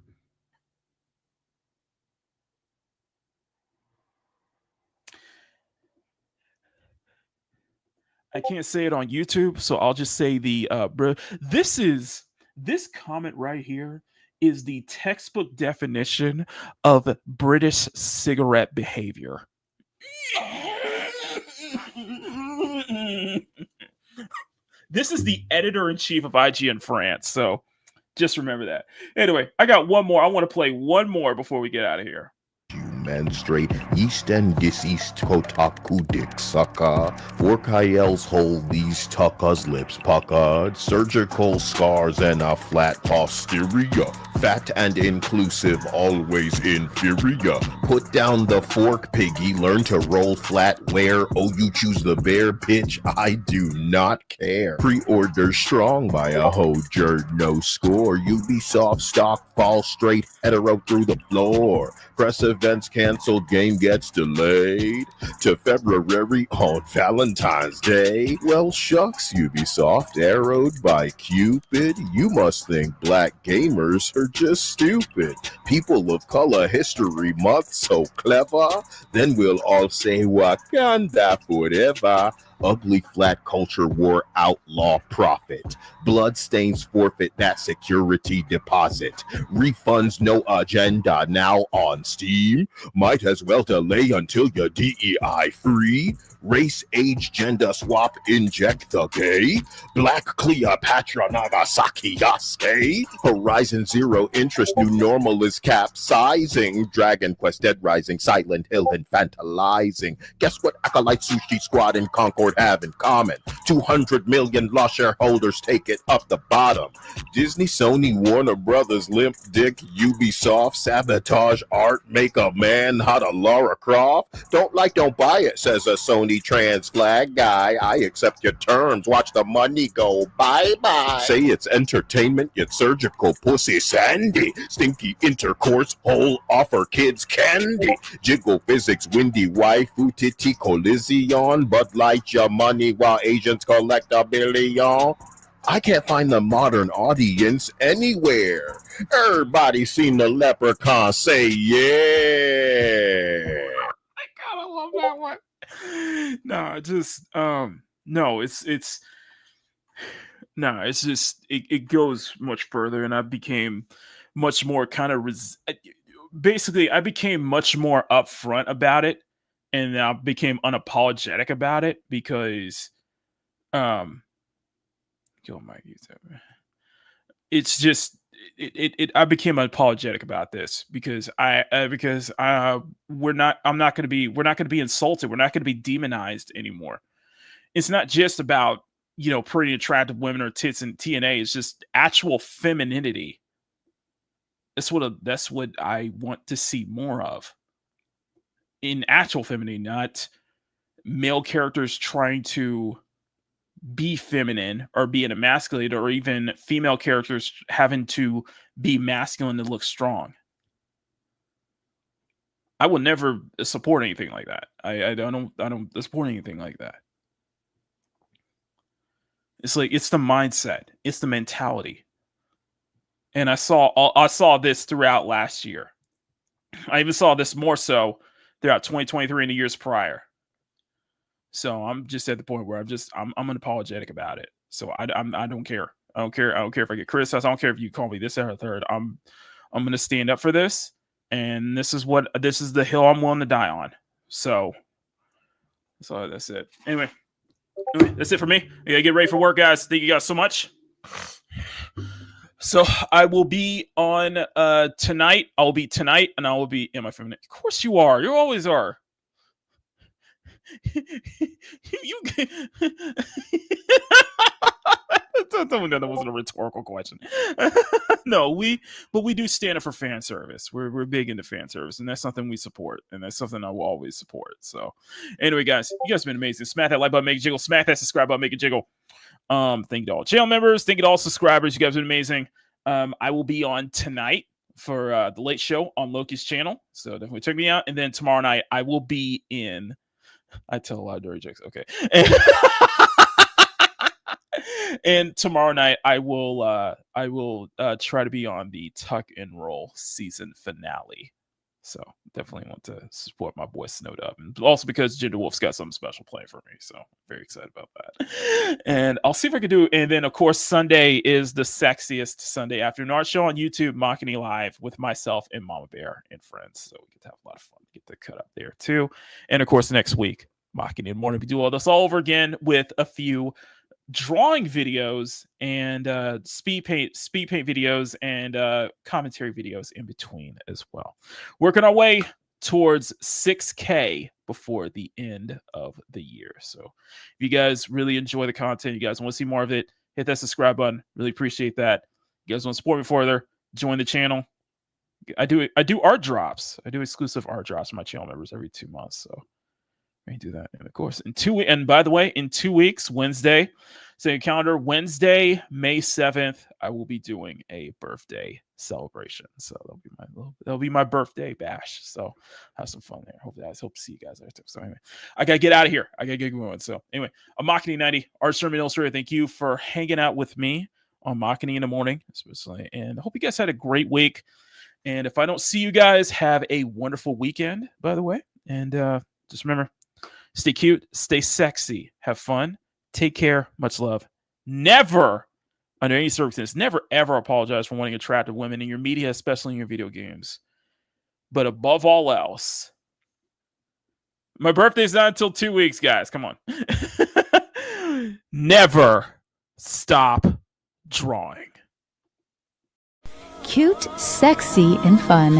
I can't say it on YouTube, so I'll just say this comment right here is the textbook definition of British cigarette behavior. This is the editor-in-chief of IGN France, so just remember that. Anyway, I got one more. I want to play one more before we get out of here. Menstruate, yeast and deceased kotaku dick sucker. 4 Kyle's hold these tuckers lips puckered. Surgical scars and a flat posterior. Fat and inclusive, always inferior. Put down the fork, piggy. Learn to roll flat where. Oh, you choose the bear pitch. I do not care. Pre-order strong by a hojer, no score. Ubisoft stock fall straight hetero through the floor. Press events canceled, game gets delayed to February on Valentine's Day. Well, shucks, Ubisoft, arrowed by Cupid. You must think black gamers are just stupid. People of color history month so clever. Then we'll all say Wakanda forever. Ugly flat culture war outlaw profit. Bloodstains forfeit that security deposit. Refunds no agenda now on Steam. Might as well delay until you're DEI free. Race, age, gender swap, inject the gay. Black Cleopatra, Nagasaki, Yasuke. Horizon Zero interest, new normal is capsizing. Dragon Quest, Dead Rising, Silent Hill, infantilizing. Guess what Acolyte Sushi Squad and Concord have in common? 200 million lost shareholders take it up the bottom. Disney, Sony, Warner Brothers, Limp Dick, Ubisoft, sabotage art, make a man out of Lara Croft. Don't buy it, says a Sony trans flag guy. I accept your terms, watch the money go bye-bye. Say it's entertainment, yet surgical pussy sandy. Stinky intercourse, whole offer kids candy. Jiggle physics, windy waifu, titty collision. Bud Light your money while Asians collect $1 billion. I can't find the modern audience anywhere. Everybody seen the leprechaun say yeah. I kind of love that one. No, just no, it's just it goes much further, and I became much more kind of basically I became much more upfront about it, and I became unapologetic about it because it's just I became unapologetic about this because we're not going to be insulted. We're not going to be demonized anymore. It's not just about pretty attractive women or tits in TNA. It's just actual femininity. That's what I want to see more of. In actual femininity, not male characters trying to be feminine or be an emasculated, or even female characters having to be masculine to look strong. I will never support anything like that. I don't support anything like that. It's like, it's the mindset, it's the mentality. And I saw this throughout last year. I even saw this more so throughout 2023 and the years prior. So I'm just at the point where I'm unapologetic about it. So I don't care. I don't care if I get criticized. I don't care if you call me this or third. I'm going to stand up for this, and this is the hill I'm willing to die on. So that's it. Anyway, that's it for me. I gotta get ready for work, guys. Thank you guys so much. So I will be on tonight. I'll be tonight, and I will be in my feminine. Of course you are. You always are. You tell me that wasn't a rhetorical question. No, we do stand up for fan service. We're big into fan service, and that's something we support, and that's something I will always support. So anyway, guys, you guys have been amazing. Smack that like button, make it jiggle. Smack that subscribe button, make it jiggle. Thank you to all channel members. Thank you to all subscribers. You guys have been amazing. I will be on tonight for the late show on Loki's channel, so definitely check me out. And then tomorrow night I will be in. I tell a lot of dirty jokes. Okay. And tomorrow night I will try to be on the Tuck and Roll season finale. So definitely want to support my boy Snowdub, and also because Ginger Wolf's got something special playing for me. So very excited about that. And I'll see if I can do. And then of course Sunday is the sexiest Sunday afternoon art show on YouTube, Makini Live, with myself and Mama Bear and friends. So we get to have a lot of fun. Get the cut up there too. And of course next week, Makini in the morning, we do all this all over again with a few drawing videos and speed paint videos and commentary videos in between as well. Working our way towards 6K before the end of the year. So if you guys really enjoy the content, you guys want to see more of it, hit that subscribe button. Really appreciate that. You guys want to support me further, join the channel. I do art drops. I do exclusive art drops for my channel members every 2 months. So I do that. And of course, and by the way, in 2 weeks, Wednesday, say calendar, Wednesday, May 7th, I will be doing a birthday celebration. So that'll be my birthday bash. So have some fun there. Hope to see you guys there too. So anyway, I gotta get out of here. I gotta get going. So anyway, I'm Makini 90, Art Sermon Illustrator. Thank you for hanging out with me on Makini in the morning, especially. And I hope you guys had a great week. And if I don't see you guys, have a wonderful weekend, by the way. And just remember, stay cute, stay sexy, have fun, take care, much love. Never, under any circumstance, never ever apologize for wanting attractive women in your media, especially in your video games. But above all else, my birthday's not until 2 weeks, guys. Come on. Never stop drawing. Cute, sexy, and fun.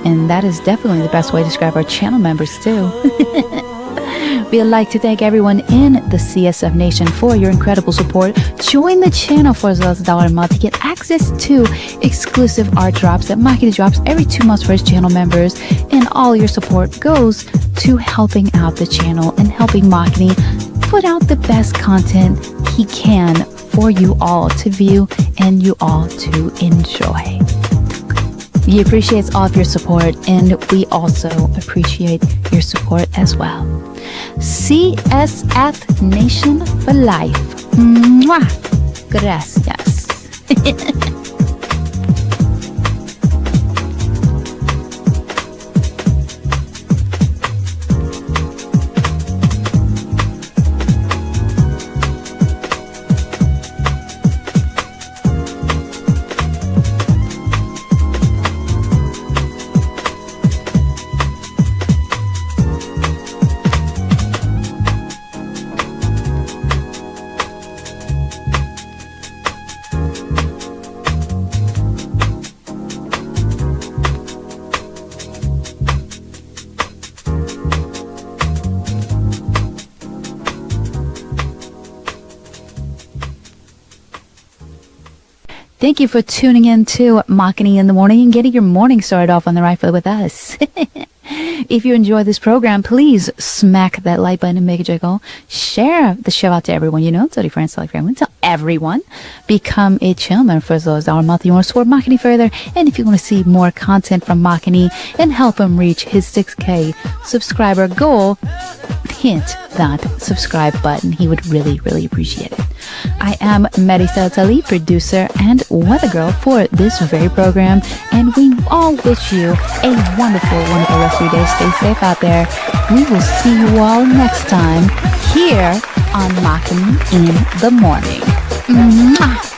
And that is definitely the best way to describe our channel members too. We'd like to thank everyone in the CSF Nation for your incredible support. Join the channel for as low as $1 a month to get access to exclusive art drops that Makini drops every 2 months for his channel members. And all your support goes to helping out the channel and helping Makini put out the best content he can for you all to view and you all to enjoy. He appreciates all of your support, and we also appreciate your support as well. CSF Nation for life. Mwah! Gracias. Thank you for tuning in to Makini in the Morning and getting your morning started off on the right foot with us. If you enjoy this program, please smack that like button and make a jiggle. Share the show out to everyone you know. Tell your friends, tell your family, tell everyone. Become a channel member for as low as $1 a month. You want to support Makini further, and if you want to see more content from Makini and help him reach his 6K subscriber goal, hit that subscribe button. He would really, really appreciate it. I am Marisa Tali, producer and weather girl for this very program, and we all wish you a wonderful, wonderful rest of your day. Stay safe out there. We will see you all next time here on Makini in the Morning. Mwah.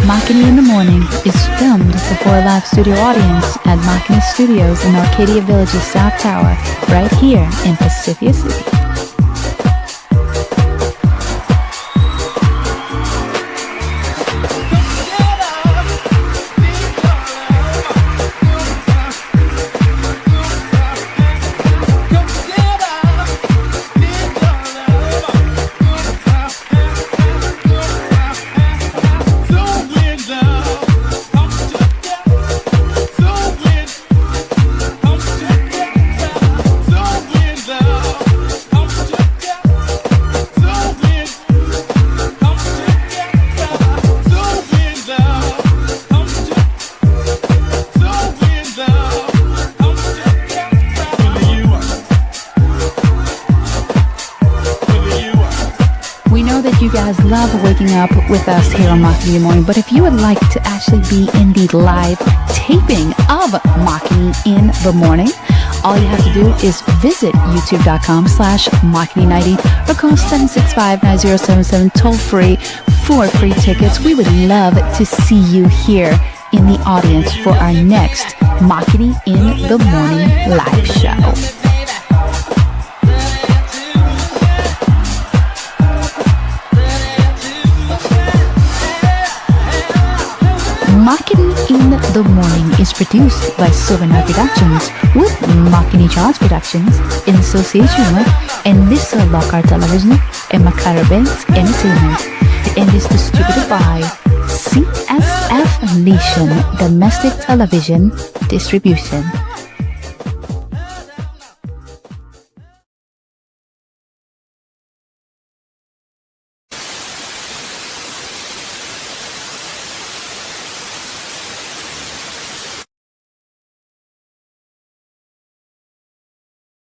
Makini in the Morning is filmed before a live studio audience at Makini Studios in Arcadia Village's South Tower, right here in Pacific City. Love waking up with us here on Makini in the Morning, but if you would like to actually be in the live taping of Makini in the Morning, all you have to do is visit youtube.com/Makini90 or call 765-9077 toll free for free tickets. We would love to see you here in the audience for our next Makini in the Morning live show. Makini in the Morning is produced by Silvernight Productions with Makini Charles Productions in association with Enlisa Lockhart Television and Makara Banks Entertainment, and is distributed by CSF Nation Domestic Television Distribution.